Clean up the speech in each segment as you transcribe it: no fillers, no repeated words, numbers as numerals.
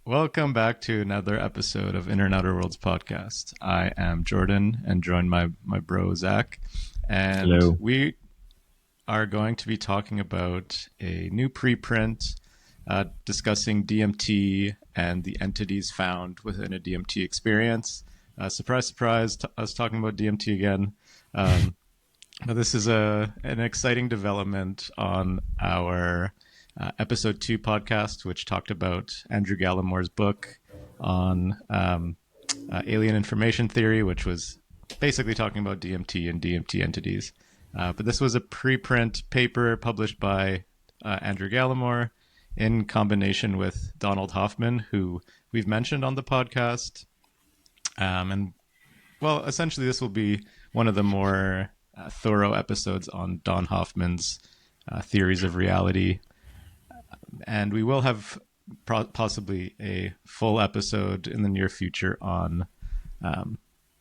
Welcome back to another episode of Inner and Outer Worlds podcast. I am Jordan and joined my bro Zach, and Hello. we are going to be talking about a new preprint discussing DMT and the entities found within a DMT experience. Surprise, surprise, us talking about DMT again. But this is an exciting development on our episode 2 podcast, which talked about Andrew Gallimore's book on alien information theory, which was basically talking about DMT and DMT entities. But this was a preprint paper published by Andrew Gallimore in combination with Donald Hoffman, who we've mentioned on the podcast. And well, essentially this will be one of the more thorough episodes on Don Hoffman's theories of reality. And we will have possibly a full episode in the near future on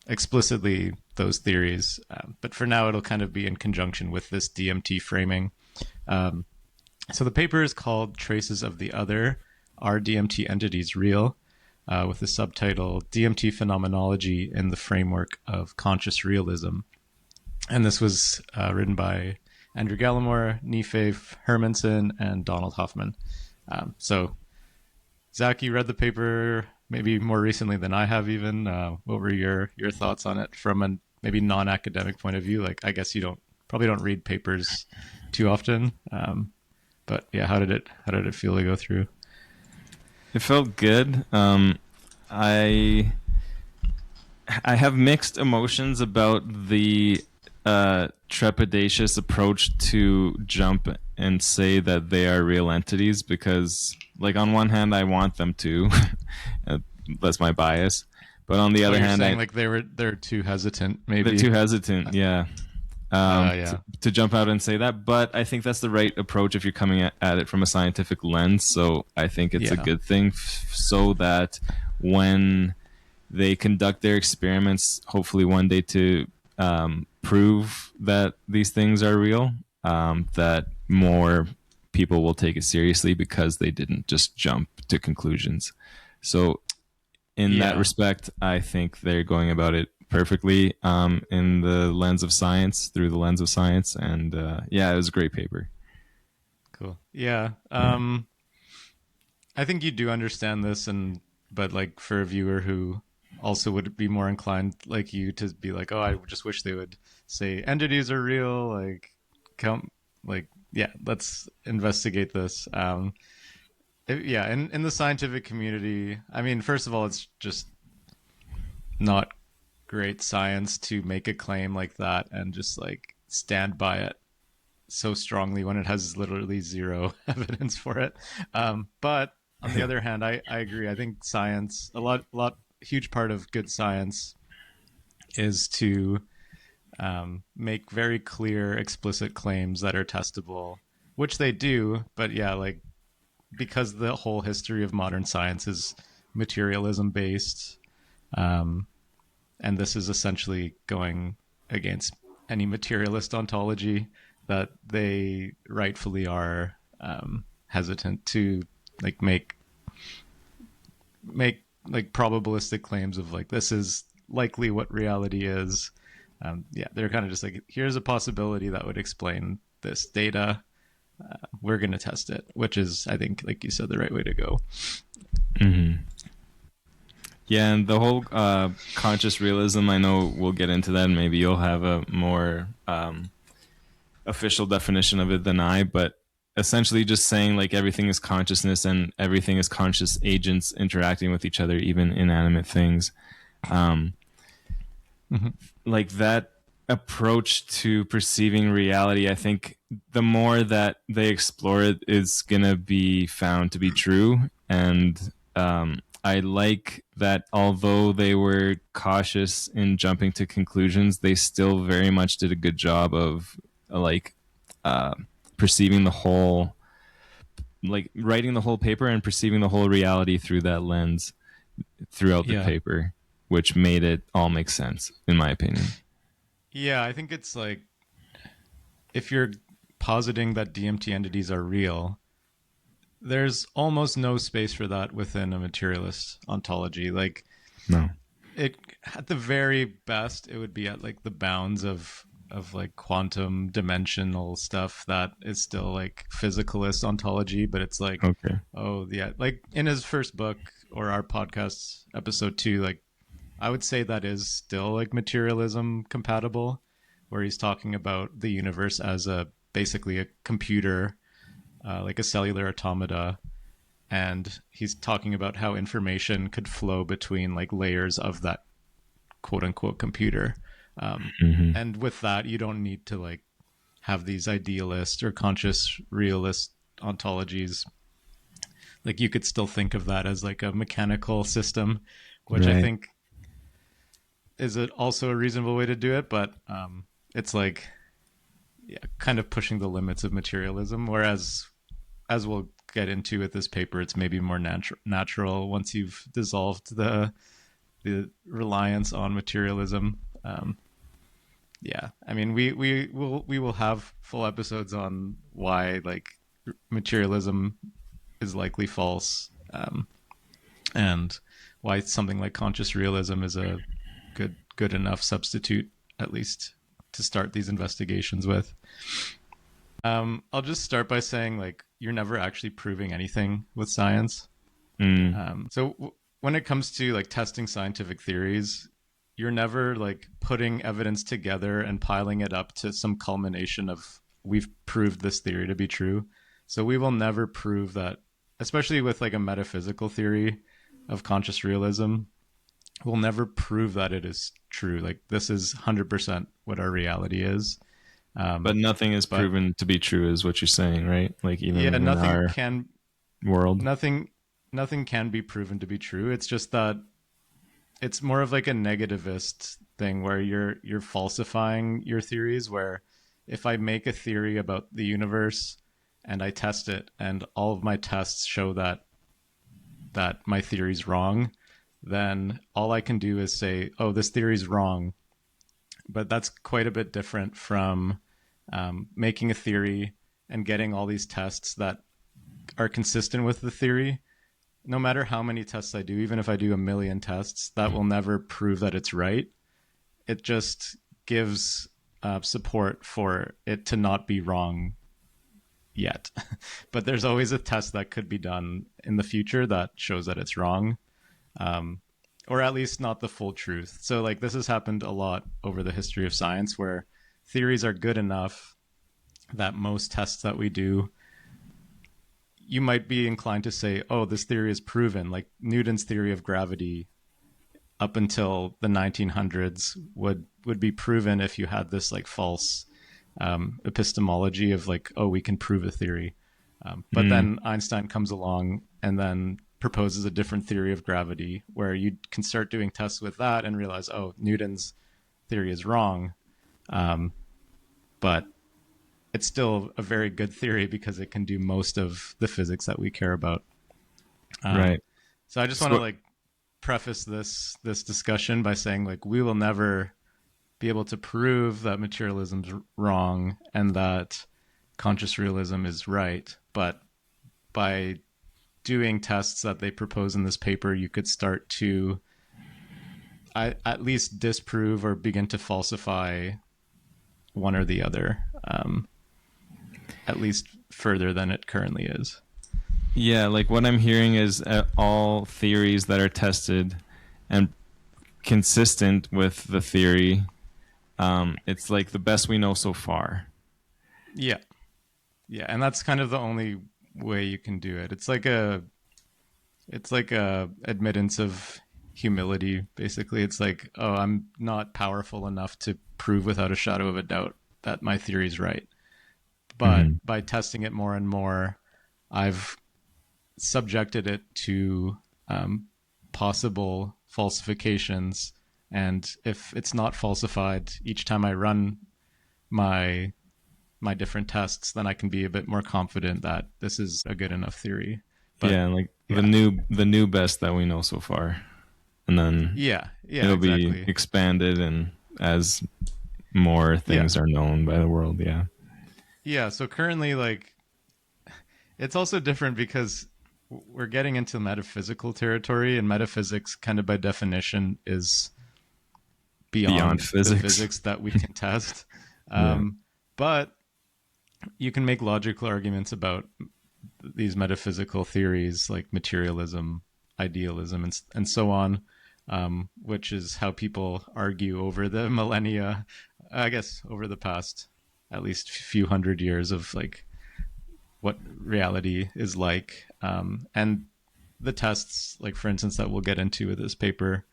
explicitly those theories. But for now, it'll kind of be in conjunction with this DMT framing. So the paper is called Traces of the Other, Are DMT Entities Real? With the subtitle DMT Phenomenology in the Framework of Conscious Realism. And this was written by Andrew Gallimore, Niffe Hermansson, and Donald Hoffman. So, Zach, you read the paper maybe more recently than I have even. What were your thoughts on it from a maybe non-academic point of view? Like, I guess you probably don't read papers too often. But yeah, how did it feel to go through? It felt good. I have mixed emotions about the trepidatious approach to jump and say that they are real entities, because like on one hand I want them to that's my bias, but on the other hand like they're too hesitant, maybe they're too hesitant to jump out and say that. But I think that's the right approach if you're coming at it from a scientific lens. So I think it's a good thing so that when they conduct their experiments, hopefully one day to prove that these things are real, that more people will take it seriously because they didn't just jump to conclusions. So in that respect, I think they're going about it perfectly in the lens of science, through the lens of science. And it was a great paper. Cool. Yeah. I think you do understand this, but like for a viewer who also would be more inclined like you to be like, oh, I just wish they would say entities are real, let's investigate this. In the scientific community, I mean, first of all, it's just not great science to make a claim like that and just like stand by it so strongly when it has literally zero evidence for it. But on the other hand, I agree. I think science, huge part of good science is to make very clear, explicit claims that are testable, which they do. But because the whole history of modern science is materialism based, and this is essentially going against any materialist ontology, that they rightfully are hesitant to make probabilistic claims of like, this is likely what reality is. They're kind of just like, here's a possibility that would explain this data. We're going to test it, which is, I think, like you said, the right way to go. Mm-hmm. Yeah, and the whole conscious realism, I know we'll get into that, and maybe you'll have a more official definition of it than I, but essentially just saying like everything is consciousness and everything is conscious agents interacting with each other, even inanimate things. Like that approach to perceiving reality, I think the more that they explore it is going to be found to be true. And I like that although they were cautious in jumping to conclusions, they still very much did a good job of perceiving the whole, like writing the whole paper and perceiving the whole reality through that lens throughout the paper, which made it all make sense, in my opinion. Yeah, I think it's like, if you're positing that DMT entities are real, there's almost no space for that within a materialist ontology. Like, no, it at the very best, it would be at like the bounds of like quantum dimensional stuff that is still like physicalist ontology, but it's like, okay, oh yeah, like in his first book or our podcast episode 2, like I would say that is still like materialism compatible, where he's talking about the universe as a basically a computer, like a cellular automata, and he's talking about how information could flow between like layers of that quote unquote computer. And with that, you don't need to like have these idealist or conscious realist ontologies. Like you could still think of that as like a mechanical system, which I right. think is also a reasonable way to do it. But it's like, yeah, kind of pushing the limits of materialism. Whereas, as we'll get into with this paper, it's maybe more natural once you've dissolved the reliance on materialism. Yeah, I mean, we will have full episodes on why like materialism is likely false, and why something like conscious realism is a good enough substitute, at least to start these investigations with. I'll just start by saying like you're never actually proving anything with science. When it comes to like testing scientific theories, you're never like putting evidence together and piling it up to some culmination of we've proved this theory to be true. So we will never prove that, especially with like a metaphysical theory of conscious realism, we'll never prove that it is true. Like this is 100% what our reality is. But nothing is proven to be true, is what you're saying, right? Like even yeah, in our world, nothing can be proven to be true. It's just that it's more of like a negativist thing where you're falsifying your theories. Where if I make a theory about the universe and I test it, and all of my tests show that my theory's wrong, then all I can do is say, oh, this theory's wrong. But that's quite a bit different from making a theory and getting all these tests that are consistent with the theory. No matter how many tests I do, even if I do 1,000,000 tests, that will never prove that it's right. It just gives support for it to not be wrong yet. But there's always a test that could be done in the future that shows that it's wrong, or at least not the full truth. So like this has happened a lot over the history of science, where theories are good enough that most tests that we do, you might be inclined to say, oh, this theory is proven. Like Newton's theory of gravity up until the 1900s would be proven if you had this like false epistemology of like, oh, we can prove a theory. But then Einstein comes along and then proposes a different theory of gravity, where you can start doing tests with that and realize, oh, Newton's theory is wrong. But it's still a very good theory because it can do most of the physics that we care about. right. So I just want to like preface this discussion by saying like we will never be able to prove that materialism's wrong and that conscious realism is right. But by doing tests that they propose in this paper, you could start to at least disprove or begin to falsify one or the other, at least further than it currently is. Yeah, like what I'm hearing is all theories that are tested and consistent with the theory, it's like the best we know so far. Yeah, and that's kind of the only way you can do it. It's like a admittance of humility, basically. It's like, oh, I'm not powerful enough to prove without a shadow of a doubt that my theory is right. But by testing it more and more, I've subjected it to possible falsifications. And if it's not falsified each time I run my different tests, then I can be a bit more confident that this is a good enough theory. But, the new best that we know so far, and then it'll be expanded, and as more things are known by the world. So currently, like, it's also different because we're getting into metaphysical territory, and metaphysics, kind of by definition, is Beyond beyond the physics. physics that we can test. Yeah. But you can make logical arguments about these metaphysical theories like materialism, idealism, and so on, which is how people argue over the millennia, I guess, over the past at least few hundred years of like what reality is like. And the tests, like for instance, that we'll get into with this paper,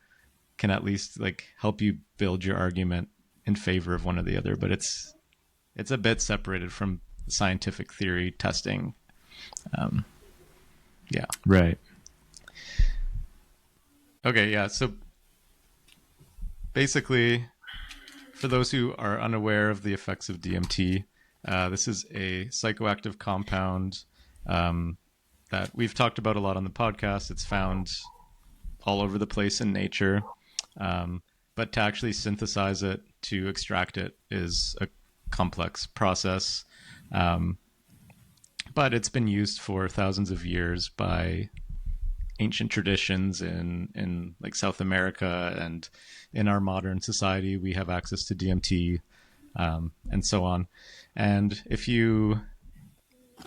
can at least like help you build your argument in favor of one or the other. But it's a bit separated from scientific theory testing. Yeah. Right. Okay. Yeah. So basically, for those who are unaware of the effects of DMT, this is a psychoactive compound that we've talked about a lot on the podcast. It's found all over the place in nature. But to actually synthesize it, to extract it, is a complex process. But it's been used for thousands of years by ancient traditions in like South America, and in our modern society we have access to DMT, and so on. And if you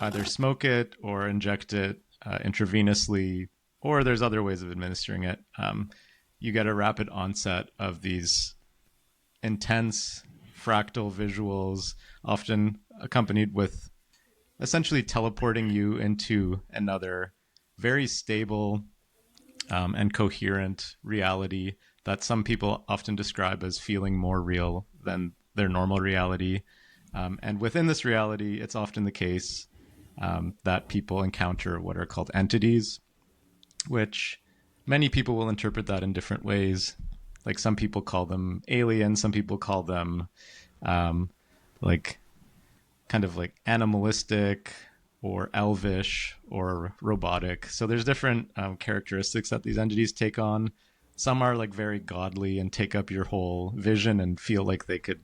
either smoke it or inject it intravenously, or there's other ways of administering it, you get a rapid onset of these intense fractal visuals, often accompanied with essentially teleporting you into another very stable and coherent reality that some people often describe as feeling more real than their normal reality. And within this reality, it's often the case that people encounter what are called entities, which many people will interpret that in different ways. Like some people call them aliens, some people call them like kind of like animalistic or elvish or robotic. So there's different characteristics that these entities take on. Some are like very godly and take up your whole vision and feel like they could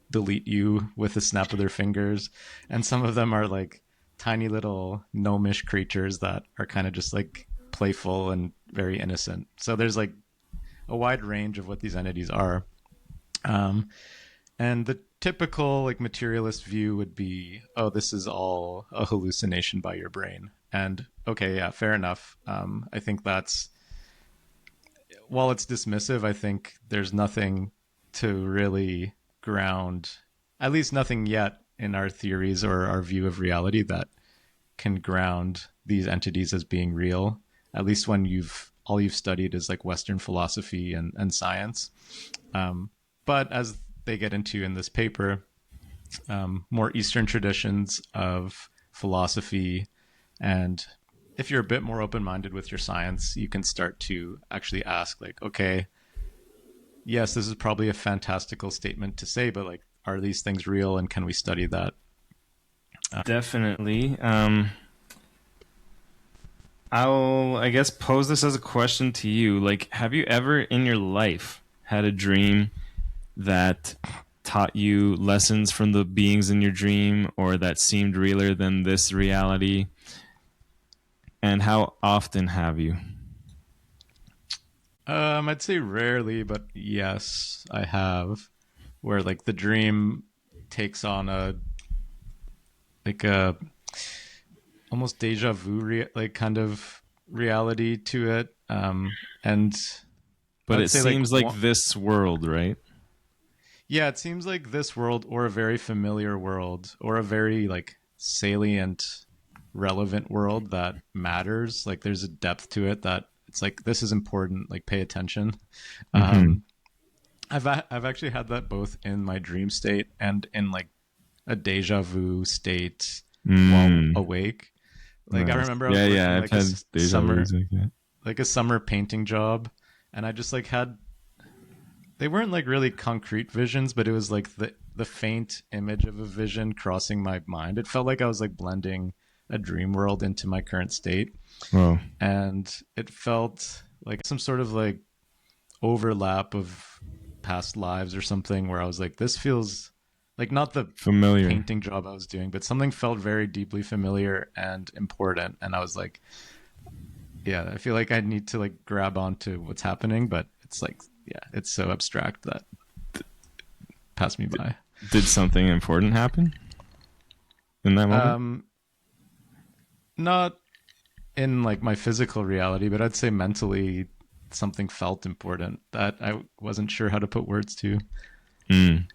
delete you with a snap of their fingers. And some of them are like tiny little gnomish creatures that are kind of just like playful and very innocent. So there's like a wide range of what these entities are. And the typical like materialist view would be, oh, this is all a hallucination by your brain. And okay, yeah, fair enough. I think that's, while it's dismissive, I think there's nothing to really ground, at least nothing yet in our theories or our view of reality that can ground these entities as being real, at least when all you've studied is like Western philosophy and science. But as they get into in this paper, more Eastern traditions of philosophy, and if you're a bit more open-minded with your science, you can start to actually ask like, okay, yes, this is probably a fantastical statement to say, but like, are these things real, and can we study that? Definitely. I'll, I guess, pose this as a question to you. Like, have you ever in your life had a dream that taught you lessons from the beings in your dream, or that seemed realer than this reality? And how often have you? I'd say rarely, but yes, I have. Where like the dream takes on a almost deja vu like kind of reality to it. And but I'd it say seems like this world, right? Yeah, it seems like this world, or a very familiar world, or a very like salient, relevant world that matters. Like there's a depth to it that it's like, this is important, like pay attention. Mm-hmm. I've actually had that both in my dream state and in like a deja vu state while awake. Like Nice. I remember I was working I've like had deja vu like a summer painting job, and I just like had, they weren't like really concrete visions, but it was like the faint image of a vision crossing my mind. It felt like I was like blending a dream world into my current state. Wow. And it felt like some sort of like overlap of past lives or something, where I was like, this feels like not the familiar painting job I was doing, but something felt very deeply familiar and important. And I was like, yeah, I feel like I need to like grab onto what's happening, but it's like, yeah, it's so abstract that it passed me by. did something important happen in that moment? Not in like my physical reality, but I'd say mentally something felt important that I wasn't sure how to put words to. Mm.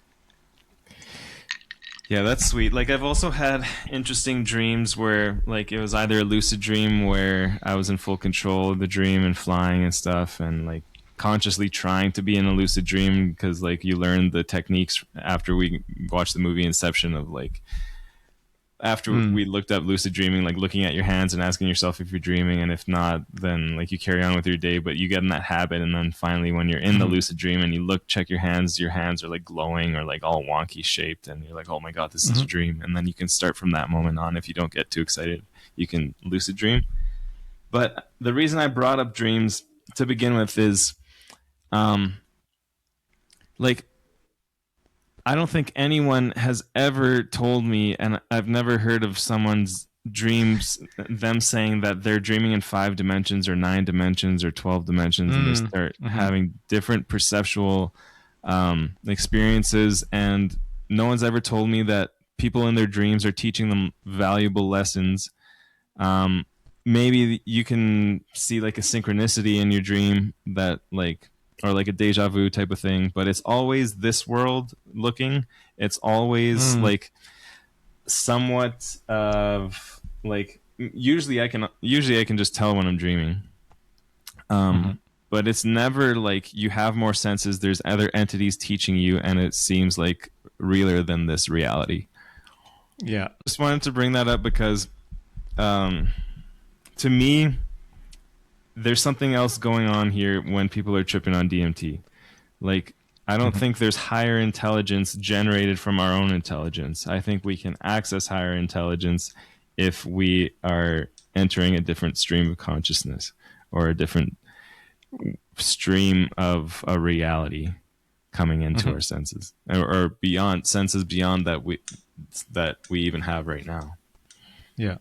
Yeah, that's sweet. Like I've also had interesting dreams where like it was either a lucid dream where I was in full control of the dream and flying and stuff and like consciously trying to be in a lucid dream because like you learn the techniques after we watched the movie Inception of like after we looked up lucid dreaming, like looking at your hands and asking yourself if you're dreaming, and if not, then like you carry on with your day, but you get in that habit, and then finally when you're in the lucid dream and you look, check your hands are like glowing or like all wonky shaped, and you're like, oh my god, this is a dream. And then you can start from that moment on. If you don't get too excited, you can lucid dream. But the reason I brought up dreams to begin with is like I don't think anyone has ever told me, and I've never heard of someone's dreams, them saying that they're dreaming in 5 dimensions or 9 dimensions or 12 dimensions, and they start having different perceptual experiences. And no one's ever told me that people in their dreams are teaching them valuable lessons. Maybe you can see like a synchronicity in your dream that like, or like a deja vu type of thing, but it's always this world looking. It's always like somewhat of like, usually I can just tell when I'm dreaming. But it's never like you have more senses. There's other entities teaching you, and it seems like realer than this reality. Yeah. Just wanted to bring that up because, to me, there's something else going on here when people are tripping on DMT. Like, I don't think there's higher intelligence generated from our own intelligence. I think we can access higher intelligence if we are entering a different stream of consciousness or a different stream of a reality coming into our senses or beyond senses beyond that we even have right now. Yeah.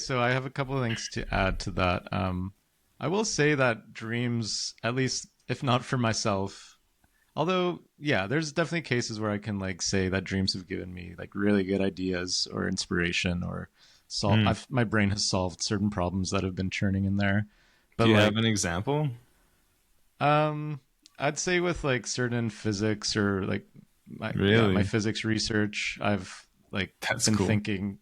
So I have a couple of things to add to that. I will say that dreams, at least if not for myself, although, yeah, there's definitely cases where I can like say that dreams have given me like really good ideas or inspiration or my brain has solved certain problems that have been churning in there. But do you like, have an example? I'd say with like certain physics or like my physics research, I've like been thinking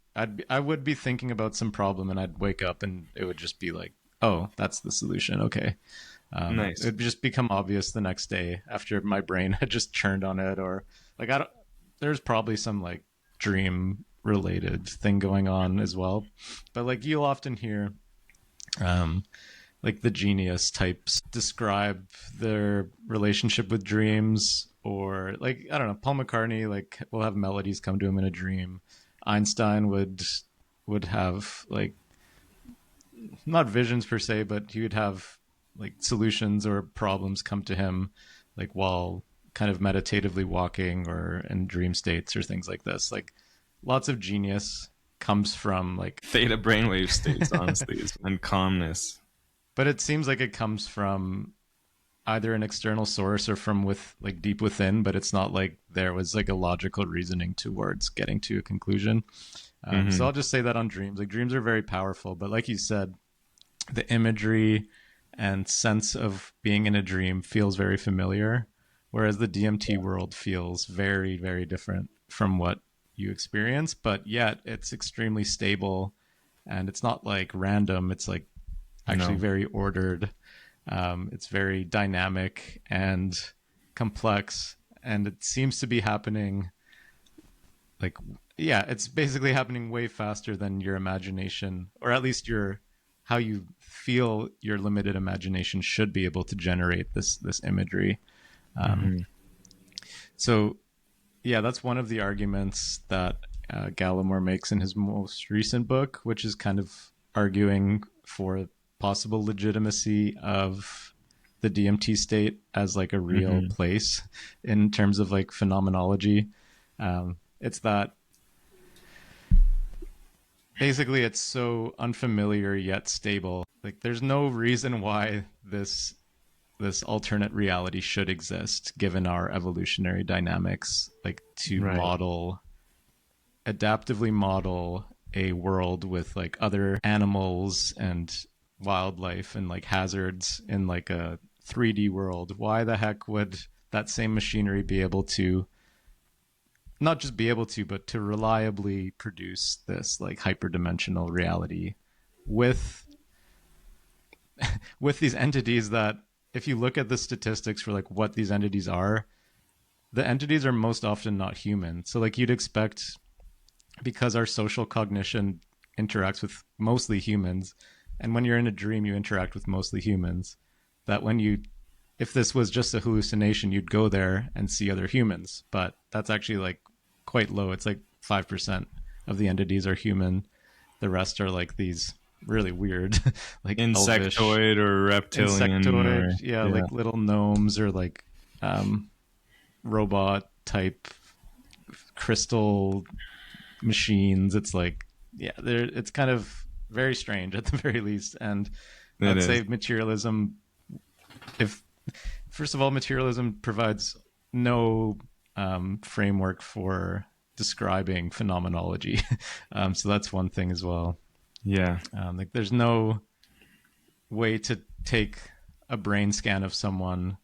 I would be thinking about some problem and I'd wake up and it would just be like, oh, that's the solution. Okay. Nice. It would just become obvious the next day after my brain had just churned on it, or like there's probably some like dream related thing going on as well. But like you'll often hear like the genius types describe their relationship with dreams, or like I don't know, Paul McCartney like will have melodies come to him in a dream. Einstein would have like not visions per se, but he would have like solutions or problems come to him like while kind of meditatively walking or in dream states or things like this. Like lots of genius comes from like theta brainwave states, honestly, and calmness. But it seems like it comes from either an external source or from like deep within, but it's not like there was like a logical reasoning towards getting to a conclusion. So I'll just say that on dreams, like dreams are very powerful, but like you said, the imagery and sense of being in a dream feels very familiar, whereas the DMT world feels very, very different from what you experience, but yet it's extremely stable and it's not like random. It's like actually very ordered. It's very dynamic and complex, and it seems to be happening like, yeah, it's basically happening way faster than your imagination, or at least how you feel your limited imagination should be able to generate this imagery. So yeah, that's one of the arguments that Gallimore makes in his most recent book, which is kind of arguing for possible legitimacy of the DMT state as like a real place in terms of like phenomenology. It's that basically it's so unfamiliar yet stable. Like there's no reason why this alternate reality should exist given our evolutionary dynamics, like to Right. adaptively model a world with like other animals and wildlife and like hazards in like a 3D world. Why the heck would that same machinery be able to not just be able to, but to reliably produce this like hyperdimensional reality with with these entities that, if you look at the statistics for like what these entities are, the entities are most often not human. So like you'd expect, because our social cognition interacts with mostly humans, and when you're in a dream you interact with mostly humans, that when you, if this was just a hallucination, you'd go there and see other humans. But that's actually like quite low. It's like 5% of the entities are human. The rest are like these really weird, like Insectoid or reptilian. insectoid, yeah, like little gnomes or like robot type crystal machines. It's like, yeah, it's kind of very strange at the very least. And I'd say materialism, if first of all, materialism provides no framework for describing phenomenology. So that's one thing as well. Yeah. Like there's no way to take a brain scan of someone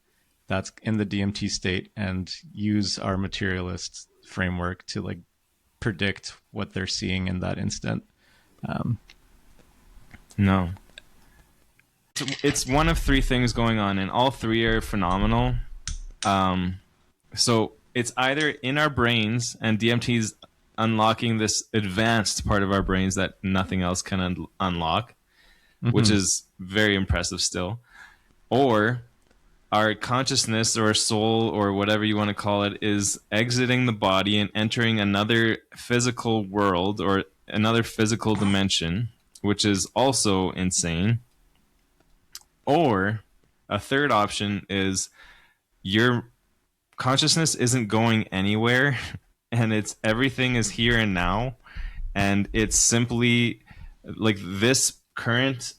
that's in the DMT state and use our materialist framework to like predict what they're seeing in that instant. No. It's one of three things going on, and all three are phenomenal. So it's either in our brains, and DMT's unlocking this advanced part of our brains that nothing else can unlock, which is very impressive still, or our consciousness or soul or whatever you want to call it is exiting the body and entering another physical world or another physical dimension, which is also insane. Or a third option is your consciousness isn't going anywhere and it's everything is here and now, and it's simply like this current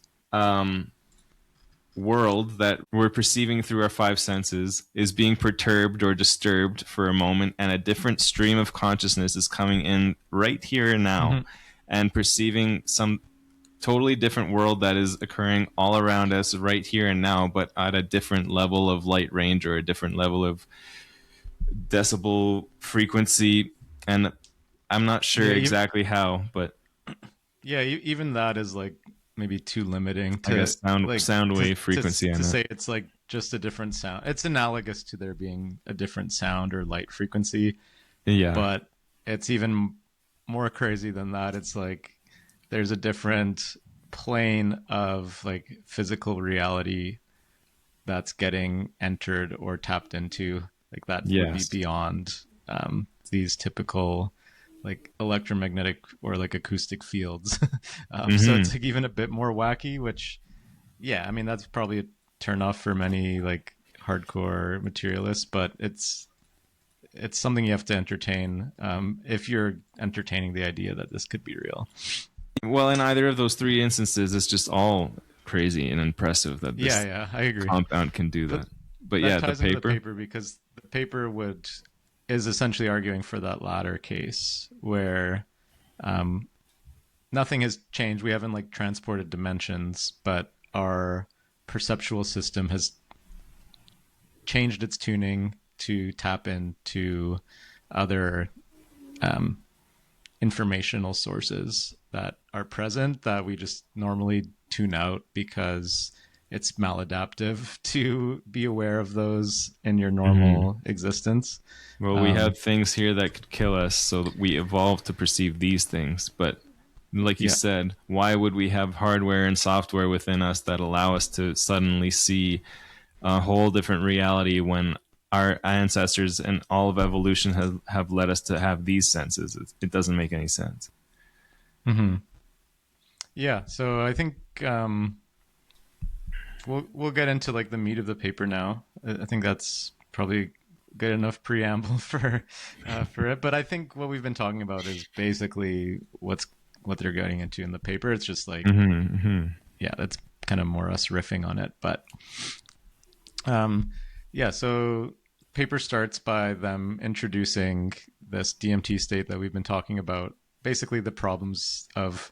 world that we're perceiving through our five senses is being perturbed or disturbed for a moment, and a different stream of consciousness is coming in right here and now and perceiving some totally different world that is occurring all around us right here and now, but at a different level of light range or a different level of decibel frequency. And I'm not sure exactly how, but yeah, even that is like maybe too limiting to, I guess, sound wave frequency. To say it's like just a different sound. It's analogous to there being a different sound or light frequency. Yeah. But it's even more crazy than that. It's like there's a different plane of like physical reality that's getting entered or tapped into, like that would be beyond these typical like electromagnetic or like acoustic fields. So it's like even a bit more wacky, which, yeah, I mean, that's probably a turn off for many like hardcore materialists, but it's something you have to entertain if you're entertaining the idea that this could be real. Well, in either of those three instances, it's just all crazy and impressive that this I agree. compound can do that. But yeah, ties into the paper, because the paper is essentially arguing for that latter case where nothing has changed. We haven't like transported dimensions, but our perceptual system has changed its tuning to tap into other informational sources that are present that we just normally tune out because it's maladaptive to be aware of those in your normal existence. Well, we have things here that could kill us, so that we evolved to perceive these things. But like you said, why would we have hardware and software within us that allow us to suddenly see a whole different reality when our ancestors and all of evolution have led us to have these senses? It doesn't make any sense. Yeah, so I think we'll get into like the meat of the paper now. I think that's probably good enough preamble for it. But I think what we've been talking about is basically what they're getting into in the paper. It's just like, yeah, that's kind of more us riffing on it. But yeah, so paper starts by them introducing this DMT state that we've been talking about. Basically, the problems of,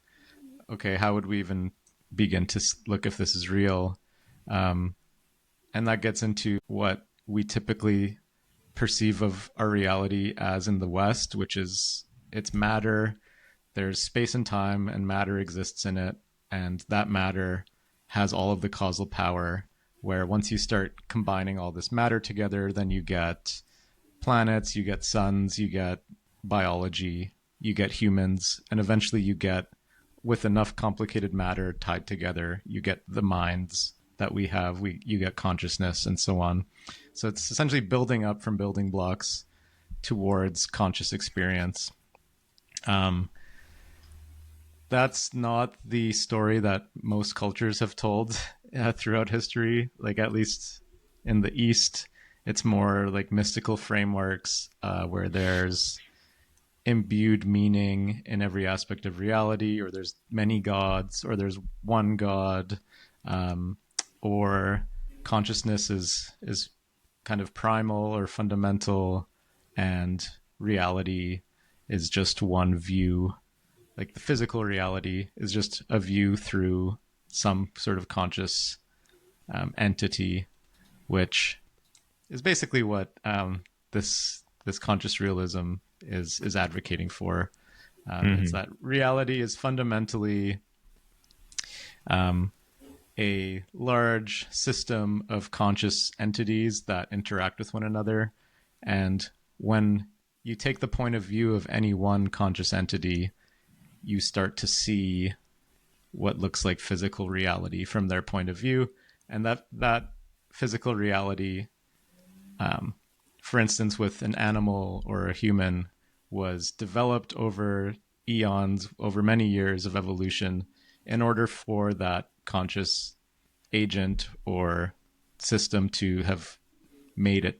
okay, how would we even begin to look if this is real? And that gets into what we typically perceive of our reality as in the West, which is it's matter. There's space and time, and matter exists in it. And that matter has all of the causal power, where once you start combining all this matter together, then you get planets, you get suns, you get biology, you get humans, and eventually you get, with enough complicated matter tied together, you get the minds that we have, you get consciousness, and so on. So it's essentially building up from building blocks towards conscious experience. That's not the story that most cultures have told throughout history. Like, at least in the East, it's more like mystical frameworks where there's imbued meaning in every aspect of reality, or there's many gods, or there's one god, or consciousness is kind of primal or fundamental, and reality is just one view. Like, the physical reality is just a view through some sort of conscious entity, which is basically what this conscious realism is advocating for. It's that reality is fundamentally a large system of conscious entities that interact with one another. And when you take the point of view of any one conscious entity, you start to see what looks like physical reality from their point of view. And that physical reality, for instance, with an animal or a human, was developed over eons, over many years of evolution, in order for that conscious agent or system to have made it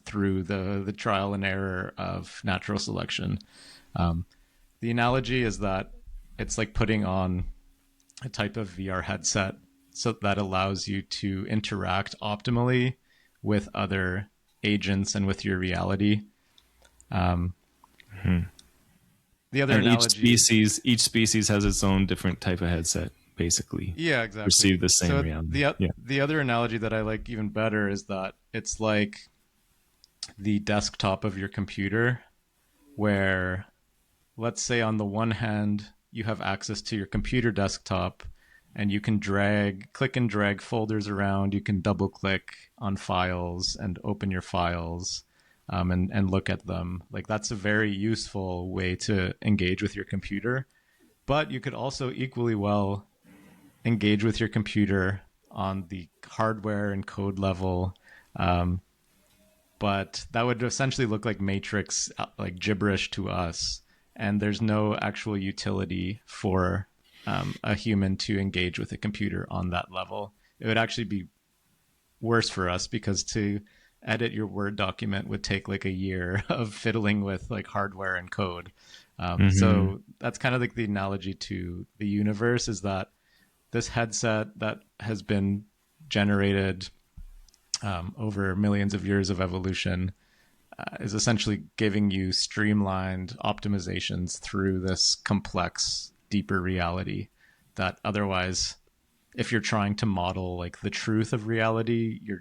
through the trial and error of natural selection. The analogy is that it's like putting on a type of VR headset so that allows you to interact optimally with other agents and with your reality. The other and analogy, each species has its own different type of headset, basically. yeah, exactly, receive the same so reality. the other analogy that I like even better is that it's like the desktop of your computer, where, let's say, on the one hand, you have access to your computer desktop and you can click and drag folders around. You can double click on files and open your files and look at them. Like, that's a very useful way to engage with your computer. But you could also equally well engage with your computer on the hardware and code level. But that would essentially look like Matrix, like gibberish to us. And there's no actual utility for a human to engage with a computer on that level. It would actually be worse for us, because to edit your Word document would take like a year of fiddling with like hardware and code. So that's kind of like the analogy to the universe, is that this headset that has been generated over millions of years of evolution is essentially giving you streamlined optimizations through this complex, deeper reality that otherwise, if you're trying to model like the truth of reality, you're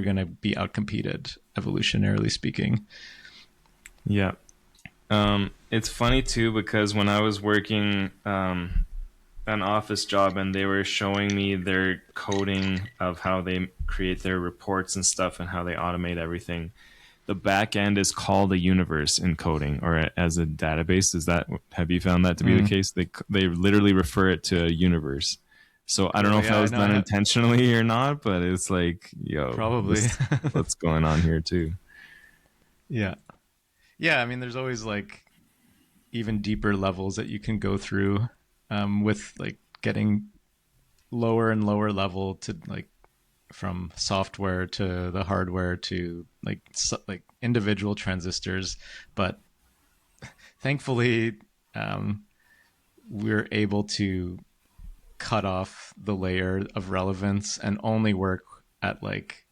gonna be outcompeted, evolutionarily speaking. Yeah. It's funny too, because when I was working an office job and they were showing me their coding of how they create their reports and stuff and how they automate everything, the back end is called a universe in coding, or as a database. Have you found that to be the case? They literally refer it to a universe. So I don't know if that was done intentionally or not, but it's like, yo, probably what's going on here too. Yeah. I mean, there's always like even deeper levels that you can go through with like getting lower and lower level to like from software to the hardware to like individual transistors. But thankfully, we're able to cut off the layer of relevance and only work at like,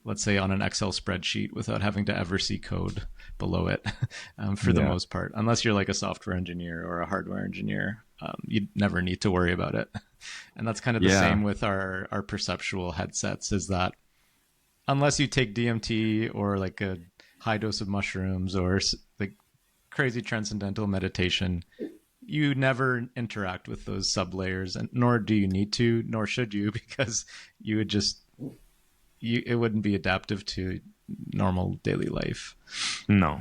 let's say, on an Excel spreadsheet without having to ever see code below it for the most part. Unless you're like a software engineer or a hardware engineer, you never need to worry about it. And that's kind of the same with our perceptual headsets, is that unless you take DMT or like a high dose of mushrooms or like crazy transcendental meditation, you never interact with those sublayers, and nor do you need to, nor should you, because you would just it wouldn't be adaptive to normal daily life. No.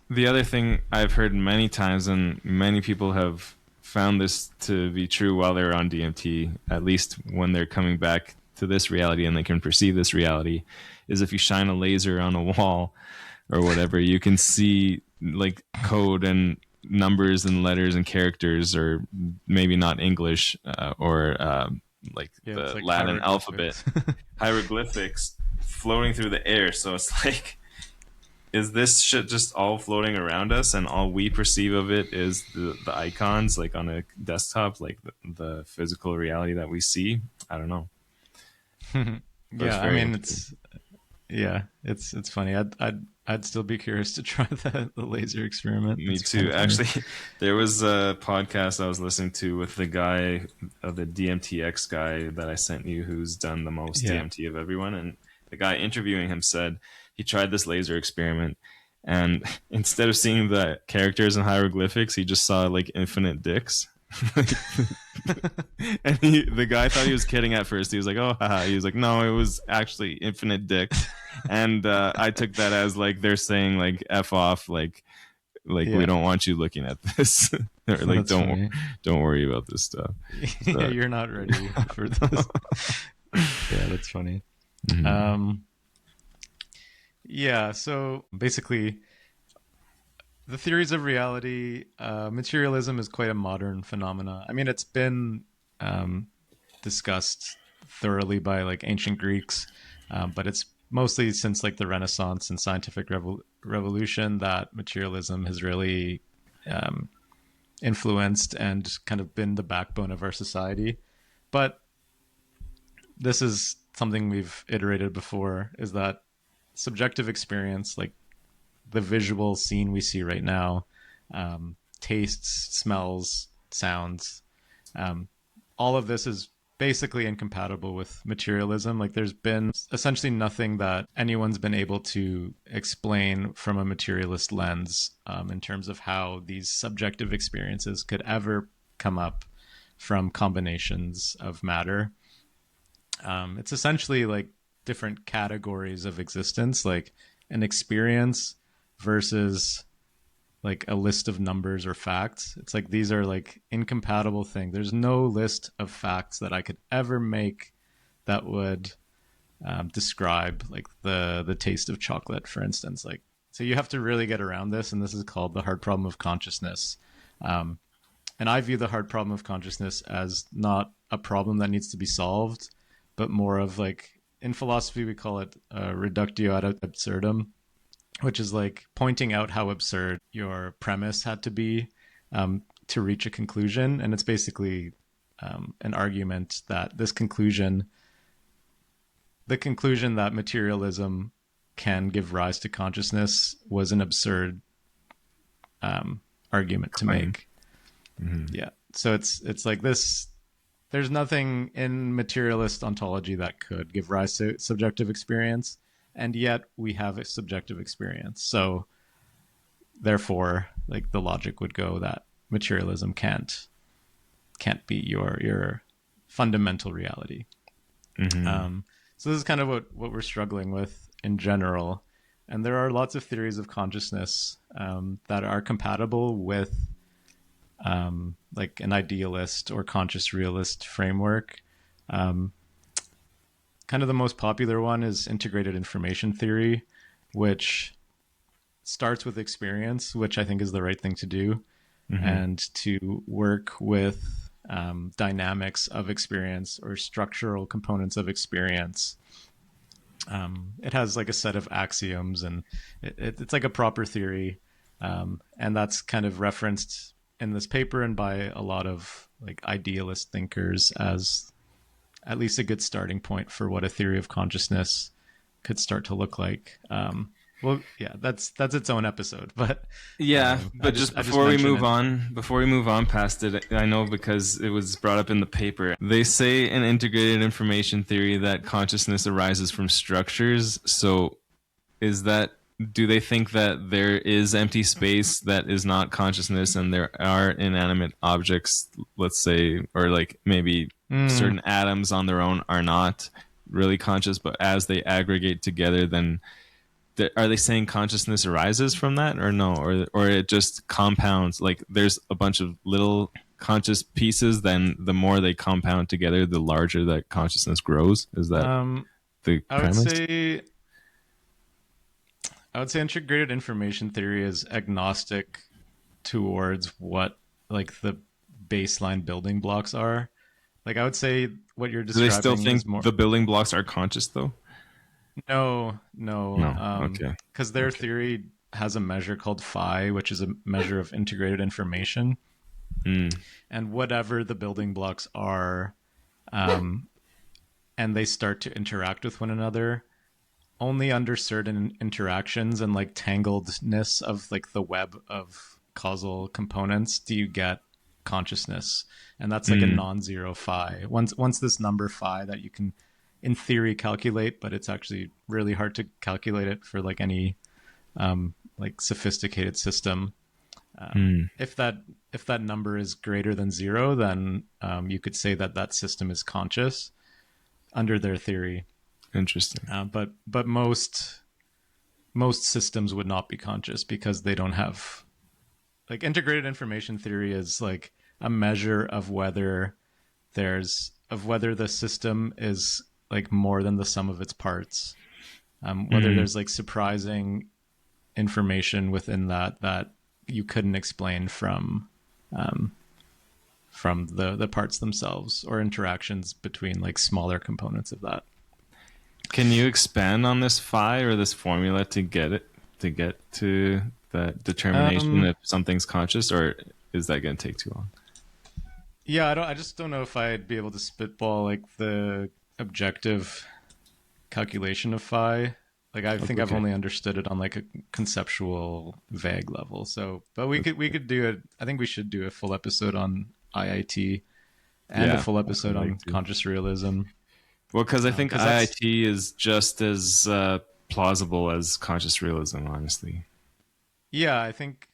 The other thing I've heard many times, and many people have found this to be true while they're on DMT, at least when they're coming back to this reality and they can perceive this reality, is if you shine a laser on a wall or whatever, you can see like code and numbers and letters and characters, or maybe not English, or like Latin alphabet, hieroglyphics floating through the air. So it's like, is this shit just all floating around us, and all we perceive of it is the icons like on a desktop, like the physical reality that we see? I don't know. Yeah, I mean, it's funny. I'd still be curious to try the laser experiment. Me too. Actually, there was a podcast I was listening to with the guy, the DMTX guy that I sent you, who's done the most DMT of everyone. And the guy interviewing him said he tried this laser experiment, and instead of seeing the characters and hieroglyphics, he just saw like infinite dicks. And the guy thought he was kidding at first. He was like, "Oh, haha." He was like, "No, it was actually infinite dicks." And I took that as like they're saying like "F off," like we don't want you looking at this, or like don't worry about this stuff. So, yeah, you're not ready for this. Yeah, that's funny. Mm-hmm. Yeah, so basically, the theories of reality, materialism is quite a modern phenomena. I mean, it's been discussed thoroughly by like ancient Greeks, but it's mostly since like the Renaissance and scientific revolution that materialism has really influenced and kind of been the backbone of our society. But this is something we've iterated before, is that subjective experience, like the visual scene we see right now, tastes, smells, sounds, all of this is basically incompatible with materialism. Like there's been essentially nothing that anyone's been able to explain from a materialist lens in terms of how these subjective experiences could ever come up from combinations of matter. It's essentially like different categories of existence, like an experience versus like a list of numbers or facts. It's like these are like incompatible things. There's no list of facts that I could ever make that would describe like the taste of chocolate, for instance. Like, so you have to really get around this, and this is called the hard problem of consciousness. And I view the hard problem of consciousness as not a problem that needs to be solved, but more of like, in philosophy we call it reductio ad absurdum, which is like pointing out how absurd your premise had to be to reach a conclusion. And it's basically an argument that the conclusion that materialism can give rise to consciousness was an absurd argument to make. Mm-hmm. Yeah. So it's like this. There's nothing in materialist ontology that could give rise to subjective experience, and yet we have a subjective experience. So therefore, like the logic would go that materialism can't be your fundamental reality. Mm-hmm. So this is kind of what we're struggling with in general. And there are lots of theories of consciousness that are compatible with like an idealist or conscious realist framework. Kind of the most popular one is integrated information theory, which starts with experience, which I think is the right thing to do, mm-hmm. and to work with dynamics of experience or structural components of experience. It has like a set of axioms, and it's like a proper theory, and that's kind of referenced in this paper and by a lot of like idealist thinkers as at least a good starting point for what a theory of consciousness could start to look like. Well, yeah, that's its own episode, but but before we move on past it, I know because it was brought up in the paper. They say in integrated information theory that consciousness arises from structures. So, do they think that there is empty space that is not consciousness, and there are inanimate objects, let's say, or like maybe certain atoms on their own are not really conscious, but as they aggregate together, then are they saying consciousness arises from that, or no, or it just compounds? Like there's a bunch of little conscious pieces, then the more they compound together, the larger that consciousness grows. Is that the premise? I would say integrated information theory is agnostic towards what like the baseline building blocks are. Like I would say what you're describing. Do they still think the building blocks are conscious though? No. Okay. Because their theory has a measure called phi, which is a measure of integrated information. And whatever the building blocks are, and they start to interact with one another, only under certain interactions and like tangledness of like the web of causal components do you get consciousness. And that's like a non-zero phi. Once this number phi that you can in theory calculate, but it's actually really hard to calculate it for like any like sophisticated system. If that number is greater than 0, then you could say that system is conscious under their theory. Interesting. But most systems would not be conscious because they don't have like integrated information theory is like a measure of whether the system is like more than the sum of its parts, whether there's like surprising information within that you couldn't explain from the parts themselves, or interactions between like smaller components of that. Can you expand on this phi or this formula to get to that determination if something's conscious, or is that going to take too long? Yeah, I just don't know if I'd be able to spitball like the objective calculation of phi. Like I think I've only understood it on like a conceptual vague level. So, but we could do it. I think we should do a full episode on IIT and a full episode on conscious realism. Well, because I think IIT is just as plausible as conscious realism, honestly. Yeah, I think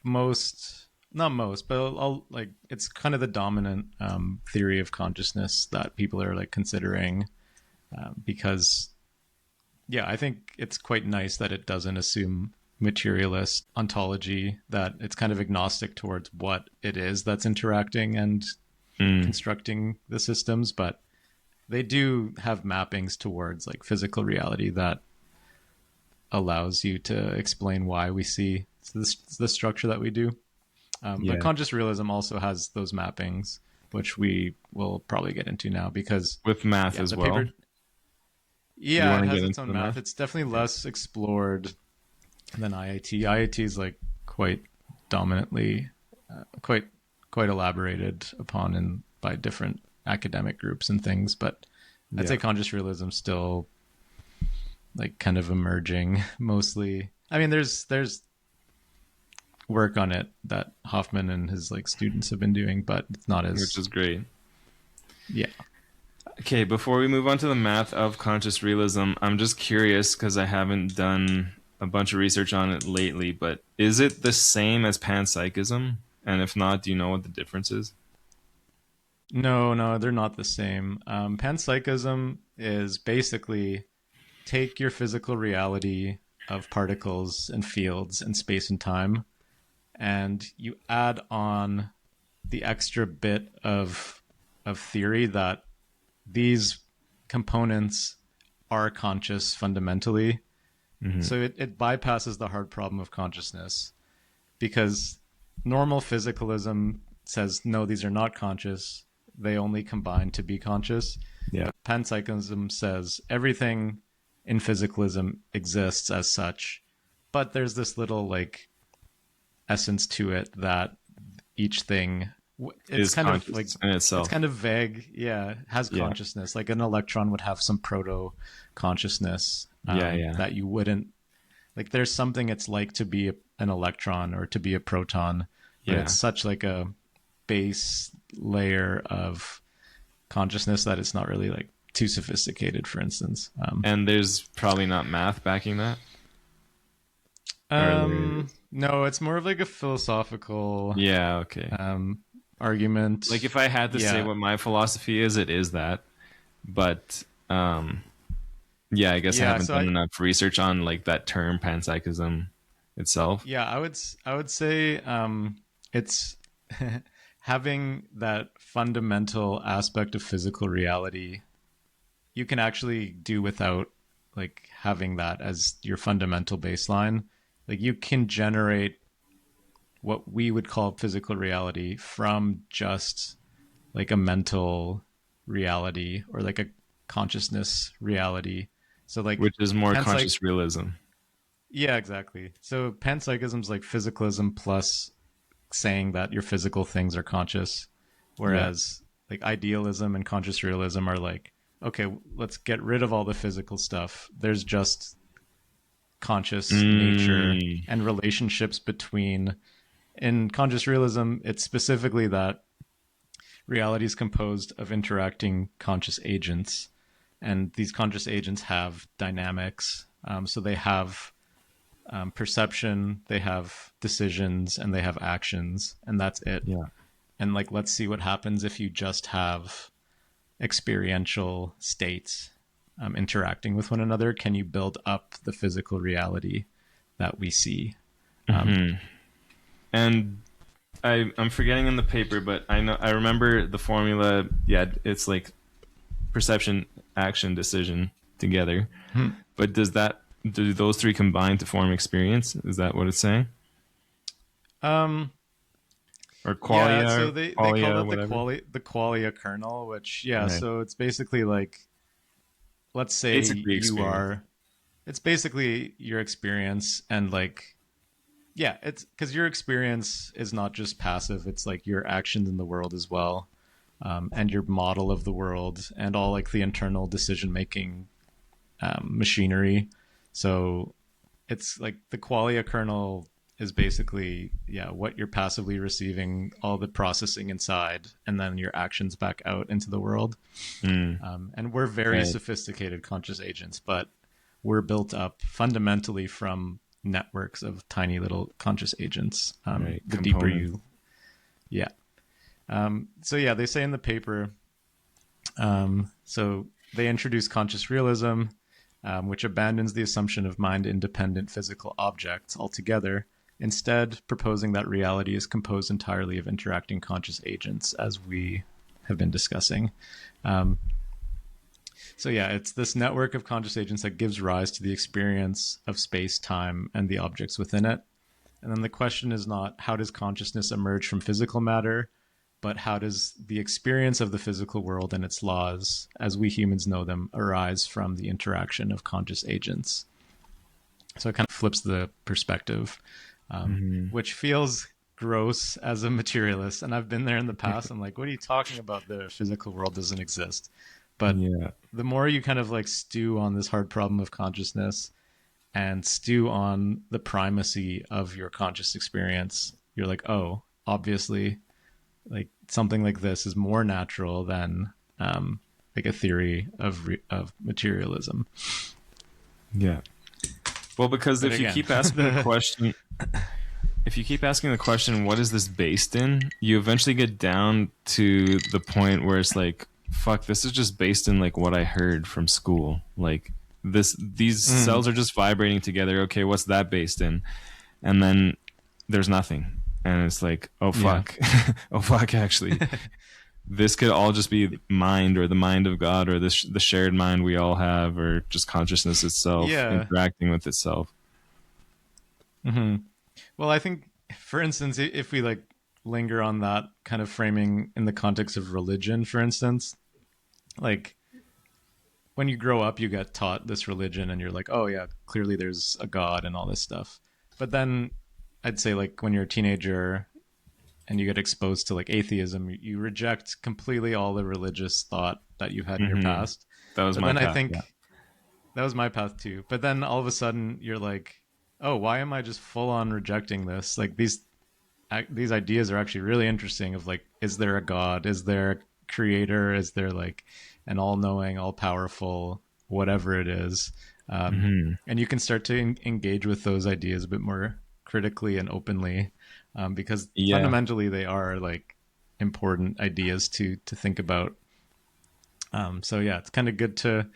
not most, but like it's kind of the dominant theory of consciousness that people are like considering, because I think it's quite nice that it doesn't assume materialist ontology, that it's kind of agnostic towards what it is that's interacting and constructing the systems, but they do have mappings towards like physical reality that allows you to explain why we see the structure that we do. But conscious realism also has those mappings, which we will probably get into now, because with math as well. Paper, it has its own math. It's definitely less explored than IIT. IIT is like quite dominantly, quite elaborated upon and by different academic groups and things. But I'd say conscious realism still like kind of emerging mostly. I mean, there's work on it that Hoffman and his like students have been doing, but it's not as, which is great. Yeah. Okay, before we move on to the math of conscious realism, I'm just curious because I haven't done a bunch of research on it lately, but is it the same as panpsychism? And if not, do you know what the difference is? No, they're not the same. Panpsychism is basically take your physical reality of particles and fields and space and time, and you add on the extra bit of theory that these components are conscious fundamentally. Mm-hmm. So it bypasses the hard problem of consciousness, because normal physicalism says, no, these are not conscious. They only combine to be conscious. Yeah. But panpsychism says everything in physicalism exists as such, but there's this little like essence to it that each thing it's kind of like in itself. It's kind of vague. Yeah, has consciousness. Like an electron would have some proto consciousness. That you wouldn't like. There's something it's like to be an electron or to be a proton, but it's such like a base layer of consciousness that it's not really like too sophisticated, for instance. And there's probably not math backing that. No, it's more of like a philosophical argument. Like if I had to say what my philosophy is, it is that. But I guess I haven't done enough research on like that term panpsychism itself. Yeah, I would say it's having that fundamental aspect of physical reality. You can actually do without like having that as your fundamental baseline. Like you can generate what we would call physical reality from just like a mental reality or like a consciousness reality. So like, which is more conscious realism. Yeah, exactly. So panpsychism is like physicalism plus saying that your physical things are conscious, whereas like idealism and conscious realism are like, okay, let's get rid of all the physical stuff. There's just conscious nature and relationships between. In conscious realism, it's specifically that reality is composed of interacting conscious agents, and these conscious agents have dynamics. So they have perception, they have decisions, and they have actions, and that's it. Yeah. And like, let's see what happens if you just have experiential states interacting with one another. Can you build up the physical reality that we see? And I'm forgetting in the paper, but I remember the formula. Yeah, it's like perception, action, decision together. But do those three combine to form experience? Is that what it's saying? Or qualia? Yeah, so they call it the qualia kernel, which so it's basically like, let's say it's basically your experience, and like, it's because your experience is not just passive, it's like your actions in the world as well, and your model of the world and all like the internal decision making machinery. So it's like the qualia kernel is basically what you're passively receiving, all the processing inside, and then your actions back out into the world. And we're very sophisticated conscious agents, but we're built up fundamentally from networks of tiny little conscious agents. The deeper you so they say in the paper, so they introduce conscious realism, which abandons the assumption of mind independent physical objects altogether, instead proposing that reality is composed entirely of interacting conscious agents, as we have been discussing. It's this network of conscious agents that gives rise to the experience of space, time, and the objects within it. And then the question is not how does consciousness emerge from physical matter, but how does the experience of the physical world and its laws, as we humans know them, arise from the interaction of conscious agents. So it kind of flips the perspective, which feels gross as a materialist. And I've been there in the past. I'm like, what are you talking about? The physical world doesn't exist. But the more you kind of like stew on this hard problem of consciousness and stew on the primacy of your conscious experience, you're like, oh, obviously, like something like this is more natural than like a theory of materialism. Yeah. Well, because if you keep asking the question, what is this based in? You eventually get down to the point where it's like, fuck, this is just based in like what I heard from school. Like these cells are just vibrating together. Okay, what's that based in? And then there's nothing. And it's like, oh fuck. Oh fuck, actually. This could all just be mind or the mind of God or the shared mind we all have, or just consciousness itself interacting with itself. Well, I think, for instance, if we like linger on that kind of framing in the context of religion, for instance. Like when you grow up, you get taught this religion and you're like, oh yeah, clearly there's a God and all this stuff. But then I'd say like when you're a teenager and you get exposed to like atheism, you reject completely all the religious thought that you've had in your Mm-hmm. past. That was But my then I path. think Yeah. that was my path too. But then all of a sudden you're like, oh, why am I just full on rejecting this? Like these ideas are actually really interesting of like, is there a God? Is there a creator? Is there like an all-knowing, all-powerful, whatever it is? Mm-hmm. And you can start to engage with those ideas a bit more critically and openly, because Yeah. fundamentally they are like important ideas to think about. So yeah, it's kind of good to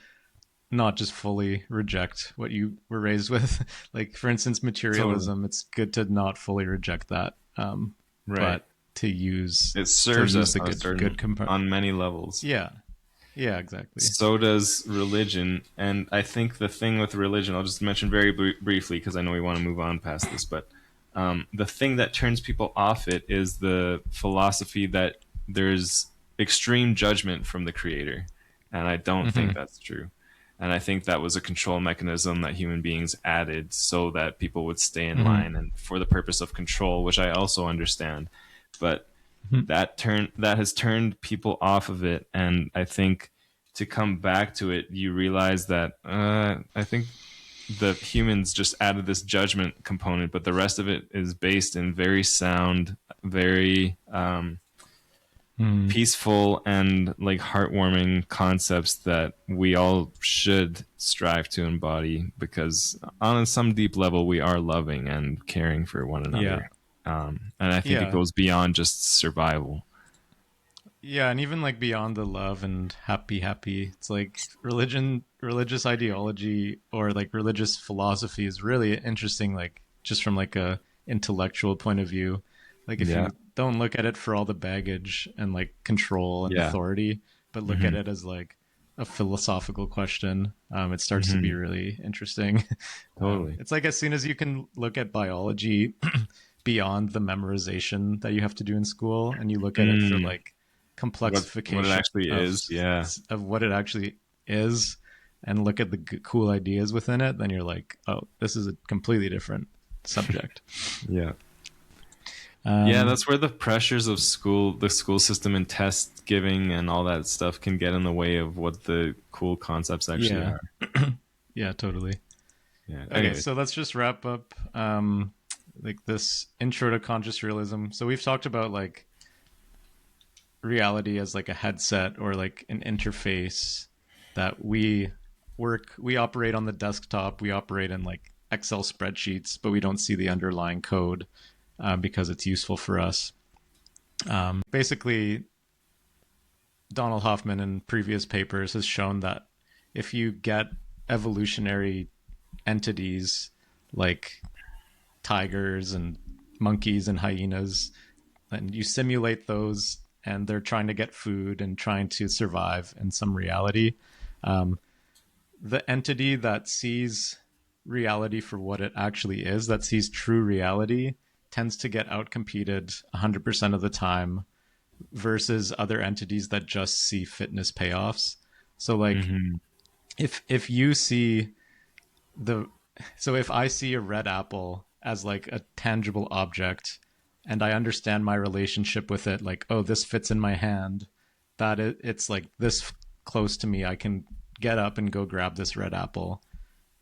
not just fully reject what you were raised with. Like for instance, Totally. materialism. It's good to not fully reject that, Right. but It to serves use us the on a good certain component. on many levels. Yeah, yeah, exactly. So does religion, and I think the thing with religion, I'll just mention very briefly because I know we want to move on past this, but the thing that turns people off it is the philosophy that there's extreme judgment from the creator, and I don't think Mm-hmm. that's true. And I think that was a control mechanism that human beings added so that people would stay in Mm-hmm. line and for the purpose of control, which I also understand. But that has turned people off of it, and I think to come back to it, you realize that I think the humans just added this judgment component, but the rest of it is based in very sound, very Mm-hmm. peaceful and like heartwarming concepts that we all should strive to embody because on some deep level we are loving and caring for one Yeah, another, and I think it yeah, goes beyond just survival. yeah, and even like beyond the love and happy, it's like religious ideology or like religious philosophy is really interesting. Like just from like a intellectual point of view, like if Yeah. you don't look at it for all the baggage and like control and Yeah. authority, but look at Hmm. it as like a philosophical question, it starts to be Hmm. really interesting. Totally. It's like as soon as you can look at biology beyond the memorization that you have to do in school, and you look at it for Mm. like What it complexification actually is. Yeah. of what it actually is, and look at the cool ideas within it, then you're like, oh, this is a completely different subject. Yeah. Yeah, Um, that's where the pressures of school, the school system and test giving and all that stuff can get in the way of what the cool concepts actually yeah, are. yeah, totally. Yeah. Okay, Anyways. so let's just wrap up like this intro to conscious realism. So we've talked about like reality as like a headset or like an interface that we operate on the desktop, we operate in like Excel spreadsheets, but we don't see the underlying code, because it's useful for us. Basically, Donald Hoffman in previous papers has shown that if you get evolutionary entities like tigers and monkeys and hyenas, and you simulate those, and they're trying to get food and trying to survive in some reality. Um, the entity that sees reality for what it actually is, that sees true reality, tends to get outcompeted 100% of the time versus other entities that just see fitness payoffs. So like Hmm. if you see the so if I see a red apple as like a tangible object and I understand my relationship with it, like, oh, this fits in my hand, that it's like this close to me, I can get up and go grab this red apple.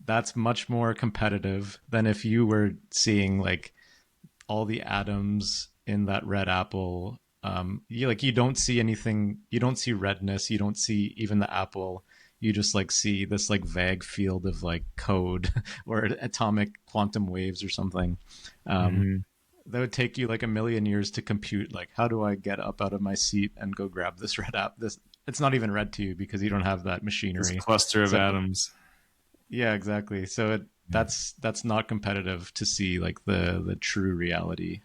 That's much more competitive than if you were seeing like all the atoms in that red apple. You don't see anything, you don't see redness, you don't see even the apple, you just like see this like vague field of like code or atomic quantum waves or something. um, Hmm. that would take you like a million years to compute, like how do I get up out of my seat and go grab this red app this it's not even red to you because you don't have that This machinery. cluster of So atoms. yeah, exactly. So Yeah. that's not competitive to see like the true reality.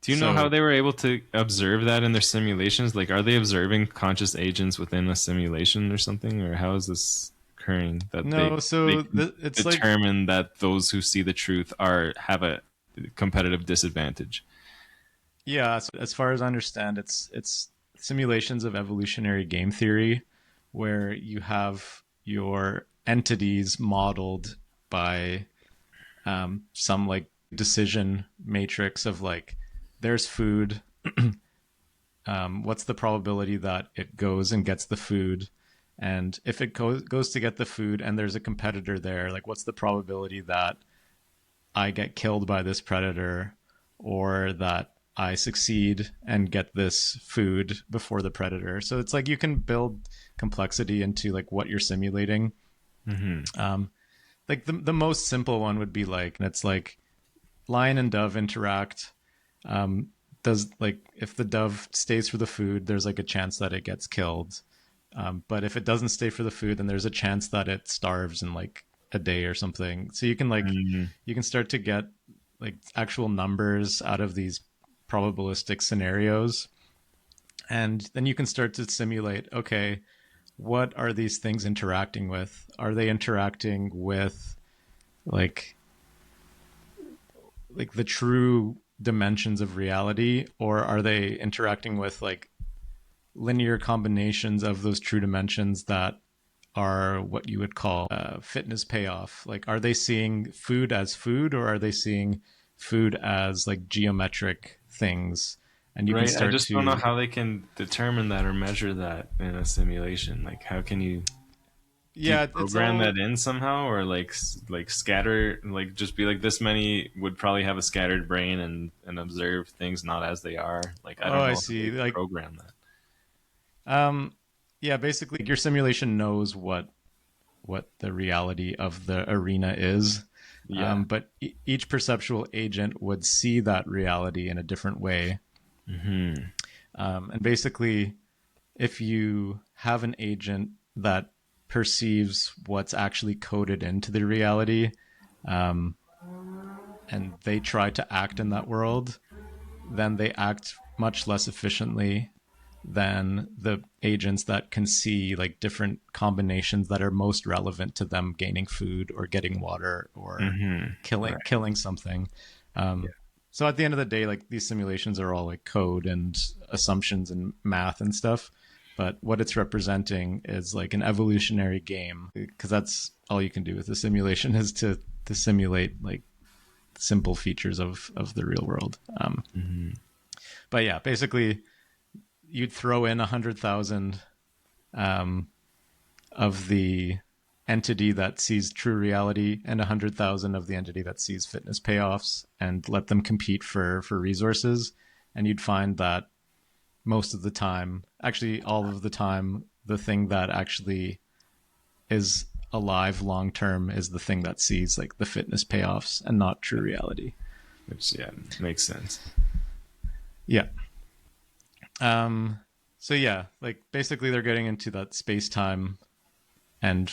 Do you know how So they were able to observe that in their simulations? Like, are they observing conscious agents within a simulation or something, or how is this occurring that no, they so can it's like determine that those who see the truth are have a competitive disadvantage? Yeah, so as far as I understand, it's simulations of evolutionary game theory, where you have your entities modeled by some like decision matrix of like, there's food. What's the probability that it goes and gets the food? And if it goes to get the food and there's a competitor there, like what's the probability that I get killed by this predator, or that I succeed and get this food before the predator? So it's like you can build complexity into like what you're simulating. Mm-hmm. Like the most simple one would be like, it's like lion and dove interact. Does like, if the dove stays for the food, there's like a chance that it gets killed. But if it doesn't stay for the food, then there's a chance that it starves in like a day or something. So you can like, you can start to get like actual numbers out of these probabilistic scenarios. And then you can start to simulate, okay, what are these things interacting with? Are they interacting with like the true dimensions of reality, or are they interacting with like linear combinations of those true dimensions that are what you would call fitness payoff? Like, are they seeing food as food, or are they seeing food as like geometric things? And you can Right. I start just don't know to, how they can determine that or measure that in a simulation. Like, how can you do you yeah, it's program all, that in somehow, or like scatter, like just be like this many would probably have a scattered brain and observe things not as they are. Like, I oh, don't I know how see. they Like, program that. um, yeah, basically your simulation knows what the reality of the arena is. Yeah. But each perceptual agent would see that reality in a different way. Mm-hmm. And basically, if you have an agent that perceives what's actually coded into the reality, um, and they try to act in that world, then they act much less efficiently than the agents that can see like different combinations that are most relevant to them gaining food or getting water or Mm-hmm. Right. killing something. Yeah. Um, so at the end of the day, like these simulations are all like code and assumptions and math and stuff. But what it's representing is like an evolutionary game, because that's all you can do with the simulation is to simulate like simple features of the real world. Mm-hmm. But yeah, basically you'd throw in 100,000 um, of the entity that sees true reality and 100,000 of the entity that sees fitness payoffs, and let them compete for resources. And you'd find that most of the time, actually all of the time, the thing that actually is alive long term is the thing that sees like the fitness payoffs and not true reality. Which, yeah, makes sense. Yeah. So yeah, like basically they're getting into that space time, and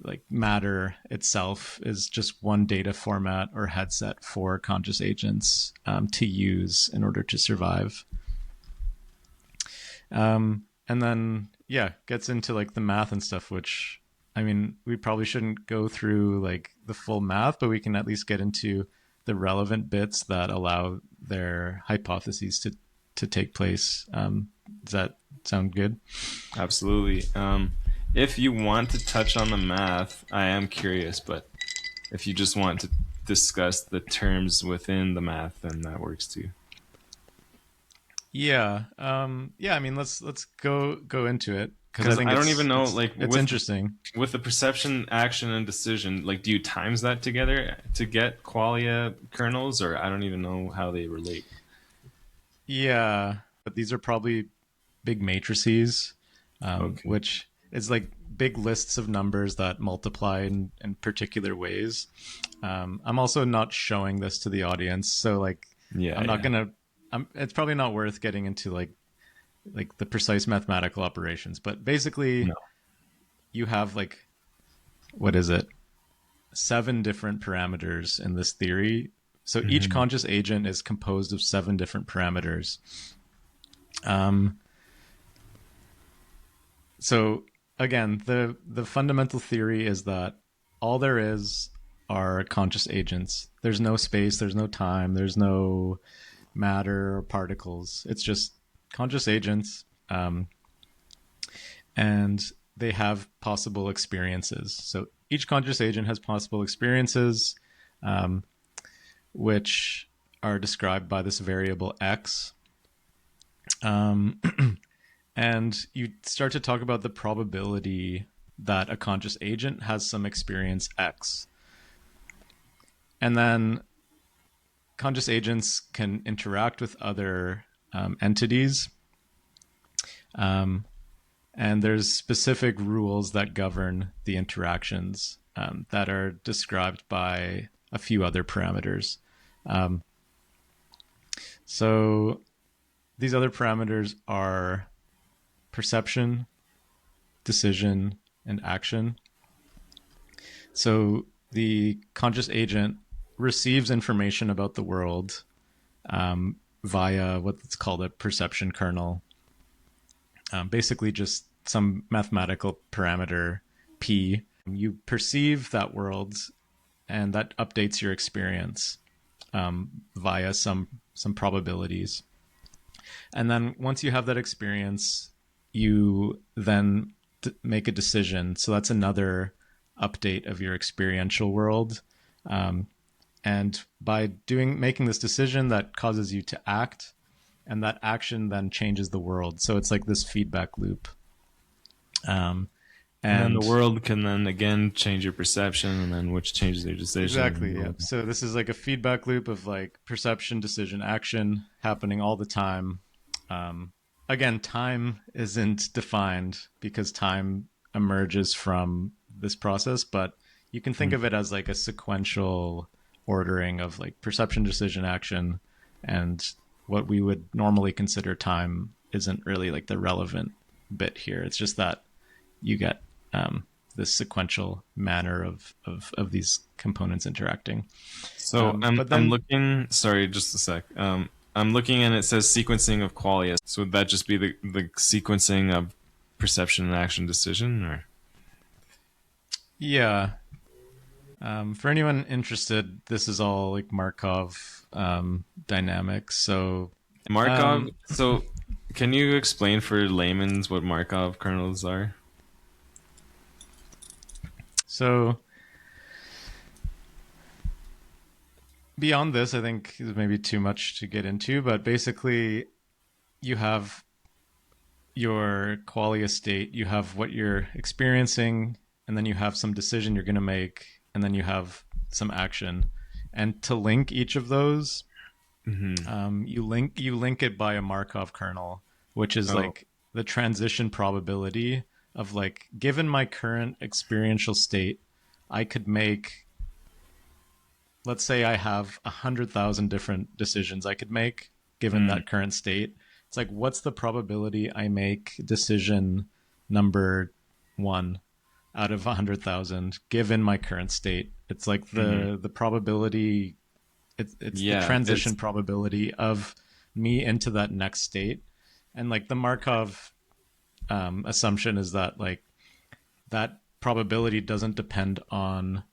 like matter itself is just one data format or headset for conscious agents to use in order to survive. And then yeah, gets into like the math and stuff, which I mean, we probably shouldn't go through like the full math, but we can at least get into the relevant bits that allow their hypotheses to take place. Does that sound good? Absolutely. If you want to touch on the math, I am curious, but if you just want to discuss the terms within the math, then that works too. Yeah. Yeah. I mean, let's go into it because I Because think I don't even know, like it's interesting. with the perception, action, and decision, like do you times that together to get qualia kernels, or I don't even know how they relate. Yeah, but these are probably big matrices, Okay. which is like big lists of numbers that multiply in particular ways. I'm also not showing this to the audience, so like Yeah, I'm not yeah. gonna. It's probably not worth getting into like the precise mathematical operations, but basically No. you have like, what is it, 7 different parameters in this theory. So each Mm-hmm. conscious agent is composed of 7 different parameters. Um, so again, the fundamental theory is that all there is are conscious agents. There's no space, there's no time, there's no matter or particles. It's just conscious agents, and they have possible experiences. So each conscious agent has possible experiences, which are described by this variable x. And you start to talk about the probability that a conscious agent has some experience x. And then conscious agents can interact with other entities. And there's specific rules that govern the interactions that are described by a few other parameters. So these other parameters are perception, decision, and action. So the conscious agent receives information about the world via what's called a perception kernel. Basically just some mathematical parameter p. You perceive that world, and that updates your experience via some probabilities. And then once you have that experience, you then make a decision. So that's another update of your experiential world. And by making this decision, that causes you to act, and that action then changes the world. So it's like this feedback loop. And then the world can then again change your perception, and then which changes your decision. Exactly. Yeah. So this is like a feedback loop of like perception, decision, action happening all the time. Again, time isn't defined because time emerges from this process, but you can think of it as like a sequential ordering of like perception, decision, action, and what we would normally consider time isn't really like the relevant bit here. It's just that you get this sequential manner of these components interacting. So I'm looking, sorry, just a sec. I'm looking and it says sequencing of qualia. So would that just be the sequencing of perception and action decision, or? Yeah. For anyone interested, this is all like Markov dynamics. So Markov. So can you explain for layman's what Markov kernels are? So beyond this, I think is maybe too much to get into, but basically you have your qualia state, you have what you're experiencing, and then you have some decision you're going to make, and then you have some action. And to link each of those, you link it by a Markov kernel, which is like the transition probability of like, given my current experiential state, I could make, let's say I have 100,000 different decisions I could make given that current state. It's like, what's the probability I make decision number 1 out of 100,000 given my current state? It's like the probability, it's the transition probability of me into that next state. And like the Markov assumption is that like that probability doesn't depend on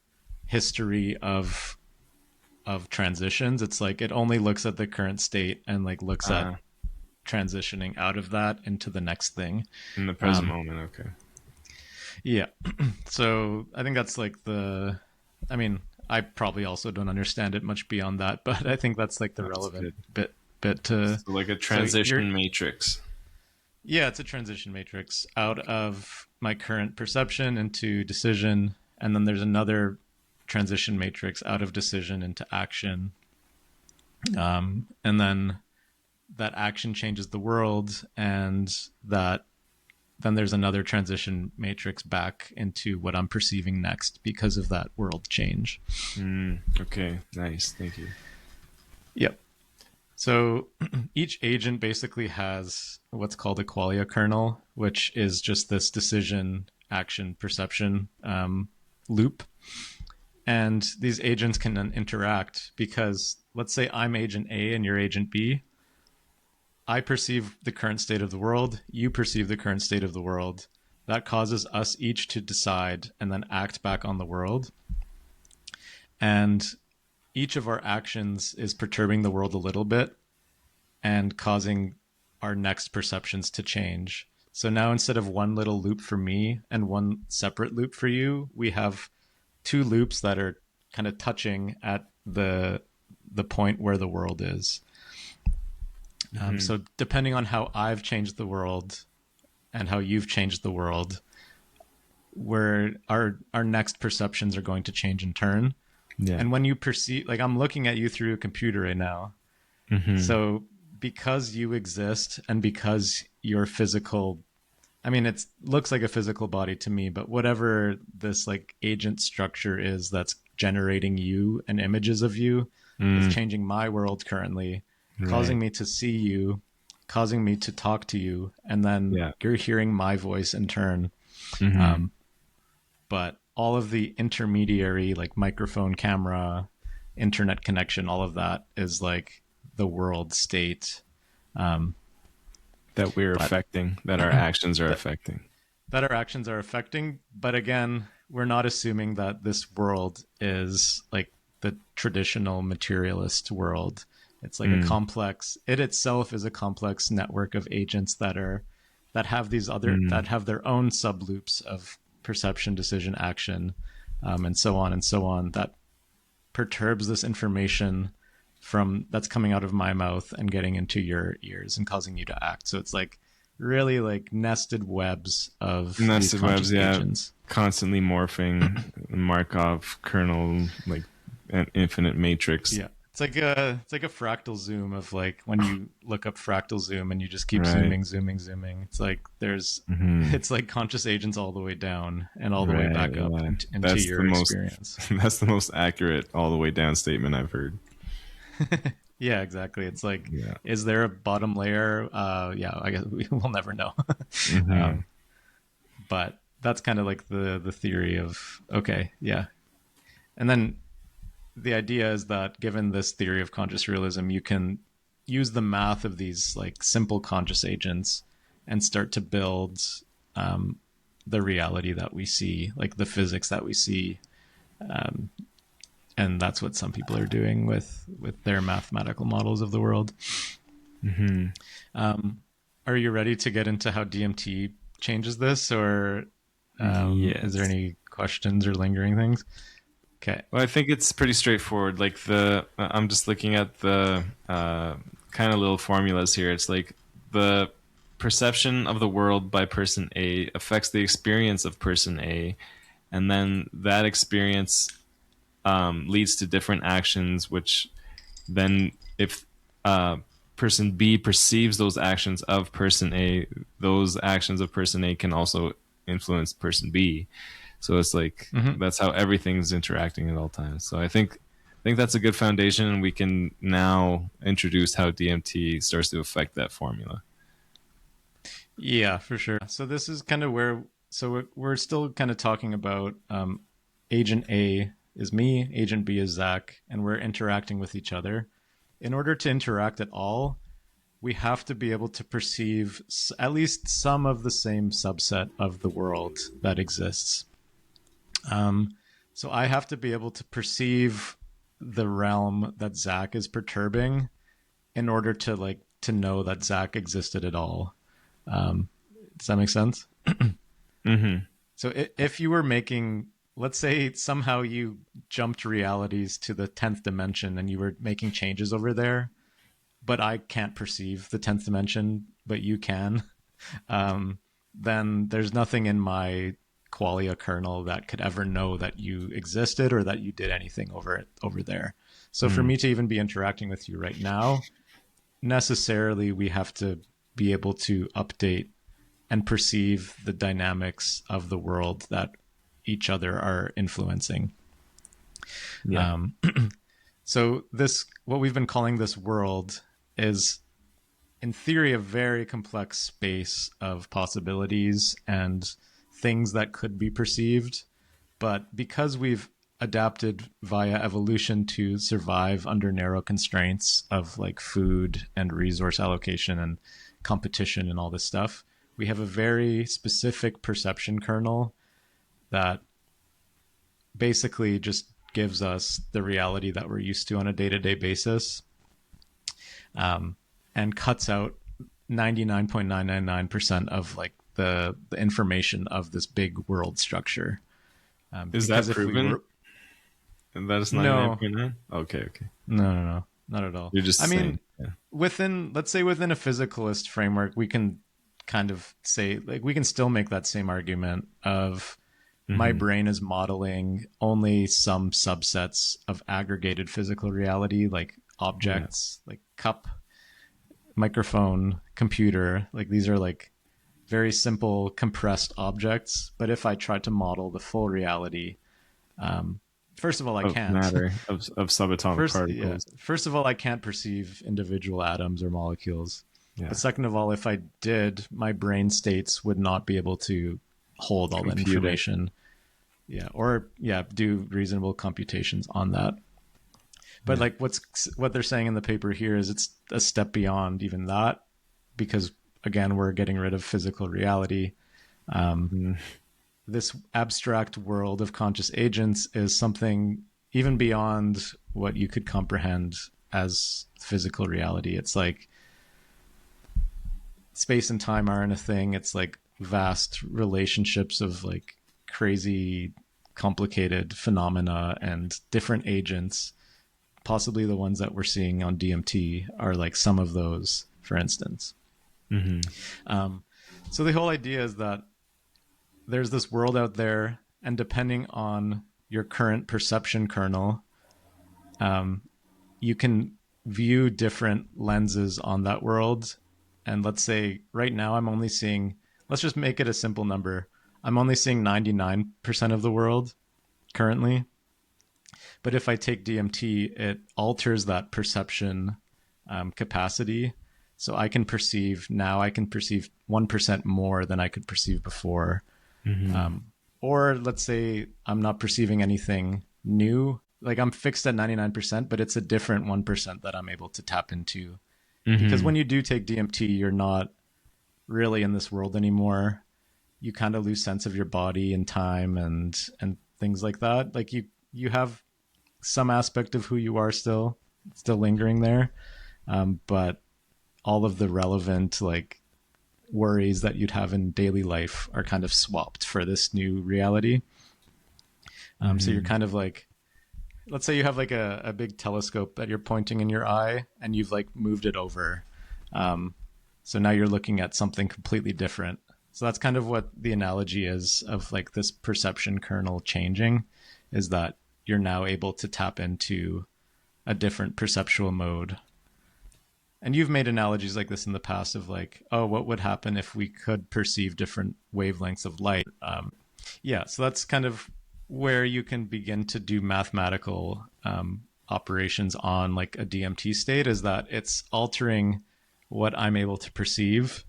history of transitions. It's like it only looks at the current state and like looks at transitioning out of that into the next thing in the present moment. Okay. Yeah. So I think that's like I mean, I probably also don't understand it much beyond that, but I think that's like the relevant bit to, so like a transition matrix. Yeah, it's a transition matrix out of my current perception into decision, and then there's another transition matrix out of decision into action. And then that action changes the world, and then there's another transition matrix back into what I'm perceiving next because of that world change. Okay, nice. Thank you. Yep. So each agent basically has what's called a qualia kernel, which is just this decision, action, perception loop. And these agents can then interact because let's say I'm agent A and you're agent B. I perceive the current state of the world. You perceive the current state of the world. That causes us each to decide and then act back on the world. And each of our actions is perturbing the world a little bit. and causing our next perceptions to change. So now instead of one little loop for me and one separate loop for you, we have two loops that are kind of touching at the point where the world is. So depending on how I've changed the world and how you've changed the world, where our next perceptions are going to change in turn. Yeah. And when you perceive, like I'm looking at you through a computer right now. So because you exist and because you're physical, I mean, it looks like a physical body to me, but whatever this like agent structure is that's generating you and images of you is changing my world currently, causing me to see you, causing me to talk to you, and then you're hearing my voice in turn. But all of the intermediary, like microphone, camera, internet connection, all of that is like the world state that we're affecting, that our actions are affecting. That our actions are affecting. But again, we're not assuming that this world is like the traditional materialist world. It's like a complex, it itself is a complex network of agents that have these other, that have their own subloops of perception, decision, action, and so on, that perturbs this information that's coming out of my mouth and getting into your ears and causing you to act. So it's like really like nested webs of agents. Constantly morphing, Markov kernel, like an infinite matrix. Yeah. It's like a fractal zoom of like when you look up fractal zoom and you just keep zooming. It's like it's like conscious agents all the way down and all the way back up into your experience. That's the most accurate all the way down statement I've heard. Yeah, exactly. It's like, is there a bottom layer? I guess we'll never know. But that's kind of like the theory of, and then the idea is that given this theory of conscious realism, you can use the math of these like simple conscious agents and start to build the reality that we see, like the physics that we see. And that's what some people are doing with their mathematical models of the world. Are you ready to get into how DMT changes this, or is there any questions or lingering things? Okay. Well, I think it's pretty straightforward. Like I'm just looking at the kind of little formulas here. It's like the perception of the world by person A affects the experience of person A, and then that experience leads to different actions, which then if person B perceives those actions of person A, those actions of person A can also influence person B. So it's like that's how everything's interacting at all times. So I think that's a good foundation, and we can now introduce how DMT starts to affect that formula. Yeah, for sure. So this is kind of where, so we're still kind of talking about agent A is me, agent B is Zach, and we're interacting with each other. In order to interact at all, we have to be able to perceive at least some of the same subset of the world that exists. So I have to be able to perceive the realm that Zach is perturbing in order to know that Zach existed at all. Does that make sense? So if you were making, let's say somehow you jumped realities to the 10th dimension and you were making changes over there, but I can't perceive the 10th dimension, but you can, then there's nothing in my qualia kernel that could ever know that you existed or that you did anything over there. So for me to even be interacting with you right now, necessarily we have to be able to update and perceive the dynamics of the world that each other are influencing. So what we've been calling this world is in theory a very complex space of possibilities and things that could be perceived, but because we've adapted via evolution to survive under narrow constraints of like food and resource allocation and competition and all this stuff, we have a very specific perception kernel that basically just gives us the reality that we're used to on a day-to-day basis. and cuts out 99.999% of like the information of this big world structure. Is that proven? And that is 99.9? Okay. No, not at all. You're just saying, let's say within a physicalist framework, we can kind of say, like, we can still make that same argument of my brain is modeling only some subsets of aggregated physical reality, like objects, like cup, microphone, computer. Like, these are like very simple compressed objects. But if I try to model the full reality, first of all, I can't. Matter, of subatomic particles. Yeah. First of all, I can't perceive individual atoms or molecules. Yeah. But second of all, if I did, my brain states would not be able to hold all that information. Yeah, or do reasonable computations on that. But like what they're saying in the paper here is it's a step beyond even that, because again, we're getting rid of physical reality. This abstract world of conscious agents is something even beyond what you could comprehend as physical reality. It's like space and time aren't a thing. It's like vast relationships of like crazy, complicated phenomena and different agents. Possibly the ones that we're seeing on DMT are like some of those, for instance. So the whole idea is that there's this world out there, and depending on your current perception kernel, you can view different lenses on that world. And let's say right now I'm only seeing, let's just make it a simple number. I'm only seeing 99% of the world currently. But if I take DMT, it alters that perception capacity. So I can perceive 1% more than I could perceive before. Or let's say I'm not perceiving anything new. Like I'm fixed at 99%, but it's a different 1% that I'm able to tap into. Because when you do take DMT, you're not really in this world anymore. You kind of lose sense of your body and time and things like that. Like you have some aspect of who you are still lingering there. But all of the relevant like worries that you'd have in daily life are kind of swapped for this new reality. So you're kind of like, let's say you have like a big telescope that you're pointing in your eye and you've like moved it over. So now you're looking at something completely different. So that's kind of what the analogy is of like this perception kernel changing, is that you're now able to tap into a different perceptual mode. And you've made analogies like this in the past of like, oh, what would happen if we could perceive different wavelengths of light? So that's kind of where you can begin to do mathematical operations on like a DMT state, is that it's altering what I'm able to perceive.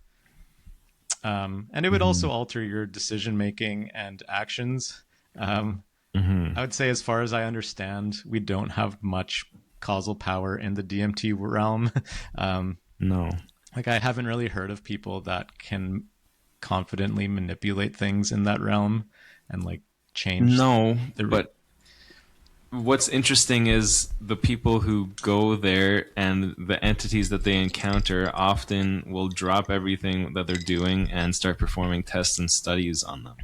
And it would also alter your decision making and actions. I would say, as far as I understand, we don't have much causal power in the DMT realm. No. Like I haven't really heard of people that can confidently manipulate things in that realm and like change. No, but what's interesting is the people who go there and the entities that they encounter often will drop everything that they're doing and start performing tests and studies on them.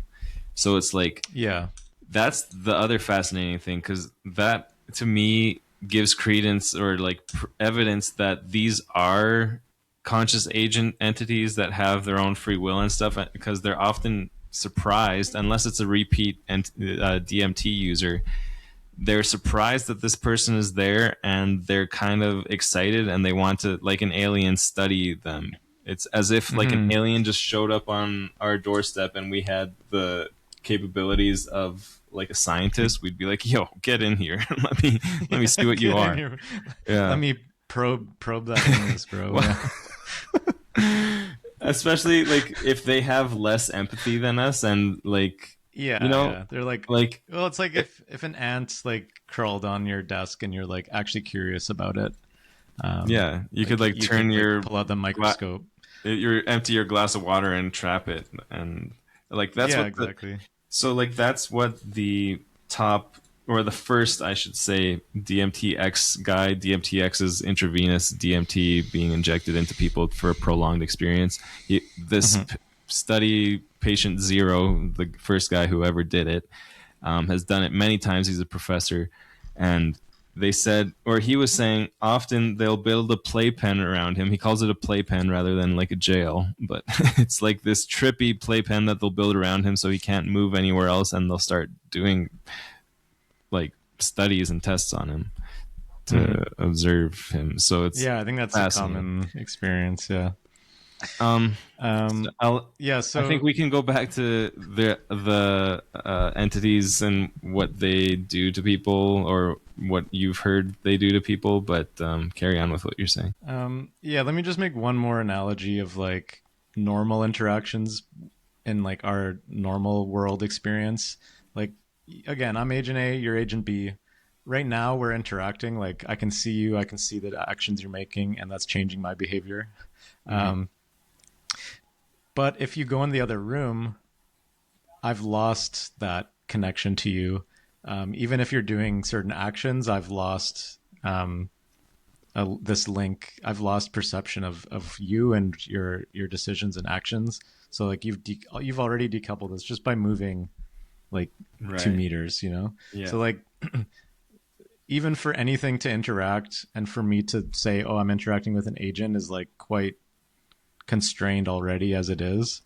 So it's like, that's the other fascinating thing, because that to me gives credence or like evidence that these are conscious agent entities that have their own free will and stuff, because they're often surprised, unless it's a repeat DMT user, they're surprised that this person is there and they're kind of excited and they want to, like an alien, study them. It's as if like an alien just showed up on our doorstep and we had the capabilities of like a scientist. We'd be like, yo, get in here. let me see what you are. Let me probe that anus, bro. Especially like if they have less empathy than us, and like they're like well, it's like if an ant like crawled on your desk and you're like actually curious about it. You could like turn your pull out the microscope. You empty your glass of water and trap it, and like that's what exactly. So like that's what the top or the first, I should say, DMTX guy. DMTX is intravenous DMT being injected into people for a prolonged experience. This study, patient zero, the first guy who ever did it, has done it many times. He's a professor, and they said, or he was saying, often they'll build a playpen around him. He calls it a playpen rather than like a jail, but it's like this trippy playpen that they'll build around him so he can't move anywhere else, and they'll start doing like studies and tests on him to observe him. So it's I think that's a common experience. Yeah. So I think we can go back to the entities and what they do to people, or what you've heard they do to people, but carry on with what you're saying. Let me just make one more analogy of like normal interactions in like our normal world experience. Like, again, I'm Agent A, you're Agent B. Right now we're interacting. Like, I can see you, I can see the actions you're making, and that's changing my behavior. But if you go in the other room, I've lost that connection to you. Even if you're doing certain actions, I've lost this link. I've lost perception of you and your decisions and actions. So like you've already decoupled this just by moving like 2 meters, you know? Yeah. So like even for anything to interact, and for me to say, oh, I'm interacting with an agent, is like quite constrained already as it is.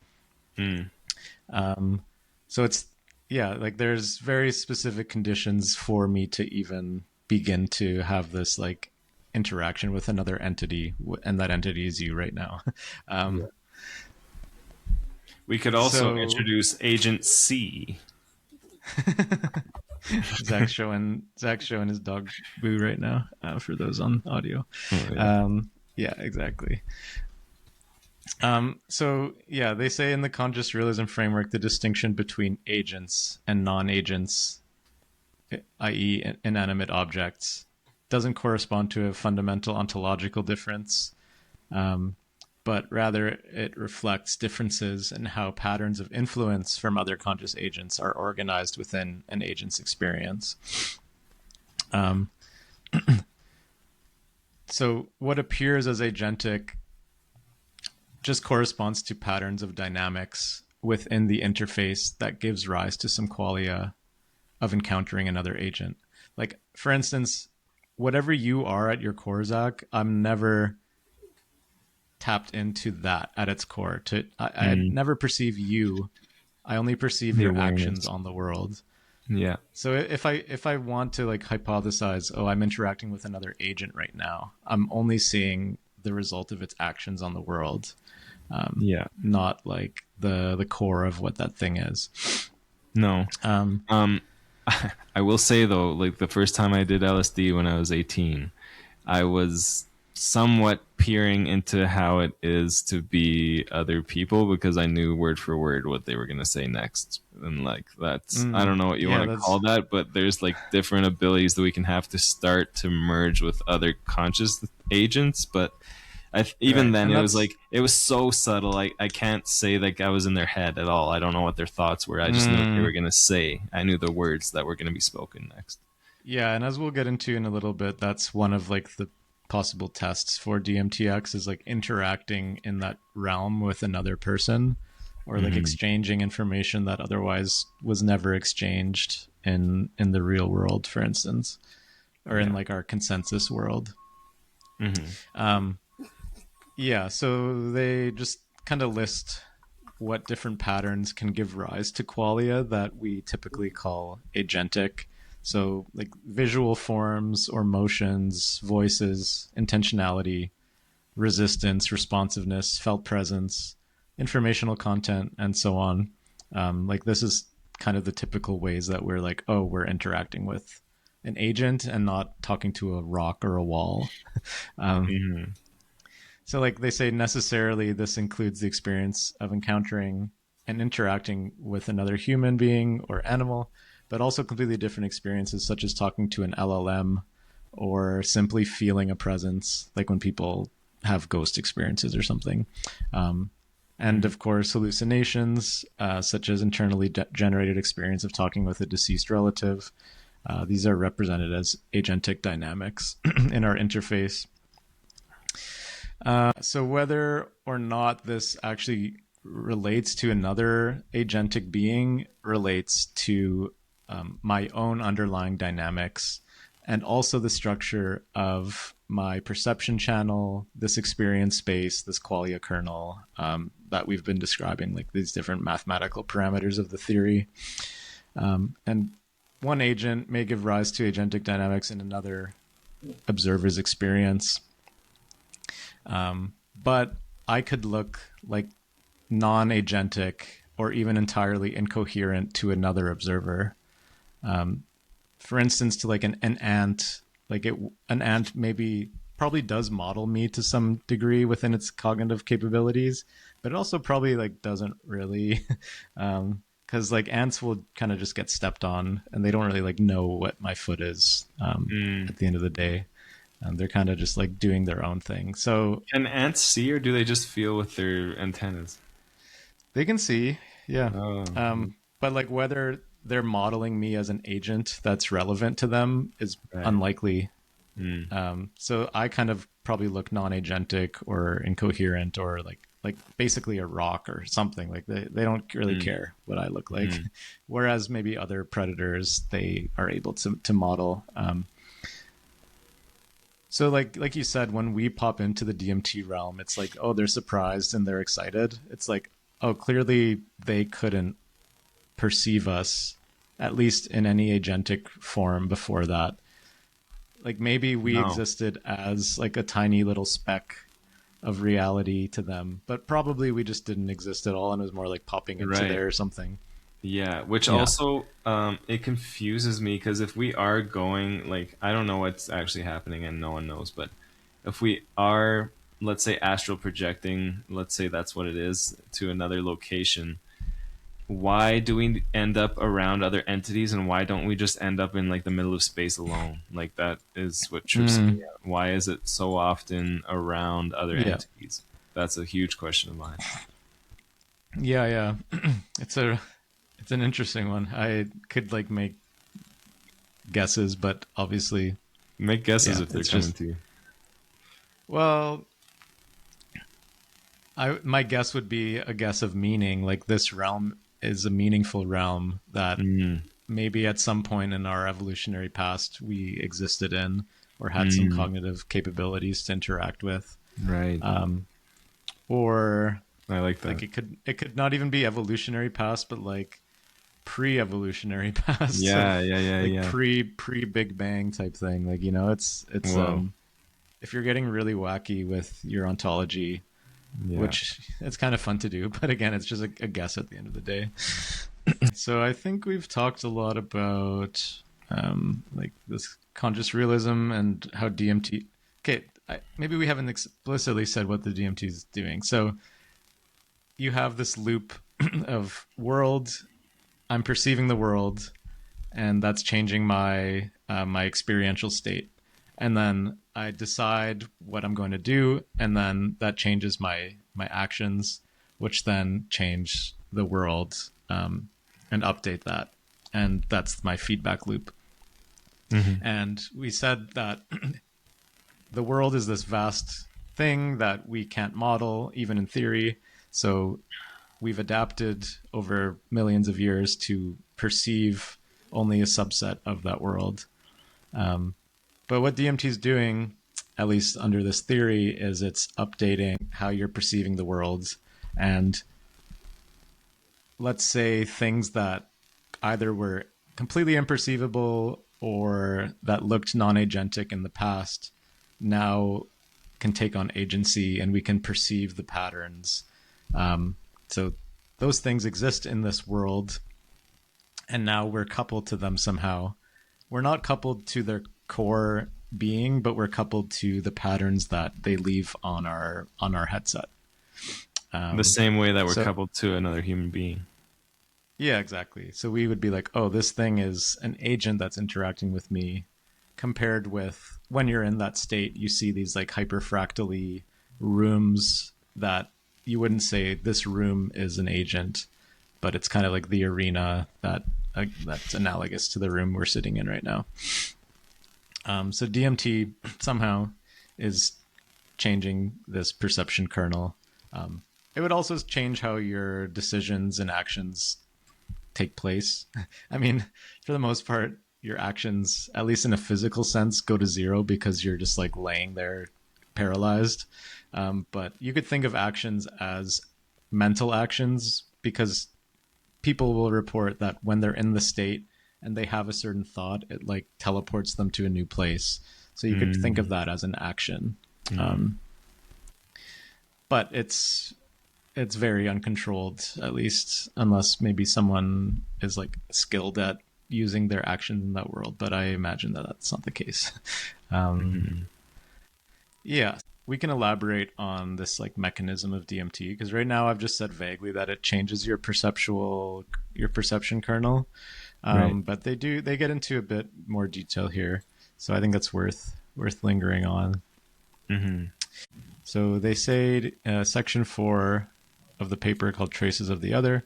So it's like there's very specific conditions for me to even begin to have this like interaction with another entity, and that entity is you right now. We could also introduce Agent C. Zach's showing his dog Boo right now, for those on audio. Yeah, exactly. They say in the conscious realism framework, the distinction between agents and non-agents, i.e. inanimate objects, doesn't correspond to a fundamental ontological difference, but rather it reflects differences in how patterns of influence from other conscious agents are organized within an agent's experience. So what appears as agentic just corresponds to patterns of dynamics within the interface that gives rise to some qualia of encountering another agent. Like, for instance, whatever you are at your core, Zach, I'm never tapped into that at its core. I never perceive you. I only perceive your actions on the world. Yeah. So if I want to like hypothesize, oh, I'm interacting with another agent right now, I'm only seeing the result of its actions on the world. Not like the core of what that thing is. No. I will say though, like the first time I did LSD when I was 18, I was somewhat peering into how it is to be other people, because I knew word for word what they were going to say next. And like, that's, I don't know what you want to call that, but there's like different abilities that we can have to start to merge with other conscious agents. But even then, it was like, it was so subtle. I can't say like I was in their head at all. I don't know what their thoughts were. I just knew what they were going to say. I knew the words that were going to be spoken next. Yeah. And as we'll get into in a little bit, that's one of like the possible tests for DMTX, is like interacting in that realm with another person, or like exchanging information that otherwise was never exchanged in the real world, for instance, or in like our consensus world. So they just kind of list what different patterns can give rise to qualia that we typically call agentic. So like visual forms or motions, voices, intentionality, resistance, responsiveness, felt presence, informational content, and so on. Like this is kind of the typical ways that we're like, oh, we're interacting with an agent and not talking to a rock or a wall. So like they say, necessarily this includes the experience of encountering and interacting with another human being or animal, but also completely different experiences, such as talking to an LLM or simply feeling a presence, like when people have ghost experiences or something. And of course, hallucinations, such as internally generated experience of talking with a deceased relative, These are represented as agentic dynamics in our interface. So whether or not this actually relates to another agentic being relates to my own underlying dynamics, and also the structure of my perception channel, this experience space, this qualia kernel that we've been describing, like these different mathematical parameters of the theory. And one agent may give rise to agentic dynamics in another observer's experience. But I could look like non-agentic or even entirely incoherent to another observer. For instance, to like an ant, an ant maybe probably does model me to some degree within its cognitive capabilities, but it also probably like doesn't really, because like ants will kind of just get stepped on and they don't really like know what my foot is at the end of the day. They're kind of just like doing their own thing. So can ants see, or do they just feel with their antennas? They can see, yeah. But like whether they're modeling me as an agent that's relevant to them is unlikely. So I kind of probably look non-agentic or incoherent or like basically a rock or something. Like they don't really care what I look like. Whereas maybe other predators, they are able to model. So like you said, when we pop into the DMT realm, it's like, oh, they're surprised and they're excited. It's like, oh, clearly they couldn't perceive us, at least in any agentic form before that. Like maybe we existed as like a tiny little speck of reality to them, but probably we just didn't exist at all and it was more like popping into there or something. Yeah, which also it confuses me, because if we are going, like, I don't know what's actually happening and no one knows, but if we are, let's say, astral projecting, let's say that's what it is, to another location, why do we end up around other entities, and why don't we just end up in like the middle of space alone? Like, that is what trips me out. Why is it so often around other entities? That's a huge question of mine. Yeah. It's an interesting one. I could like make guesses, but obviously make guesses if they're coming to you. Well, my guess would be a guess of meaning. Like this realm is a meaningful realm that maybe at some point in our evolutionary past we existed in or had some cognitive capabilities to interact with. Right. Or I like that. Like it could not even be evolutionary past, but like pre-evolutionary past. Yeah. Pre Big Bang type thing. Like, you know, it's if you're getting really wacky with your ontology, which it's kind of fun to do, but again, it's just a guess at the end of the day. So I think we've talked a lot about like this conscious realism and how DMT. Okay, maybe we haven't explicitly said what the DMT is doing. So you have this loop of world. I'm perceiving the world, and that's changing my my experiential state. And then I decide what I'm going to do, and then that changes my actions, which then change the world and update that. And that's my feedback loop. And we said that the world is this vast thing that we can't model, even in theory. So we've adapted over millions of years to perceive only a subset of that world. But what DMT is doing, at least under this theory, is it's updating how you're perceiving the world. And let's say things that either were completely imperceivable or that looked non-agentic in the past now can take on agency, and we can perceive the patterns. So those things exist in this world, and now we're coupled to them somehow. We're not coupled to their core being, but we're coupled to the patterns that they leave on our headset. The same way that we're coupled to another human being. Yeah, exactly. So we would be like, oh, this thing is an agent that's interacting with me, compared with when you're in that state, you see these like hyperfractally rooms that you wouldn't say this room is an agent, but it's kind of like the arena that that's analogous to the room we're sitting in right now. So DMT somehow is changing this perception kernel. It would also change how your decisions and actions take place. I mean, for the most part, your actions, at least in a physical sense, go to zero because you're just like laying there paralyzed. But you could think of actions as mental actions, because people will report that when they're in the state and they have a certain thought, it like teleports them to a new place. So you could think of that as an action. But it's very uncontrolled, at least unless maybe someone is like skilled at using their actions in that world. But I imagine that that's not the case. Yeah, we can elaborate on this like mechanism of DMT, because right now I've just said vaguely that it changes your perception kernel. Right. But they get into a bit more detail here, so I think that's worth lingering on. So they say, section 4 of the paper called Traces of the Other,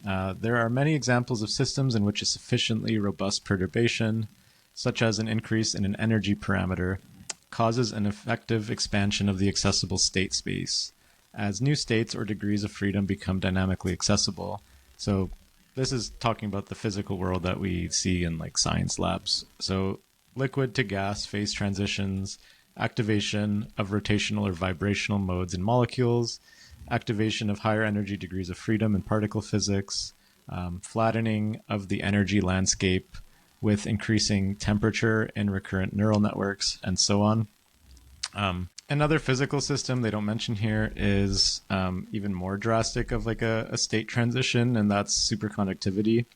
there are many examples of systems in which a sufficiently robust perturbation, such as an increase in an energy parameter, causes an effective expansion of the accessible state space, as new states or degrees of freedom become dynamically accessible. So this is talking about the physical world that we see in like science labs. So liquid to gas phase transitions, activation of rotational or vibrational modes in molecules, activation of higher energy degrees of freedom in particle physics, flattening of the energy landscape with increasing temperature in recurrent neural networks, and so on. Another physical system they don't mention here is even more drastic of like a state transition, and that's superconductivity,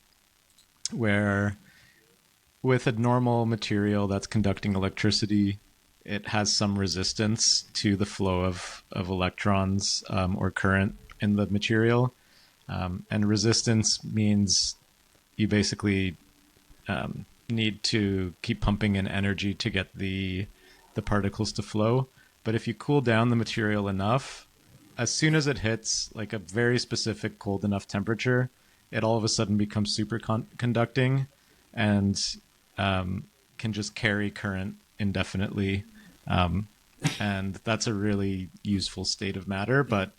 where with a normal material that's conducting electricity, it has some resistance to the flow of electrons or current in the material. And resistance means you basically need to keep pumping in energy to get the particles to flow. But if you cool down the material enough, as soon as it hits like a very specific cold enough temperature, it all of a sudden becomes superconducting and can just carry current indefinitely. And that's a really useful state of matter, but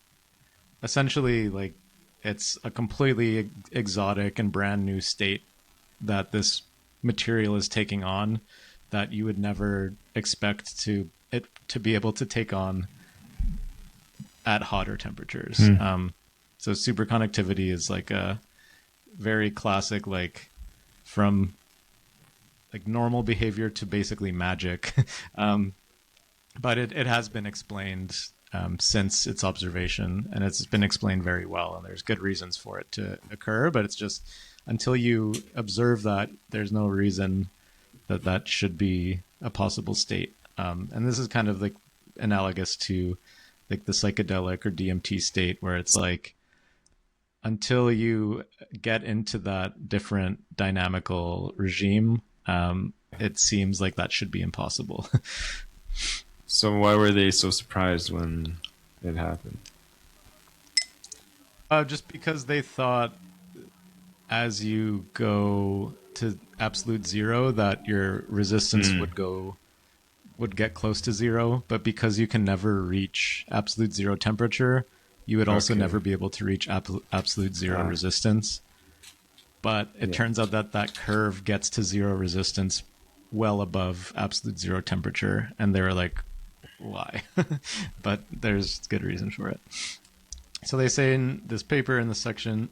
essentially like it's a completely exotic and brand new state that this material is taking on that you would never expect it to be able to take on at hotter temperatures. So superconductivity is like a very classic, like from like normal behavior to basically magic. But it has been explained since its observation, and it's been explained very well, and there's good reasons for it to occur, but it's just until you observe that, there's no reason that should be a possible state. And this is kind of like analogous to like the psychedelic or DMT state, where it's like until you get into that different dynamical regime, it seems like that should be impossible. So why were they so surprised when it happened? Just because they thought as you go to absolute zero that your resistance would get close to zero, but because you can never reach absolute zero temperature, you would also never be able to reach absolute zero resistance. But it turns out that curve gets to zero resistance well above absolute zero temperature, and they were like, why? But there's good reason for it. So they say in this paper in this section,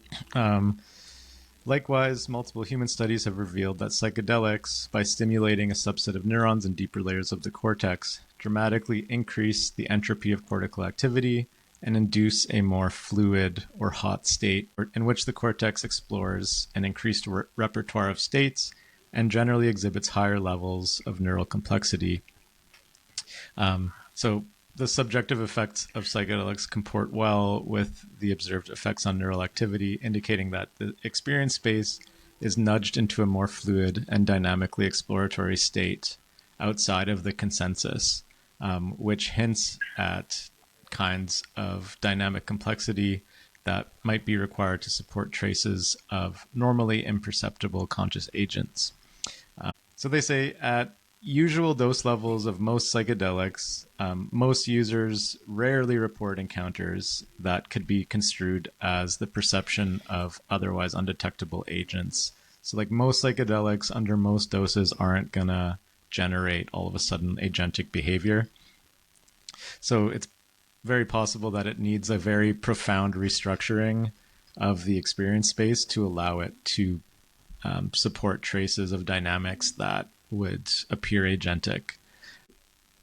likewise, multiple human studies have revealed that psychedelics, by stimulating a subset of neurons in deeper layers of the cortex, dramatically increase the entropy of cortical activity and induce a more fluid or hot state in which the cortex explores an increased repertoire of states and generally exhibits higher levels of neural complexity. So the subjective effects of psychedelics comport well with the observed effects on neural activity, indicating that the experience space is nudged into a more fluid and dynamically exploratory state outside of the consensus, which hints at kinds of dynamic complexity that might be required to support traces of normally imperceptible conscious agents. So they say at usual dose levels of most psychedelics, most users rarely report encounters that could be construed as the perception of otherwise undetectable agents. So like most psychedelics under most doses aren't going to generate all of a sudden agentic behavior. So it's very possible that it needs a very profound restructuring of the experience space to allow it to support traces of dynamics that would appear agentic.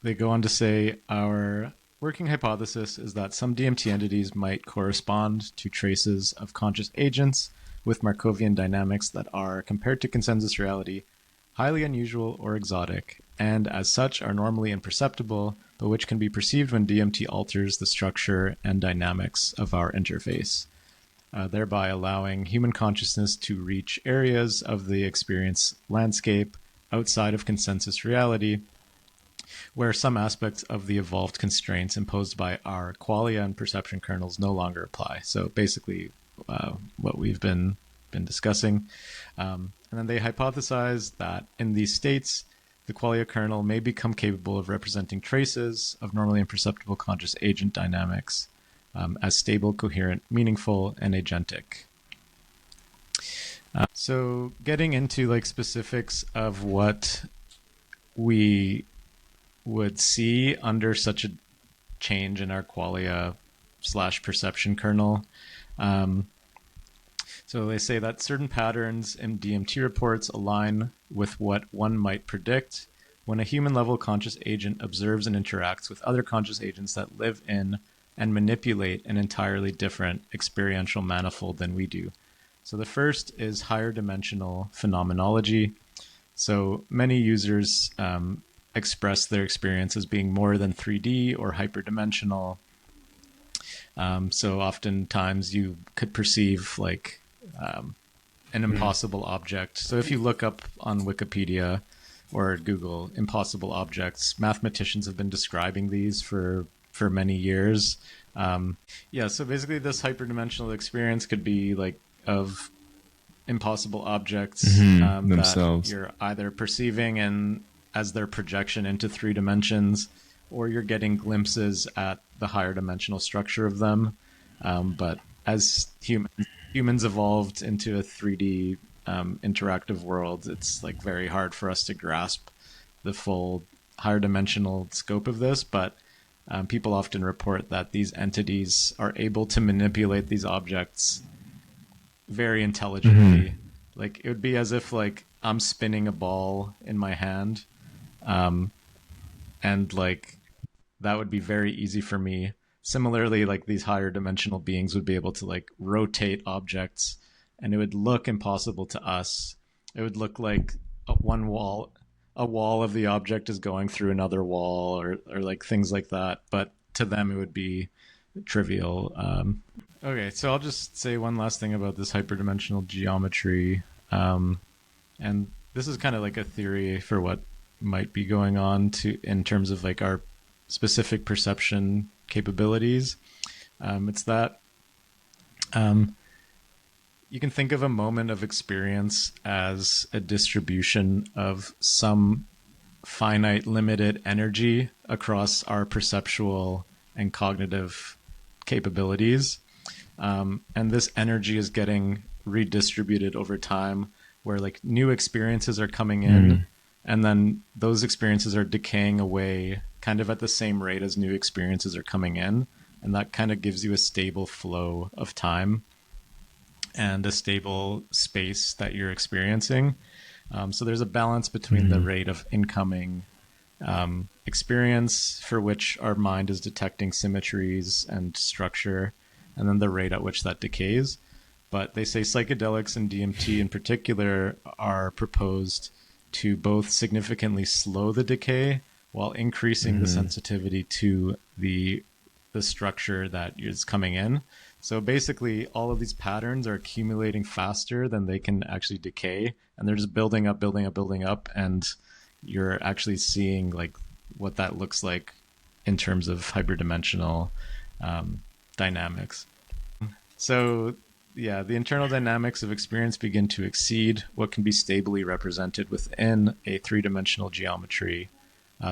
They go on to say, our working hypothesis is that some DMT entities might correspond to traces of conscious agents with Markovian dynamics that are, compared to consensus reality, highly unusual or exotic, and as such are normally imperceptible, but which can be perceived when DMT alters the structure and dynamics of our interface, thereby allowing human consciousness to reach areas of the experience landscape outside of consensus reality, where some aspects of the evolved constraints imposed by our qualia and perception kernels no longer apply. So basically what we've been discussing. And then they hypothesize that in these states, the qualia kernel may become capable of representing traces of normally imperceptible conscious agent dynamics as stable, coherent, meaningful, and agentic. So getting into like specifics of what we would see under such a change in our qualia / perception kernel. So they say that certain patterns in DMT reports align with what one might predict when a human-level conscious agent observes and interacts with other conscious agents that live in and manipulate an entirely different experiential manifold than we do. So the first is higher dimensional phenomenology. So many users express their experience as being more than 3D or hyperdimensional. So oftentimes you could perceive like an impossible object. So if you look up on Wikipedia or Google impossible objects, mathematicians have been describing these for many years. So basically this hyperdimensional experience could be like of impossible objects that you're either perceiving and as their projection into 3 dimensions, or you're getting glimpses at the higher dimensional structure of them. But as humans evolved into a 3D interactive world, it's like very hard for us to grasp the full higher dimensional scope of this. But people often report that these entities are able to manipulate these objects very intelligently. Like it would be as if like I'm spinning a ball in my hand, and like that would be very easy for me. Similarly, like these higher dimensional beings would be able to like rotate objects, and it would look impossible to us. It would look like a wall of the object is going through another wall, or like things like that. But to them, it would be trivial. Okay, so I'll just say one last thing about this hyperdimensional geometry. And this is kind of like a theory for what might be going on in terms of like our specific perception capabilities. It's that you can think of a moment of experience as a distribution of some finite limited energy across our perceptual and cognitive capabilities. And this energy is getting redistributed over time, where like new experiences are coming in, and then those experiences are decaying away kind of at the same rate as new experiences are coming in. And that kind of gives you a stable flow of time and a stable space that you're experiencing. So there's a balance between the rate of incoming experience, for which our mind is detecting symmetries and structure, and then the rate at which that decays. But they say psychedelics and DMT in particular are proposed to both significantly slow the decay while increasing the sensitivity to the structure that is coming in. So basically all of these patterns are accumulating faster than they can actually decay, and they're just building up, and you're actually seeing like what that looks like in terms of hyperdimensional dynamics. So, yeah, the internal dynamics of experience begin to exceed what can be stably represented within a three-dimensional geometry.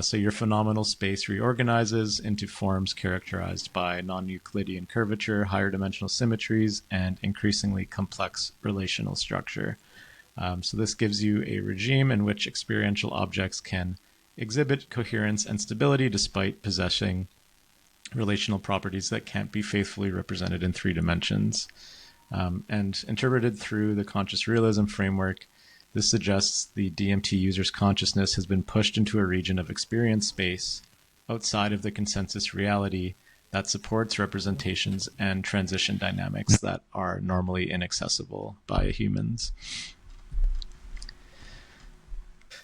So your phenomenal space reorganizes into forms characterized by non-Euclidean curvature, higher dimensional symmetries, and increasingly complex relational structure. So this gives you a regime in which experiential objects can exhibit coherence and stability despite possessing relational properties that can't be faithfully represented in three dimensions. And interpreted through the conscious realism framework, this suggests the DMT user's consciousness has been pushed into a region of experience space outside of the consensus reality that supports representations and transition dynamics that are normally inaccessible by humans.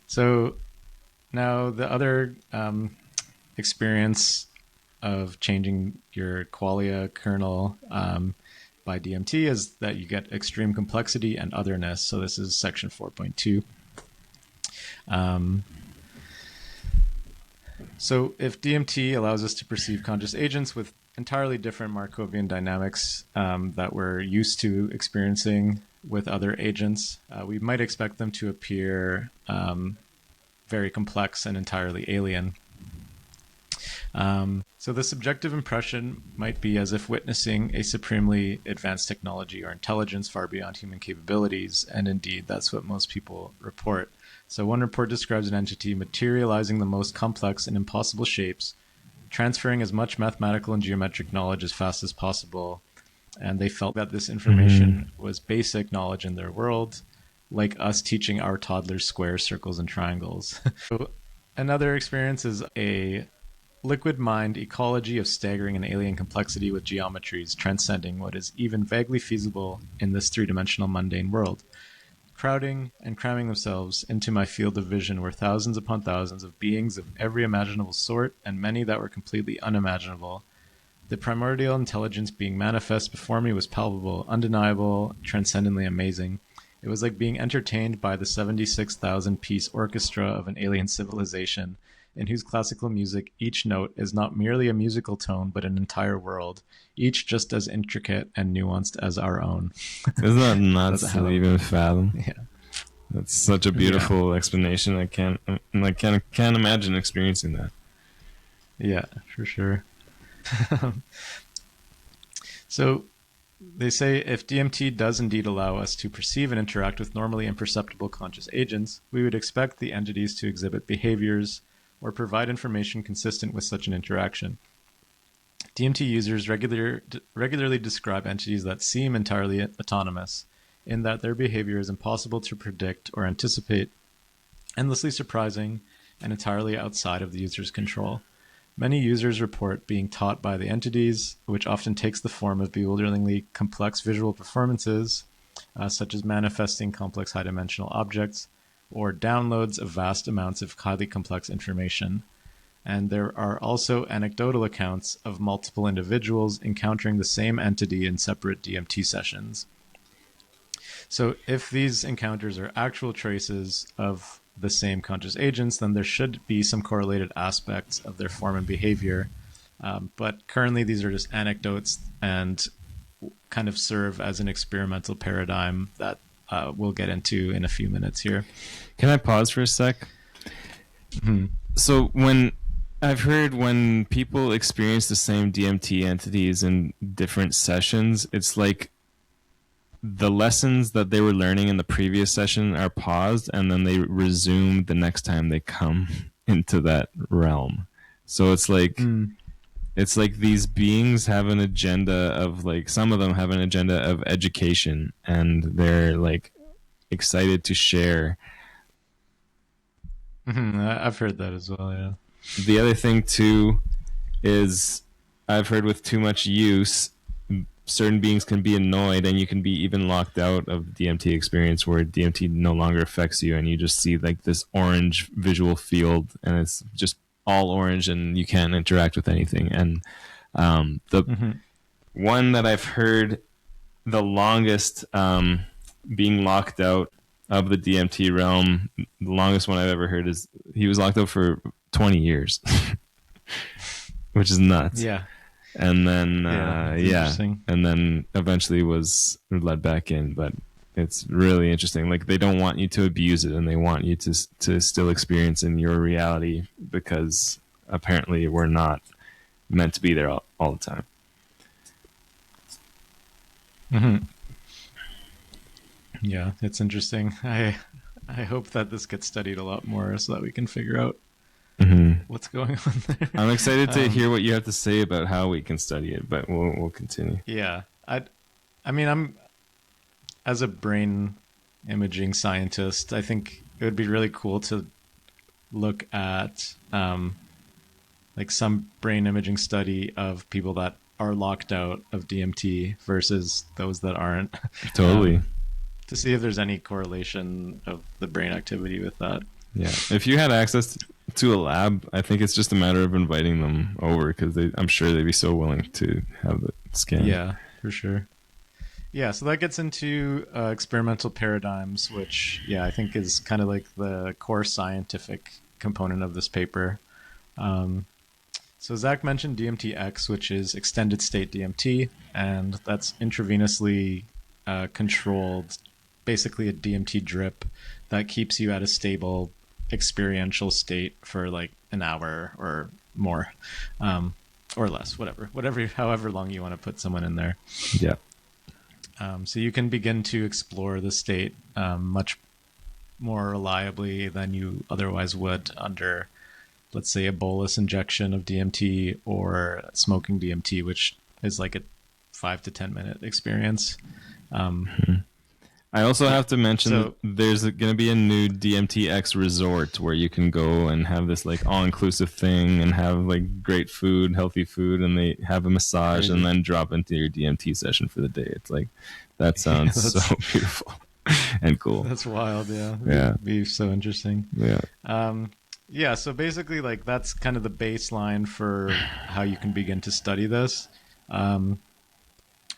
So now the other experience of changing your qualia kernel by DMT is that you get extreme complexity and otherness. So this is section 4.2. So if DMT allows us to perceive conscious agents with entirely different Markovian dynamics that we're used to experiencing with other agents, we might expect them to appear very complex and entirely alien. So the subjective impression might be as if witnessing a supremely advanced technology or intelligence far beyond human capabilities, and indeed that's what most people report. So one report describes an entity materializing the most complex and impossible shapes, transferring as much mathematical and geometric knowledge as fast as possible, and they felt that this information was basic knowledge in their world, like us teaching our toddlers squares, circles, and triangles. So another experience is a liquid mind ecology of staggering and alien complexity with geometries transcending what is even vaguely feasible in this three-dimensional mundane world. Crowding and cramming themselves into my field of vision were thousands upon thousands of beings of every imaginable sort, and many that were completely unimaginable. The primordial intelligence being manifest before me was palpable, undeniable, transcendently amazing. It was like being entertained by the 76,000-piece orchestra of an alien civilization, in whose classical music each note is not merely a musical tone, but an entire world, each just as intricate and nuanced as our own. Isn't that nuts to even fathom? Yeah. That's such a beautiful explanation. I can't imagine experiencing that. Yeah, for sure. So they say if DMT does indeed allow us to perceive and interact with normally imperceptible conscious agents, we would expect the entities to exhibit behaviors or provide information consistent with such an interaction. DMT users regularly describe entities that seem entirely autonomous, in that their behavior is impossible to predict or anticipate, endlessly surprising, and entirely outside of the user's control. Many users report being taught by the entities, which often takes the form of bewilderingly complex visual performances, such as manifesting complex high-dimensional objects, or downloads of vast amounts of highly complex information. And there are also anecdotal accounts of multiple individuals encountering the same entity in separate DMT sessions. So if these encounters are actual traces of the same conscious agents, then there should be some correlated aspects of their form and behavior. But currently these are just anecdotes and kind of serve as an experimental paradigm that we'll get into in a few minutes here. Can I pause for a sec? Mm-hmm. So I've heard when people experience the same DMT entities in different sessions, it's like the lessons that they were learning in the previous session are paused and then they resume the next time they come into that realm. So it's like it's like these beings have an agenda of, like, some of them have an agenda of education, and they're like excited to share. I've heard that as well, yeah. The other thing too is I've heard with too much use, certain beings can be annoyed, and you can be even locked out of DMT experience where DMT no longer affects you, and you just see like this orange visual field, and it's just all orange, and you can't interact with anything. And the one that I've heard the longest being locked out of the DMT realm, the longest one I've ever heard is he was locked out for 20 years, which is nuts. Yeah. And then and then eventually was led back in. But it's really interesting. Like, they don't want you to abuse it, and they want you to still experience in your reality, because apparently we're not meant to be there all the time. Mm-hmm. Yeah, it's interesting. I hope that this gets studied a lot more so that we can figure out what's going on there. I'm excited to hear what you have to say about how we can study it, but we'll continue. Yeah, I mean, I'm, as a brain imaging scientist, I think it would be really cool to look at like some brain imaging study of people that are locked out of DMT versus those that aren't. Totally. To see if there's any correlation of the brain activity with that. Yeah. If you had access to a lab, I think it's just a matter of inviting them over, because I'm sure they'd be so willing to have it scanned. Yeah, for sure. Yeah, so that gets into experimental paradigms, which, I think is kind of like the core scientific component of this paper. So Zach mentioned DMT-X, which is extended state DMT, and that's intravenously controlled, basically a DMT drip that keeps you at a stable experiential state for like an hour or more, or less, whatever, however long you want to put someone in there. Yeah. So you can begin to explore the state much more reliably than you otherwise would under, let's say, a bolus injection of DMT or smoking DMT, which is like a 5 to 10 minute experience. I also have to mention there's going to be a new DMT-X resort where you can go and have this like all-inclusive thing and have like great food, healthy food, and they have a massage and then drop into your DMT session for the day. It's like, that sounds so beautiful and cool. That's wild. Yeah. It'd be so interesting. Yeah. So basically, like, that's kind of the baseline for how you can begin to study this.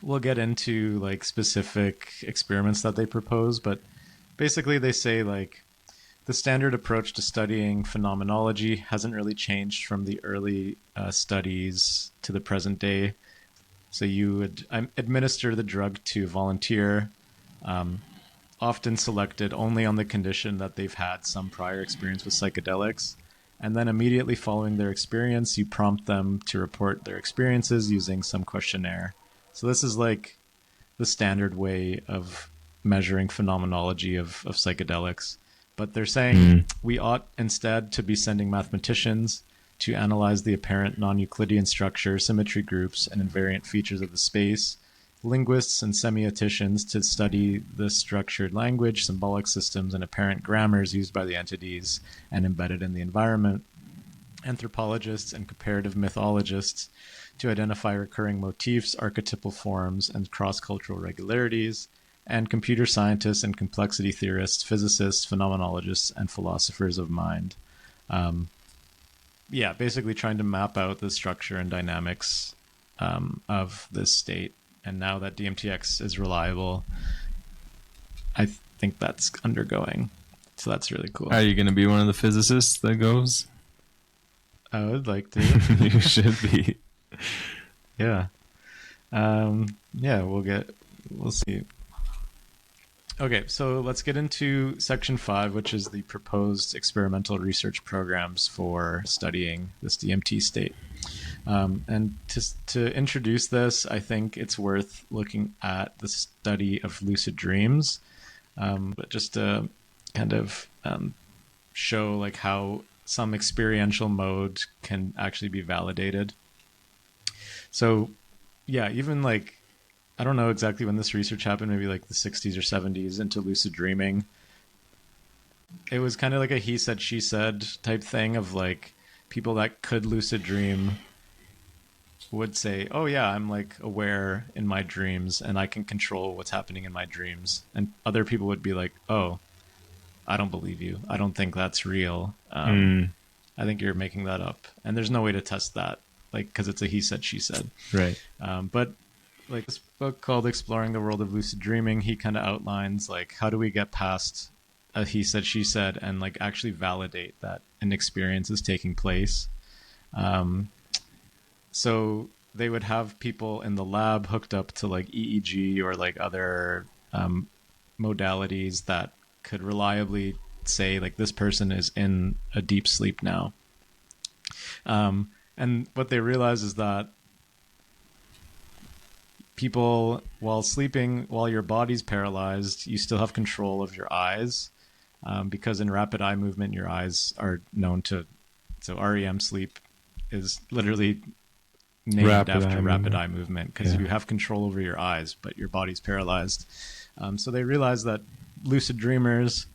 We'll get into like specific experiments that they propose, but basically they say like the standard approach to studying phenomenology hasn't really changed from the early studies to the present day. So you would administer the drug to a volunteer, often selected only on the condition that they've had some prior experience with psychedelics. And then immediately following their experience, you prompt them to report their experiences using some questionnaire. So this is like the standard way of measuring phenomenology of psychedelics. But they're saying we ought instead to be sending mathematicians to analyze the apparent non-Euclidean structure, symmetry groups, and invariant features of the space, linguists and semioticians to study the structured language, symbolic systems, and apparent grammars used by the entities and embedded in the environment, anthropologists and comparative mythologists to identify recurring motifs, archetypal forms, and cross-cultural regularities, and computer scientists and complexity theorists, physicists, phenomenologists, and philosophers of mind. Basically trying to map out the structure and dynamics of this state. And now that DMT-X is reliable, I think that's undergoing. So that's really cool. Are you going to be one of the physicists that goes? I would like to. You should be. Yeah. We'll see. Okay, so let's get into section 5, which is the proposed experimental research programs for studying this DMT state. And to introduce this, I think it's worth looking at the study of lucid dreams, but just to kind of show like how some experiential mode can actually be validated. So, even like, I don't know exactly when this research happened, maybe like the 60s or 70s into lucid dreaming. It was kind of like a he said, she said type thing of like people that could lucid dream would say, oh yeah, I'm like aware in my dreams and I can control what's happening in my dreams. And other people would be like, oh, I don't believe you. I don't think that's real. I think you're making that up. And there's no way to test that, like, because it's a he said, she said. Right. But like this book called Exploring the World of Lucid Dreaming, he kind of outlines like how do we get past a he said, she said, and like actually validate that an experience is taking place. So they would have people in the lab hooked up to like EEG or like other modalities that could reliably say like this person is in a deep sleep now. And what they realize is that people, while sleeping, while your body's paralyzed, you still have control of your eyes, because in rapid eye movement, your eyes are known to. So REM sleep is literally named after rapid eye movement because you have control over your eyes, but your body's paralyzed. So they realize that lucid dreamers,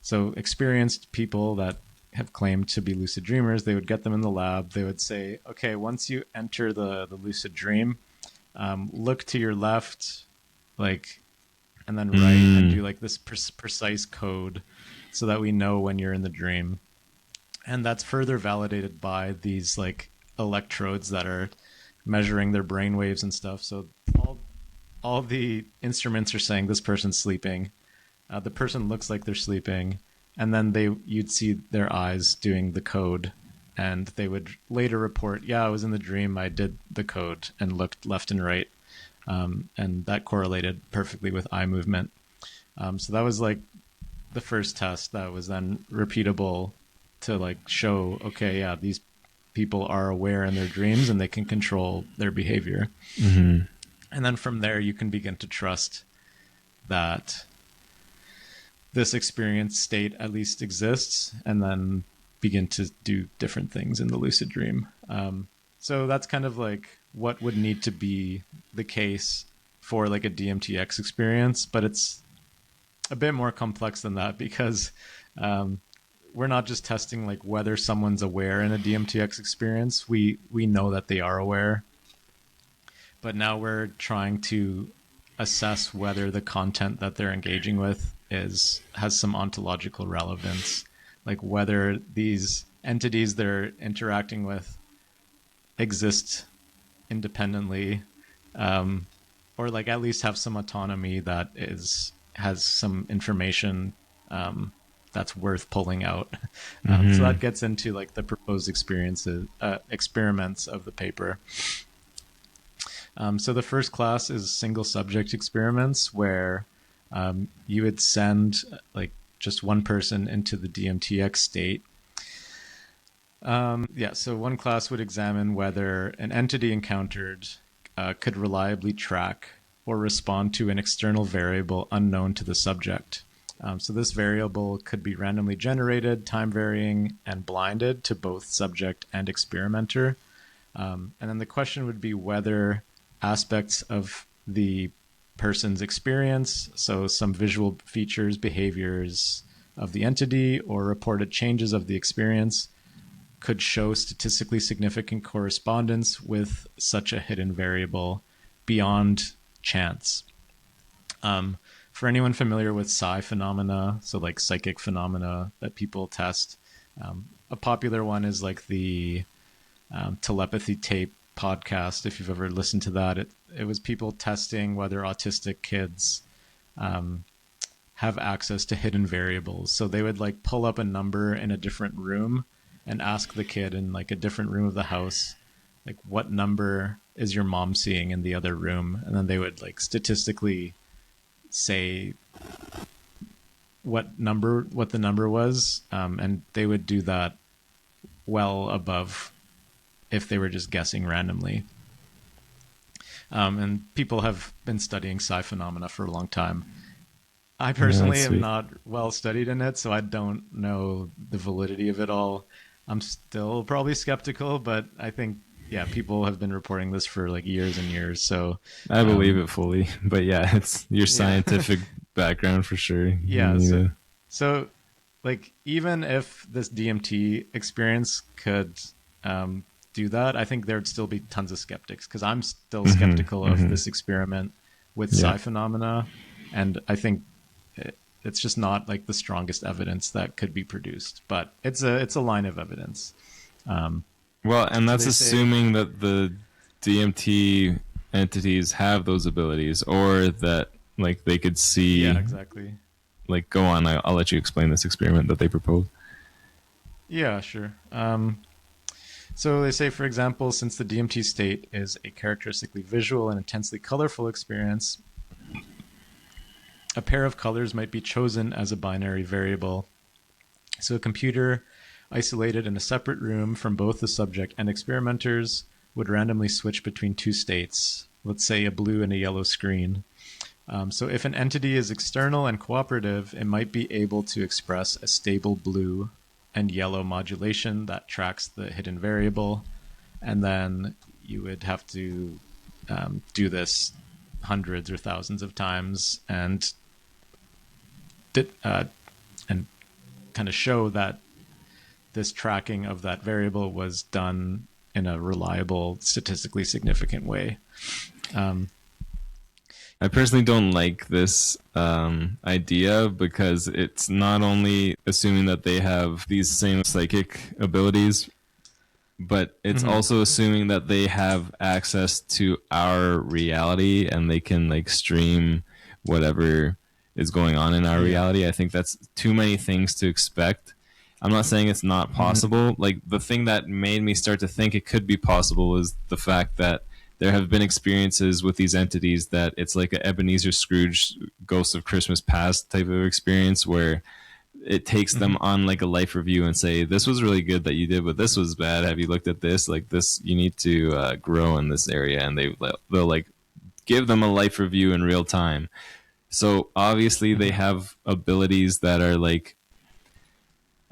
so experienced people that have claimed to be lucid dreamers, they would get them in the lab. They would say, okay, once you enter the lucid dream, look to your left, like, and then right, and do like this precise code so that we know when you're in the dream. And that's further validated by these like electrodes that are measuring their brain waves and stuff. So all the instruments are saying this person's sleeping. The person looks like they're sleeping, and then you'd see their eyes doing the code, and they would later report, yeah, I was in the dream, I did the code and looked left and right, and that correlated perfectly with eye movement. So that was like the first test that was then repeatable to like show, okay, yeah, these people are aware in their dreams and they can control their behavior. Mm-hmm. And then from there, you can begin to trust that this experience state at least exists, and then begin to do different things in the lucid dream. So that's kind of like what would need to be the case for like a DMTX experience, but it's a bit more complex than that because we're not just testing like whether someone's aware in a DMTX experience. We know that they are aware, but now we're trying to assess whether the content that they're engaging with has some ontological relevance, like whether these entities they're interacting with exist independently, or like at least have some autonomy that has some information that's worth pulling out. So that gets into like the proposed experiments of the paper. So the first class is single subject experiments where you would send like just one person into the DMTX state. So one class would examine whether an entity encountered could reliably track or respond to an external variable unknown to the subject. So this variable could be randomly generated, time varying, and blinded to both subject and experimenter. And then the question would be whether aspects of the person's experience, so some visual features, behaviors of the entity, or reported changes of the experience, could show statistically significant correspondence with such a hidden variable beyond chance. For anyone familiar with psi phenomena, so like psychic phenomena that people test, a popular one is like the telepathy tape podcast. If you've ever listened to that, it was people testing whether autistic kids have access to hidden variables. So they would like pull up a number in a different room and ask the kid in like a different room of the house, like, what number is your mom seeing in the other room? And then they would like statistically say what the number was, and they would do that well above if they were just guessing randomly. And people have been studying psi phenomena for a long time. I personally am not well studied in it, so I don't know the validity of it all. I'm still probably skeptical, but I think, yeah, people have been reporting this for like years and years. So I believe it fully, but yeah, it's your scientific background for sure. Yeah. So like, even if this DMT experience could do that, I think there'd still be tons of skeptics, because I'm still skeptical of this experiment with psi phenomena. And I think it's just not like the strongest evidence that could be produced, but it's a line of evidence. Well, and that's assuming that the DMT entities have those abilities, or that like they could see. Yeah, exactly. Like, go on. I'll let you explain this experiment that they proposed. Yeah, sure. So they say, for example, since the DMT state is a characteristically visual and intensely colorful experience, a pair of colors might be chosen as a binary variable. So a computer isolated in a separate room from both the subject and experimenters would randomly switch between two states, let's say a blue and a yellow screen. So if an entity is external and cooperative, it might be able to express a stable blue and yellow modulation that tracks the hidden variable. And then you would have to do this hundreds or thousands of times and kind of show that this tracking of that variable was done in a reliable, statistically significant way. I personally don't like this idea because it's not only assuming that they have these same psychic abilities, but it's also assuming that they have access to our reality and they can like stream whatever is going on in our reality. I think that's too many things to expect. I'm not saying it's not possible. Like the thing that made me start to think it could be possible is the fact that there have been experiences with these entities that it's like an Ebenezer Scrooge Ghost of Christmas Past type of experience where it takes them on like a life review and say, this was really good that you did, but this was bad. Have you looked at this? Like this, you need to grow in this area. And they'll like give them a life review in real time. So obviously they have abilities that are like,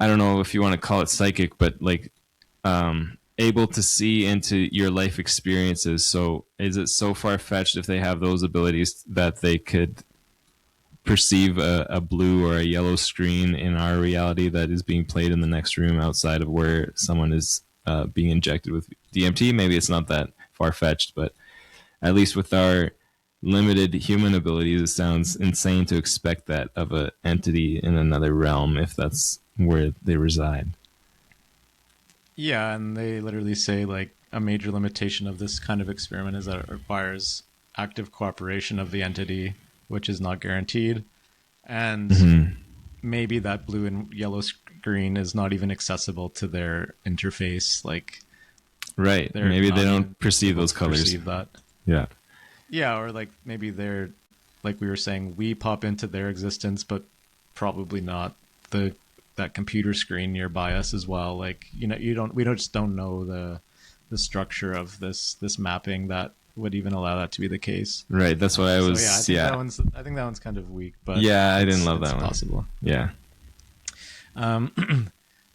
I don't know if you want to call it psychic, but like able to see into your life experiences. So is it so far-fetched if they have those abilities that they could perceive a blue or a yellow screen in our reality that is being played in the next room outside of where someone is being injected with DMT? Maybe it's not that far-fetched, but at least with our limited human abilities, it sounds insane to expect that of an entity in another realm if that's where they reside. Yeah, and they literally say like a major limitation of this kind of experiment is that it requires active cooperation of the entity, which is not guaranteed. And maybe that blue and yellow screen is not even accessible to their interface. Like, right. Maybe they don't perceive those colors. Perceive that. Yeah. Yeah, or like maybe they're, like we were saying, we pop into their existence, but probably not that computer screen nearby us as well. Like, you know, we just don't know the structure of this mapping that would even allow that to be the case. Right. That's what I was. So, yeah, I think that one's kind of weak, but yeah, I didn't love that one. Possible. Yeah.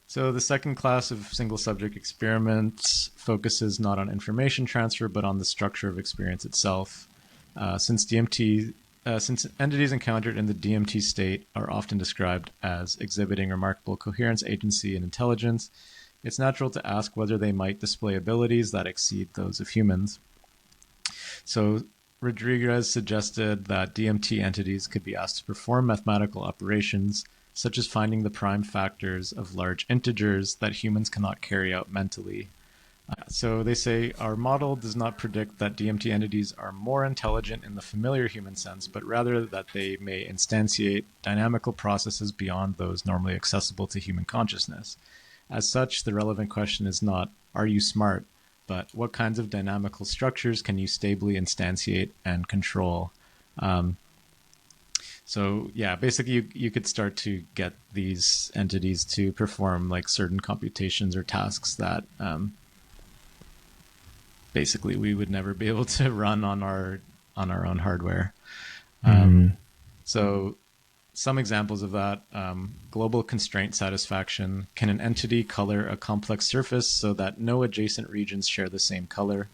So the second class of single subject experiments focuses not on information transfer, but on the structure of experience itself. Since entities encountered in the DMT state are often described as exhibiting remarkable coherence, agency, and intelligence, it's natural to ask whether they might display abilities that exceed those of humans. So Rodriguez suggested that DMT entities could be asked to perform mathematical operations, such as finding the prime factors of large integers that humans cannot carry out mentally. So they say, our model does not predict that DMT entities are more intelligent in the familiar human sense, but rather that they may instantiate dynamical processes beyond those normally accessible to human consciousness. As such, the relevant question is not, are you smart, but what kinds of dynamical structures can you stably instantiate and control? So yeah, basically you could start to get these entities to perform like certain computations or tasks that basically we would never be able to run on our own hardware. So some examples of that: global constraint satisfaction. Can an entity color a complex surface so that no adjacent regions share the same color?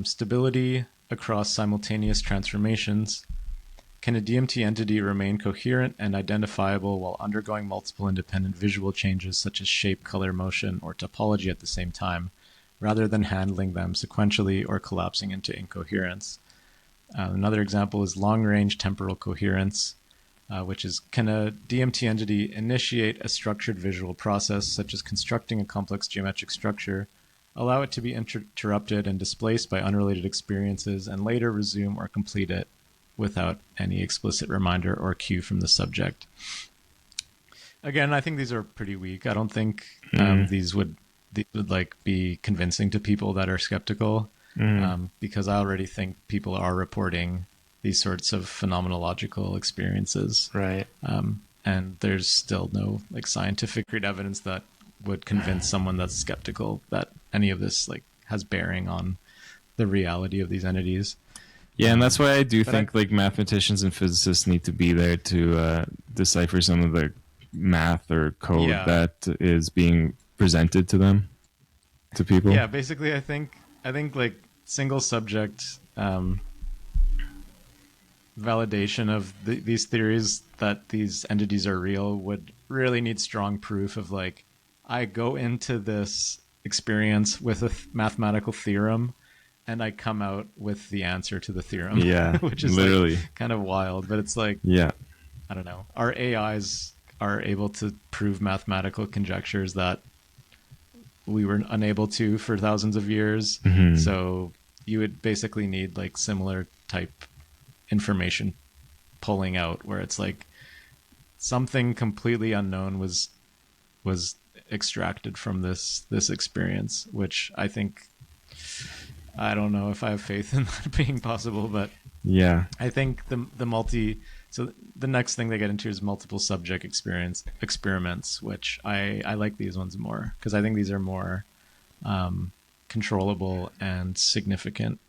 Stability across simultaneous transformations. Can a DMT entity remain coherent and identifiable while undergoing multiple independent visual changes such as shape, color, motion, or topology at the same time, rather than handling them sequentially or collapsing into incoherence? Another example is long-range temporal coherence, which is, can a DMT entity initiate a structured visual process, such as constructing a complex geometric structure, allow it to be interrupted and displaced by unrelated experiences, and later resume or complete it without any explicit reminder or cue from the subject? Again, I think these are pretty weak. I don't think these would these would like be convincing to people that are skeptical, because I already think people are reporting these sorts of phenomenological experiences. Right. And there's still no like scientific evidence that would convince someone that's skeptical that any of this like has bearing on the reality of these entities. Yeah, and that's why I do think like mathematicians and physicists need to be there to decipher some of the math or code that is being presented to them, to people. Yeah, basically, I think like single subject validation of these theories that these entities are real would really need strong proof of like, I go into this experience with a mathematical theorem and I come out with the answer to the theorem. Yeah, which is literally like kind of wild, but it's like, yeah, I don't know. Our AIs are able to prove mathematical conjectures that we were unable to for thousands of years. Mm-hmm. So you would basically need like similar type information pulling out where it's like something completely unknown was extracted from this experience, which I think, I don't know if I have faith in that being possible, but yeah, I think so the next thing they get into is multiple subject experiments, which I like these ones more because I think these are more controllable and significant.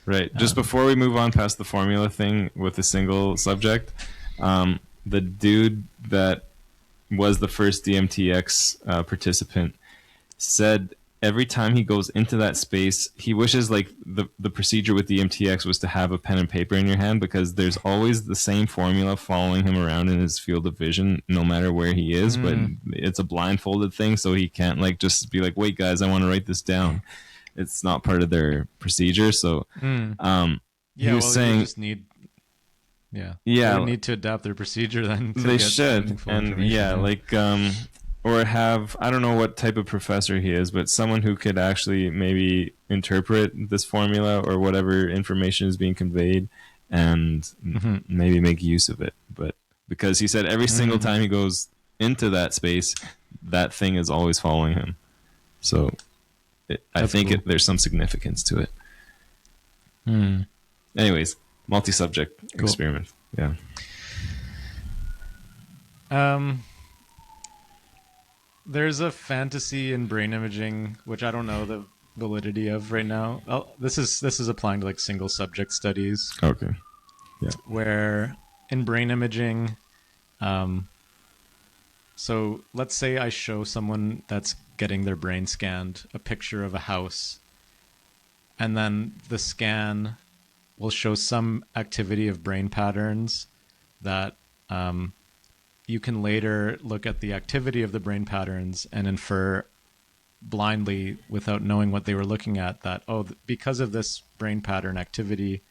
Right. Just before we move on past the formula thing with a single subject, the dude that was the first DMTX participant said every time he goes into that space, he wishes like the procedure with DMTX was to have a pen and paper in your hand, because there's always the same formula following him around in his field of vision, no matter where he is. But it's a blindfolded thing, so he can't like just be like, wait guys, I want to write this down. It's not part of their procedure. So he was saying just need they need to adapt their procedure then. They should. And like or have, I don't know what type of professor he is, but someone who could actually maybe interpret this formula or whatever information is being conveyed and maybe make use of it. But because he said every single time he goes into that space, that thing is always following him. So I think there's some significance to it. Anyways, multi-subject experiment. Yeah. There's a fantasy in brain imaging, which I don't know the validity of right now. This is applying to like single subject studies. Okay. Yeah. Where in brain imaging, so let's say I show someone that's getting their brain scanned a picture of a house, and then the scan will show some activity of brain patterns that you can later look at the activity of the brain patterns and infer blindly without knowing what they were looking at that, because of this brain pattern activity,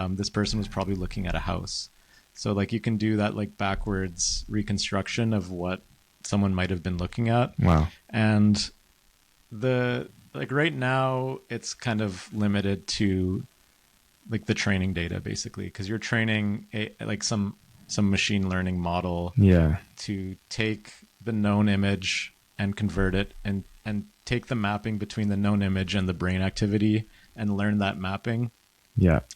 this person was probably looking at a house. So like you can do that like backwards reconstruction of what someone might have been looking at. Wow. And right now it's kind of limited to like the training data basically, because you're training some machine learning model to take the known image and convert it and take the mapping between the known image and the brain activity and learn that mapping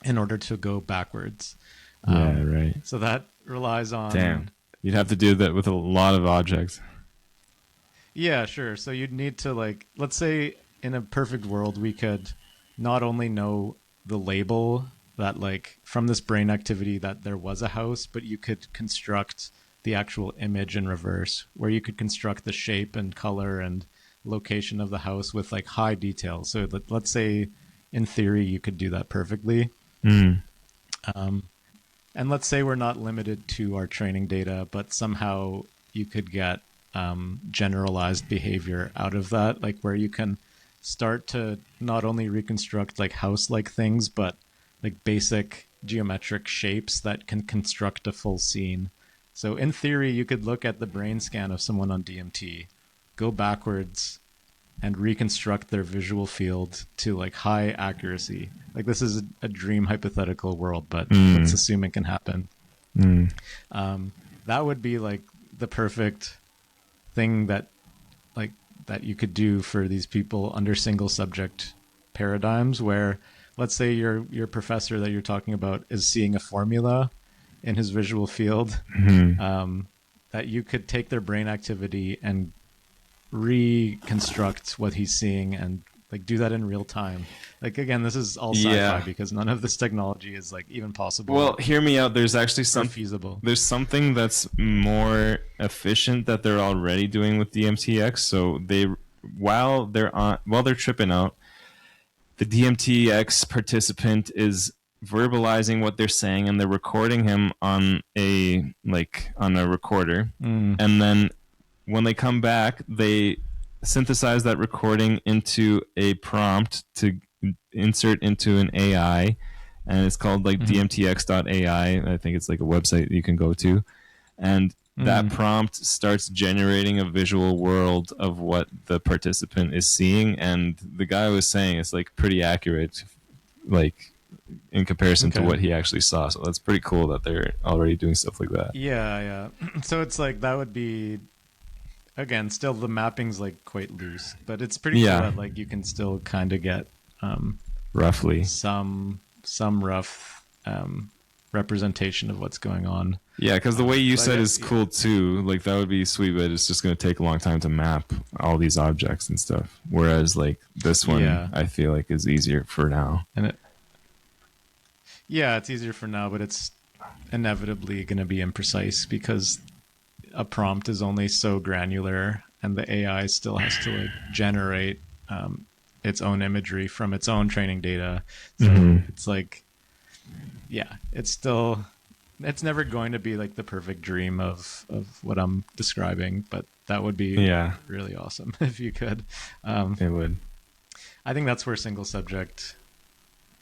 in order to go backwards. Right. So that relies on... Damn. You'd have to do that with a lot of objects. Yeah, sure. So you'd need to like, let's say in a perfect world, we could not only know the label that like from this brain activity that there was a house, but you could construct the actual image in reverse, where you could construct the shape and color and location of the house with like high detail. So let's say in theory you could do that perfectly. And let's say we're not limited to our training data, but somehow you could get generalized behavior out of that, like where you can start to not only reconstruct like house-like things, but like basic geometric shapes that can construct a full scene. So in theory, you could look at the brain scan of someone on DMT, go backwards, and reconstruct their visual field to like high accuracy. Like this is a dream hypothetical world, but let's assume it can happen. That would be like the perfect thing that like that you could do for these people under single subject paradigms, where let's say your professor that you're talking about is seeing a formula in his visual field, that you could take their brain activity and reconstruct what he's seeing and like do that in real time. Like, again, this is all sci-fi because none of this technology is like even possible. Well, hear me out. There's actually feasible. There's something that's more efficient that they're already doing with DMTX. So while they're tripping out, the DMTX participant is verbalizing what they're saying, and they're recording him on a recorder, and then when they come back, they synthesize that recording into a prompt to insert into an AI, and it's called like DMTX.ai. I think it's like a website you can go to, and that prompt starts generating a visual world of what the participant is seeing. And the guy was saying it's like pretty accurate, like in comparison to what he actually saw. So that's pretty cool that they're already doing stuff like that. Yeah. So it's like that would be, again, still the mapping's like quite loose, but it's pretty cool that like you can still kind of get roughly some rough representation of what's going on. Yeah, because the way you said is cool too. Like that would be sweet, but it's just going to take a long time to map all these objects and stuff. Whereas like this one, I feel like is easier for now. And it's easier for now, but it's inevitably going to be imprecise because a prompt is only so granular, and the AI still has to like generate its own imagery from its own training data. So it's like, it's never going to be like the perfect dream of what I'm describing, but that would be really awesome if you could. It would. I think that's where single subject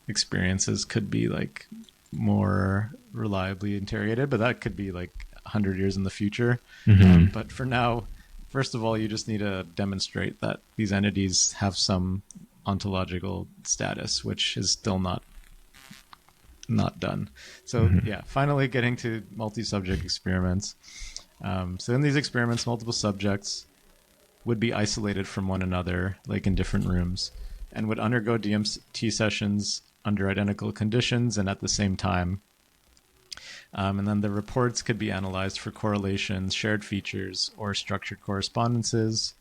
experiences could be like more reliably interrogated, but that could be like 100 years in the future. But for now, first of all, you just need to demonstrate that these entities have some ontological status, which is still not done. So finally getting to multi-subject experiments. So in these experiments, multiple subjects would be isolated from one another, like in different rooms, and would undergo DMT sessions under identical conditions and at the same time. And then the reports could be analyzed for correlations, shared features, or structured correspondences,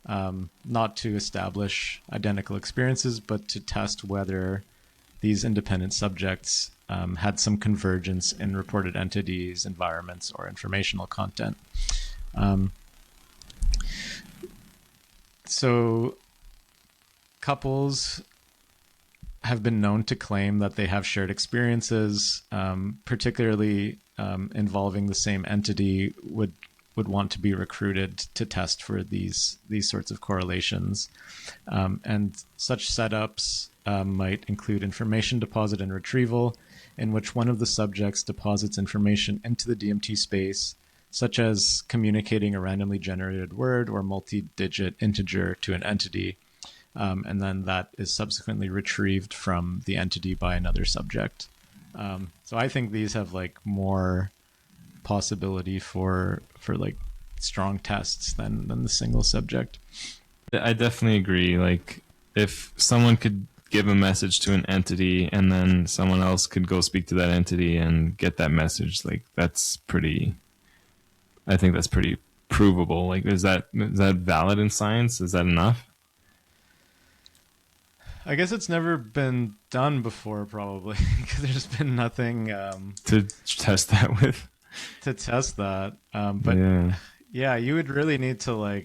not to establish identical experiences, but to test whether these independent subjects had some convergence in reported entities, environments, or informational content. So couples have been known to claim that they have shared experiences, particularly involving the same entity, would want to be recruited to test for these sorts of correlations. And such setups might include information deposit and retrieval, in which one of the subjects deposits information into the DMT space, such as communicating a randomly generated word or multi-digit integer to an entity. And then that is subsequently retrieved from the entity by another subject. So I think these have like more possibility for like strong tests than the single subject. I definitely agree. Like if someone could give a message to an entity and then someone else could go speak to that entity and get that message, like I think that's pretty provable. Like is that valid in science? Is that enough? I guess it's never been done before, probably, because there's been nothing to test that with. To test that, but you would really need to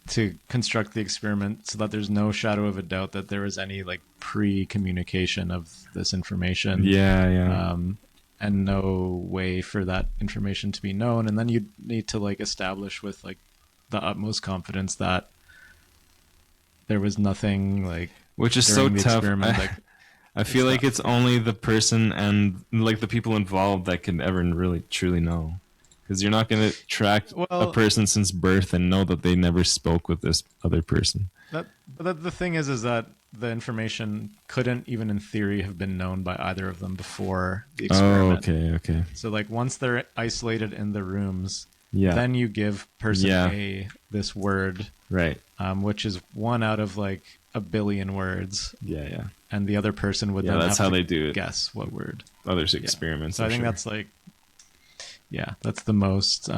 to construct the experiment so that there's no shadow of a doubt that there was any like pre-communication of this information. And no way for that information to be known, and then you'd need to like establish with like the utmost confidence that there was nothing like, which is so tough. I feel like it's only the person and like the people involved that can ever really truly know, because you're not going to track a person since birth and know that they never spoke with this other person. But the thing is that the information couldn't even in theory have been known by either of them before the experiment. Okay. So like once they're isolated in the rooms, then you give person A this word, right? Which is one out of like a billion words. Yeah. And the other person would then that's have how to they do it. Guess what word. Other experiments. So I think that's like, that's the most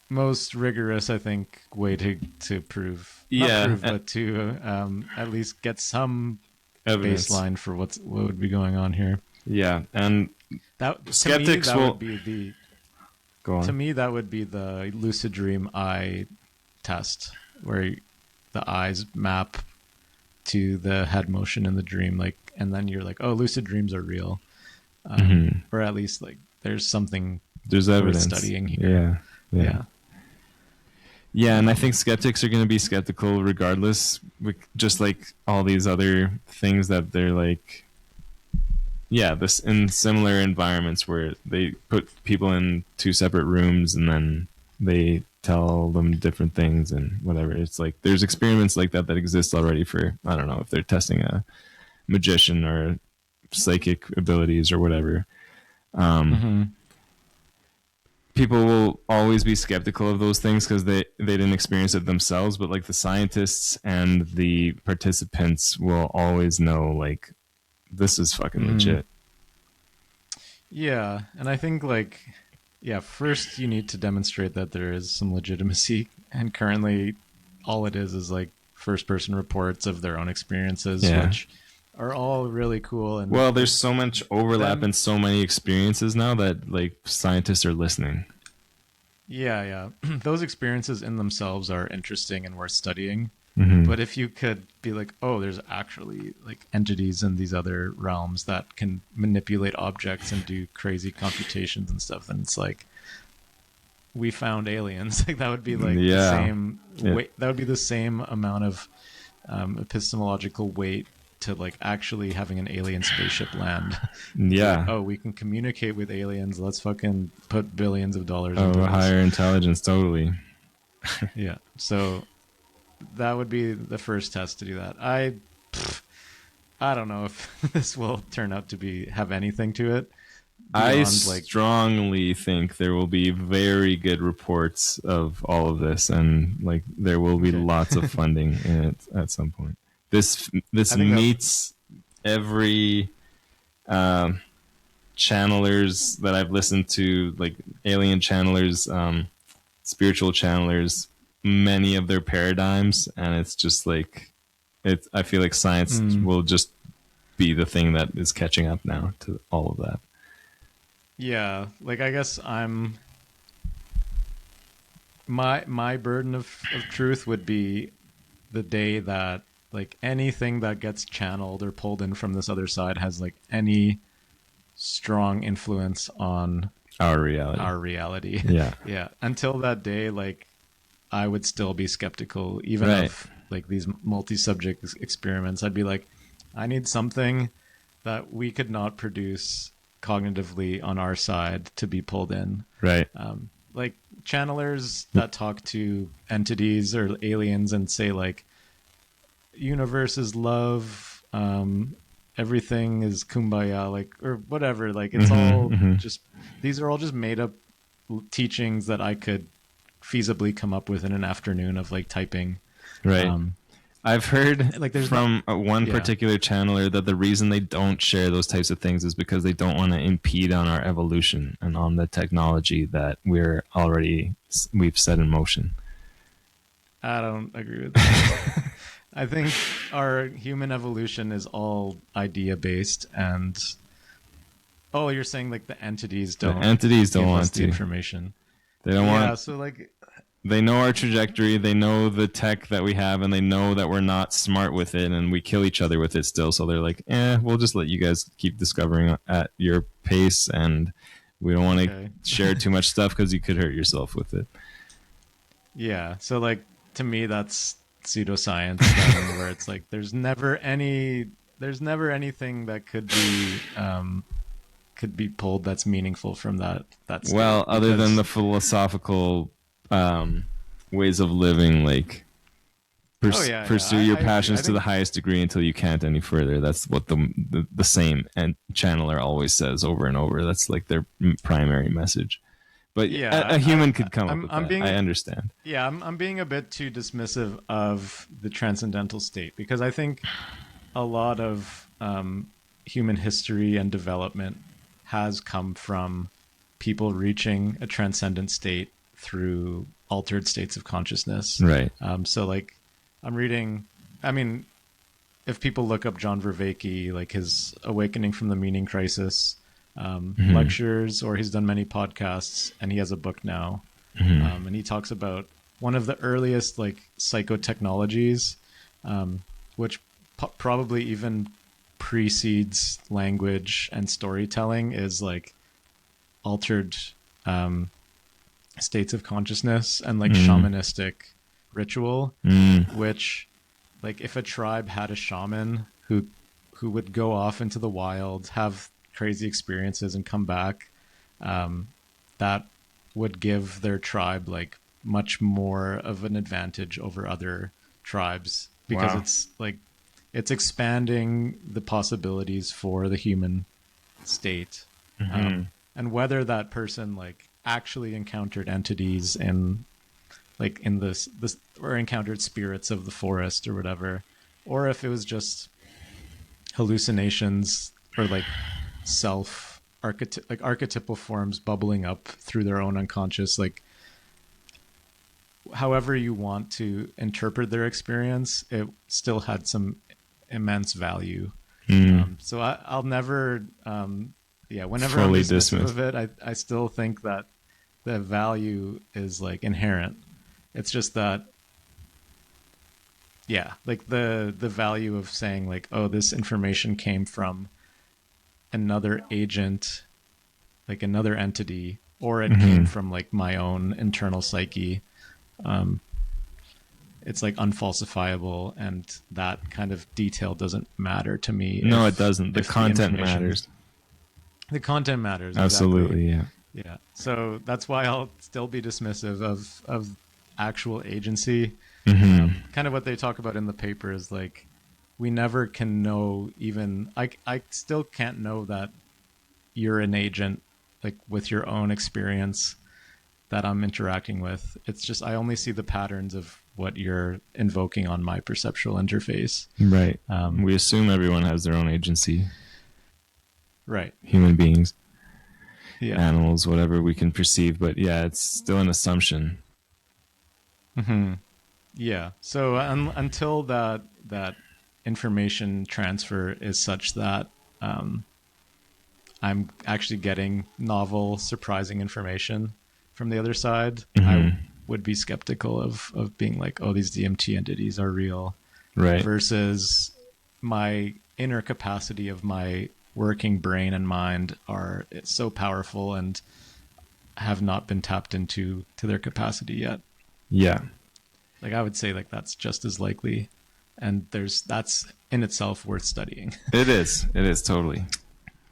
most rigorous, I think, way to prove. Not prove, but to at least get some evidence. Baseline for what would be going on here. Yeah, and that skeptics would be the. Go on. To me, that would be the lucid dream eye test, where the eyes map to the head motion in the dream, like, and then you're like, oh, lucid dreams are real, or at least like there's something. There's evidence studying here. Yeah, and I think skeptics are going to be skeptical regardless, just like all these other things that they're like. Yeah, this in similar environments where they put people in two separate rooms and then they tell them different things and whatever. It's like there's experiments like that exist already for, I don't know, if they're testing a magician or psychic abilities or whatever. People will always be skeptical of those things because they didn't experience it themselves, but like the scientists and the participants will always know, like, this is fucking legit. Yeah, and I think like, first you need to demonstrate that there is some legitimacy, and currently all it is like first-person reports of their own experiences, which are all really cool. And well, there's so much overlap and so many experiences now that like scientists are listening. Yeah. Those experiences in themselves are interesting and worth studying. But if you could be like, oh, there's actually like entities in these other realms that can manipulate objects and do crazy computations and stuff, then it's like, we found aliens. Like that would be like the same weight. That would be the same amount of epistemological weight to like actually having an alien spaceship land. Yeah. Like, oh, we can communicate with aliens. Let's fucking put billions of dollars into this. Higher intelligence, totally. Yeah. So that would be the first test to do that. I don't know if this will turn out to have anything to it. I strongly think there will be very good reports of all of this, and like there will be lots of funding in it at some point. This meets every channelers that I've listened to, like alien channelers, spiritual channelers, many of their paradigms, and it's just like I feel like science will just be the thing that is catching up now to all of that. Yeah, like I guess my burden of truth would be the day that like anything that gets channeled or pulled in from this other side has like any strong influence on our reality. Yeah. Until that day, like I would still be skeptical, even of like these multi-subject experiments. I'd be like, I need something that we could not produce cognitively on our side to be pulled in. Right. Like channelers that talk to entities or aliens and say like, universe is love, everything is kumbaya, like, or whatever. Like it's all just, these are all just made up teachings that I could feasibly come up with in an afternoon of like typing. Right. I've heard like from one particular channeler that the reason they don't share those types of things is because they don't want to impede on our evolution and on the technology that we've set in motion. I don't agree with that. I think our human evolution is all idea based, and you're saying like the entities don't want the information. They don't want. Yeah, so like they know our trajectory, they know the tech that we have, and they know that we're not smart with it, and we kill each other with it still. So they're like, we'll just let you guys keep discovering at your pace, and we don't want to share too much stuff because you could hurt yourself with it. Yeah, so like to me that's pseudoscience, where it's like there's never anything that could be pulled that's meaningful from that state. Well, other than the philosophical ways of living, like pursue your passions to the highest degree until you can't any further. That's what the same and channeler always says over and over. That's like their primary message. But a human could come up with that. I understand. Yeah, I'm being a bit too dismissive of the transcendental state, because I think a lot of human history and development has come from people reaching a transcendent state through altered states of consciousness. Right. So like I'm reading, I mean, if people look up John Vervaeke, like his Awakening from the Meaning Crisis lectures, or he's done many podcasts, and he has a book now. And he talks about one of the earliest like psychotechnologies, which probably even precedes language and storytelling, is like altered states of consciousness and like shamanistic ritual, which like if a tribe had a shaman who would go off into the wild, have crazy experiences and come back, that would give their tribe like much more of an advantage over other tribes, because it's like it's expanding the possibilities for the human state. And whether that person like actually encountered entities in like in this or encountered spirits of the forest or whatever, or if it was just hallucinations or like archetypal forms bubbling up through their own unconscious, like however you want to interpret their experience, it still had some immense value. So I'll never whenever I'm dismissive of it, I still think that the value is like inherent. It's just that like the value of saying like, oh, this information came from another agent, like another entity, or it came from like my own internal psyche. It's like unfalsifiable, and that kind of detail doesn't matter to me. No, it doesn't. The content matters. The content matters. Absolutely, exactly. Yeah. So that's why I'll still be dismissive of actual agency. Kind of what they talk about in the paper is like, we never can know, even I still can't know that you're an agent, like with your own experience that I'm interacting with. It's just I only see the patterns of what you're invoking on my perceptual interface. Right. We assume everyone has their own agency. Right. Human beings, animals, whatever we can perceive, but it's still an assumption. Yeah. So until that information transfer is such that I'm actually getting novel, surprising information from the other side, I would be skeptical of being like, oh, these DMT entities are real. Right. Versus my inner capacity of my working brain and mind it's so powerful and have not been tapped into to their capacity yet. Yeah. Like I would say like that's just as likely, and that's in itself worth studying. It is totally.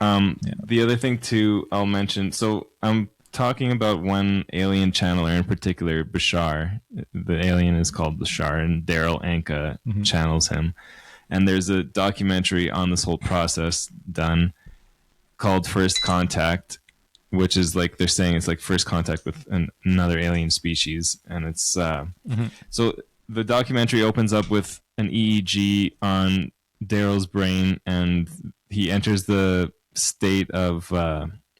The other thing too I'll mention, so I'm talking about one alien channeler in particular, Bashar. The alien is called Bashar, and Daryl Anka channels him. And there's a documentary on this whole process done called First Contact, which is like, they're saying it's like first contact with another alien species. And it's so the documentary opens up with an EEG on Daryl's brain, and he enters the state of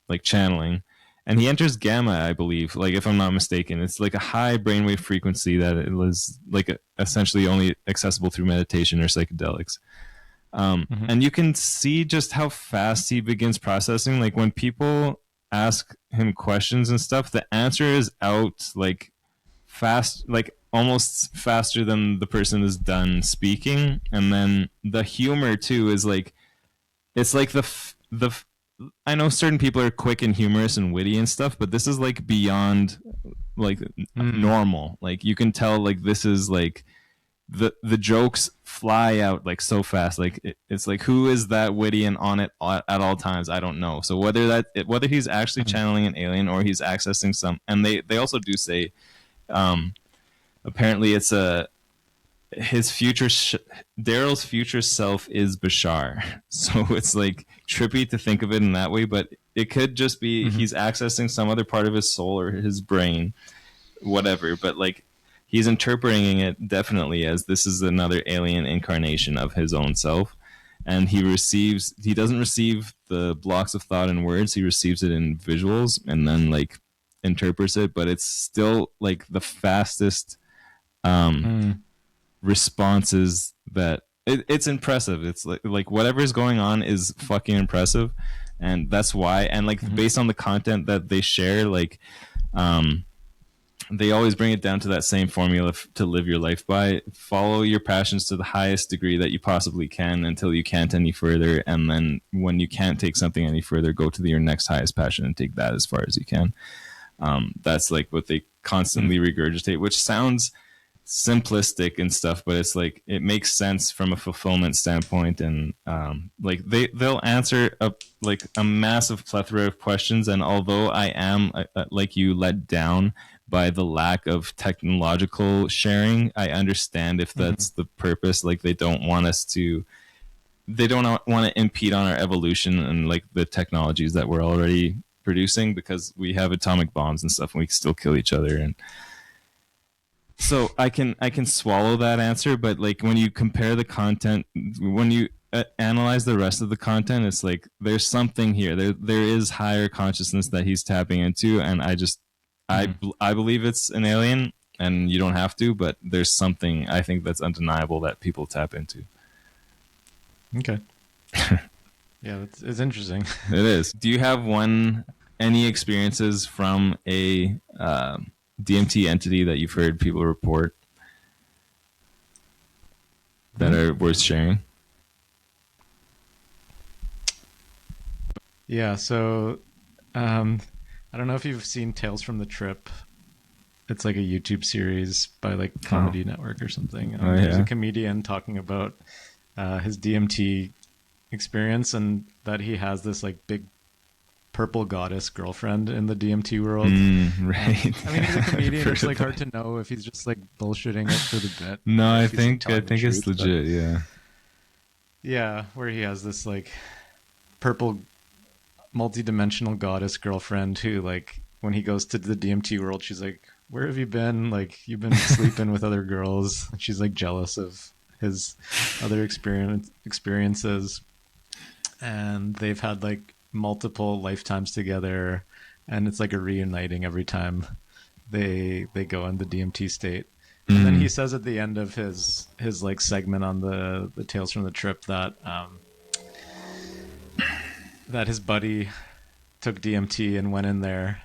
like channeling, and he enters gamma, I believe, like if I'm not mistaken. It's like a high brainwave frequency that it was like essentially only accessible through meditation or psychedelics. And you can see just how fast he begins processing. Like when people ask him questions and stuff, the answer is out like fast, like almost faster than the person is done speaking. And then the humor too is like, it's like the I know certain people are quick and humorous and witty and stuff, but this is like beyond like normal. Like you can tell like this is like the jokes fly out like so fast. Like it's like, who is that witty and on it at all times? I don't know. So whether he's actually channeling an alien or he's accessing some, and they also do say apparently it's his future Daryl's future self is Bashar. So it's like trippy to think of it in that way, but it could just be he's accessing some other part of his soul or his brain, whatever, but like he's interpreting it definitely as this is another alien incarnation of his own self. And he doesn't receive the blocks of thought in words, he receives it in visuals and then like interprets it, but it's still like the fastest responses that it's impressive. It's like whatever's going on is fucking impressive, and that's why. And like based on the content that they share, like they always bring it down to that same formula to live your life by. Follow your passions to the highest degree that you possibly can until you can't any further, and then when you can't take something any further, go to your next highest passion and take that as far as you can. That's like what they constantly regurgitate, which sounds simplistic and stuff, but it's like it makes sense from a fulfillment standpoint. And like they'll answer a massive plethora of questions, and although I am like you, let down by the lack of technological sharing, I understand if that's the purpose. Like they don't want to impede on our evolution and like the technologies that we're already producing, because we have atomic bombs and stuff and we can still kill each other. And so I can swallow that answer, but like when you compare the content, when you analyze the rest of the content, it's like there's something here. There is higher consciousness that he's tapping into, and I believe it's an alien, and you don't have to, but there's something I think that's undeniable that people tap into. Okay. Yeah, it's interesting. It is. Do you have any experiences from a DMT entity that you've heard people report that are worth sharing? Yeah, so I don't know if you've seen Tales from the Trip. It's like a YouTube series by like Comedy Network or something. There's a comedian talking about his DMT experience, and that he has this like big purple goddess girlfriend in the DMT world. Right. I mean, he's a comedian. It's like hard to know if he's just like bullshitting it for the bit. No, I think it's legit. Yeah. Yeah, where he has this like purple multi-dimensional goddess girlfriend who, like, when he goes to the DMT world, she's like, "Where have you been? Like, you've been sleeping with other girls." And she's like jealous of his other experiences, and they've had like multiple lifetimes together, and it's like a reuniting every time they go in the DMT state. And then he says at the end of his like segment on the Tales from the Trip that that his buddy took DMT and went in there,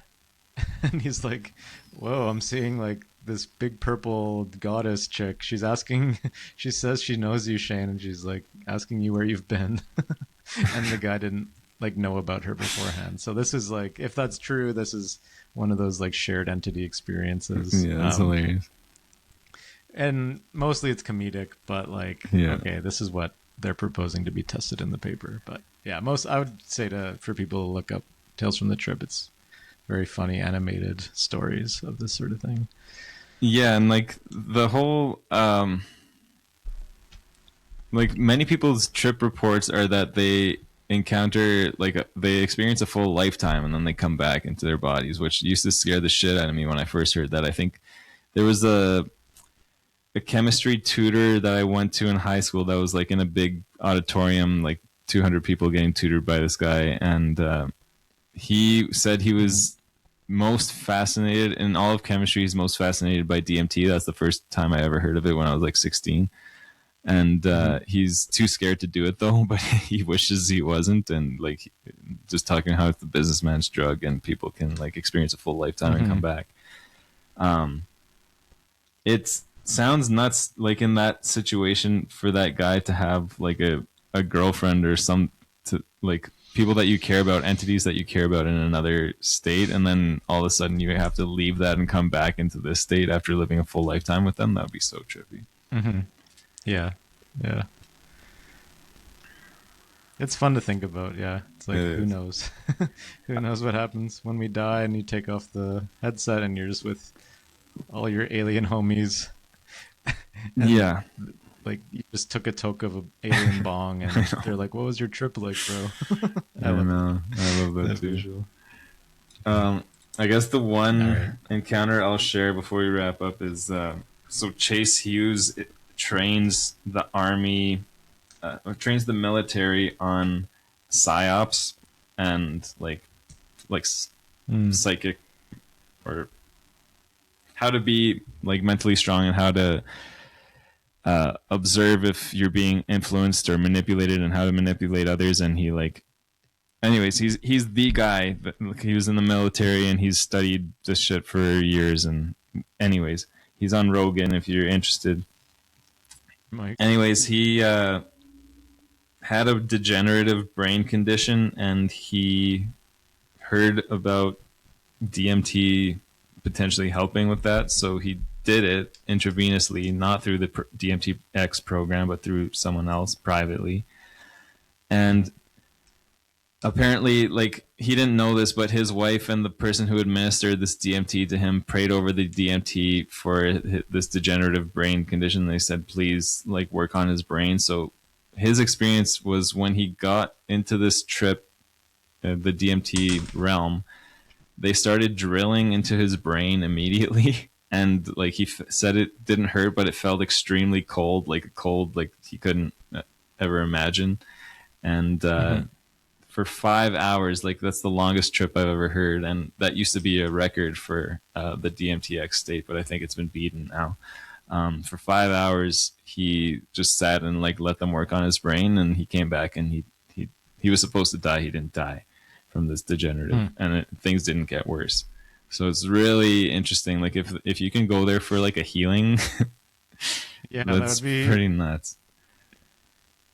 and he's like, "Whoa, I'm seeing like this big purple goddess chick. She says she knows you, Shane, and she's like asking you where you've been." And the guy didn't like know about her beforehand. So this is like, if that's true, this is one of those like shared entity experiences. Yeah, that's hilarious. And mostly it's comedic, but like, okay, this is what they're proposing to be tested in the paper. But yeah, I would say for people to look up Tales from the Trip. It's very funny animated stories of this sort of thing. Yeah, and like the whole like many people's trip reports are that they encounter they experience a full lifetime and then they come back into their bodies, which used to scare the shit out of me when I first heard that. I think there was a chemistry tutor that I went to in high school that was like in a big auditorium, like 200 people getting tutored by this guy, and he said he was most fascinated in all of chemistry. He's most fascinated by DMT. That's the first time I ever heard of it, when I was like 16. And he's too scared to do it though, but he wishes he wasn't. And like just talking how it's the businessman's drug and people can like experience a full lifetime and come back. It sounds nuts, like in that situation, for that guy to have like a girlfriend or like people that you care about, entities that you care about in another state, and then all of a sudden you have to leave that and come back into this state after living a full lifetime with them. That would be so trippy. Yeah. It's fun to think about. Yeah, it's like, who knows? Who knows what happens when we die and you take off the headset and you're just with all your alien homies Yeah. Like you just took a toke of an alien bong, and they're like, "What was your trip like, bro?" I know. I love that too. Visual. I guess the one encounter I'll share before we wrap up is so Chase Hughes trains the army, trains the military on psyops and like psychic, or how to be like mentally strong and how to observe if you're being influenced or manipulated and how to manipulate others. And he like, anyways, he's the guy that, he was in the military and he's studied this shit for years. And anyways, he's on Rogan if you're interested. Mike. Anyways, he had a degenerative brain condition, and he heard about DMT potentially helping with that, so he did it intravenously, not through the DMTX program, but through someone else privately. And apparently, like, he didn't know this, but his wife and the person who administered this DMT to him prayed over the DMT for this degenerative brain condition. They said, please, like, work on his brain. So his experience was when he got into this trip, the DMT realm, they started drilling into his brain immediately. And like he said, it didn't hurt, but it felt extremely cold, like cold, like he couldn't ever imagine. And for 5 hours, like that's the longest trip I've ever heard. And that used to be a record for the DMTX state, but I think it's been beaten now. For 5 hours, he just sat and like let them work on his brain, and he came back and he was supposed to die. He didn't die from this degenerative, and things didn't get worse. So it's really interesting. Like if you can go there for like a healing, yeah, that's pretty nuts.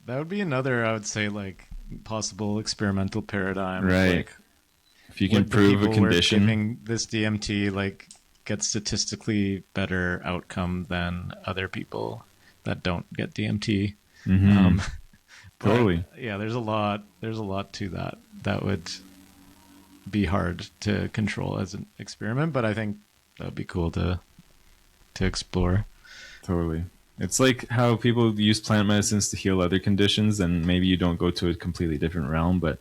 That would be another, I would say, like possible experimental paradigm. Right. Like, if you can prove a condition, giving this DMT like get statistically better outcome than other people that don't get DMT. Totally. Yeah, there's a lot to that. That would be hard to control as an experiment, but I think that would be cool to explore. Totally. It's like how people use plant medicines to heal other conditions, and maybe you don't go to a completely different realm, but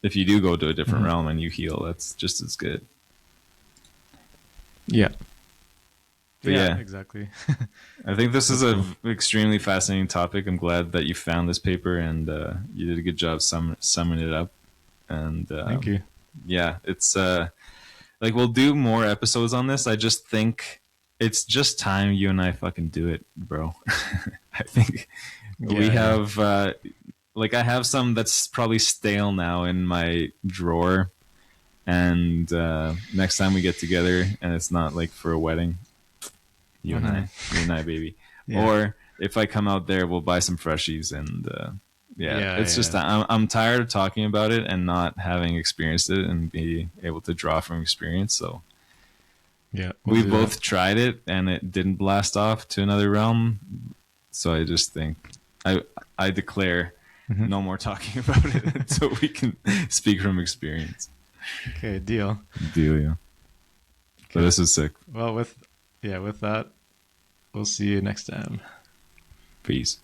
if you do go to a different realm and you heal, that's just as good. Yeah. But yeah, exactly. I think this is an extremely fascinating topic. I'm glad that you found this paper, and you did a good job summing it up. And thank you. Yeah, it's like we'll do more episodes on this. I just think it's just time you and I fucking do it, bro. I think we have like I have some that's probably stale now in my drawer, and next time we get together and it's not like for a wedding, you and I, baby. Yeah. Or if I come out there, we'll buy some freshies, and it's just I'm tired of talking about it and not having experienced it and be able to draw from experience. So yeah, we both tried it and it didn't blast off to another realm. So I just think I declare no more talking about it until we can speak from experience. Okay, deal. Yeah. Okay. But this is sick. Well, with that, we'll see you next time. Peace.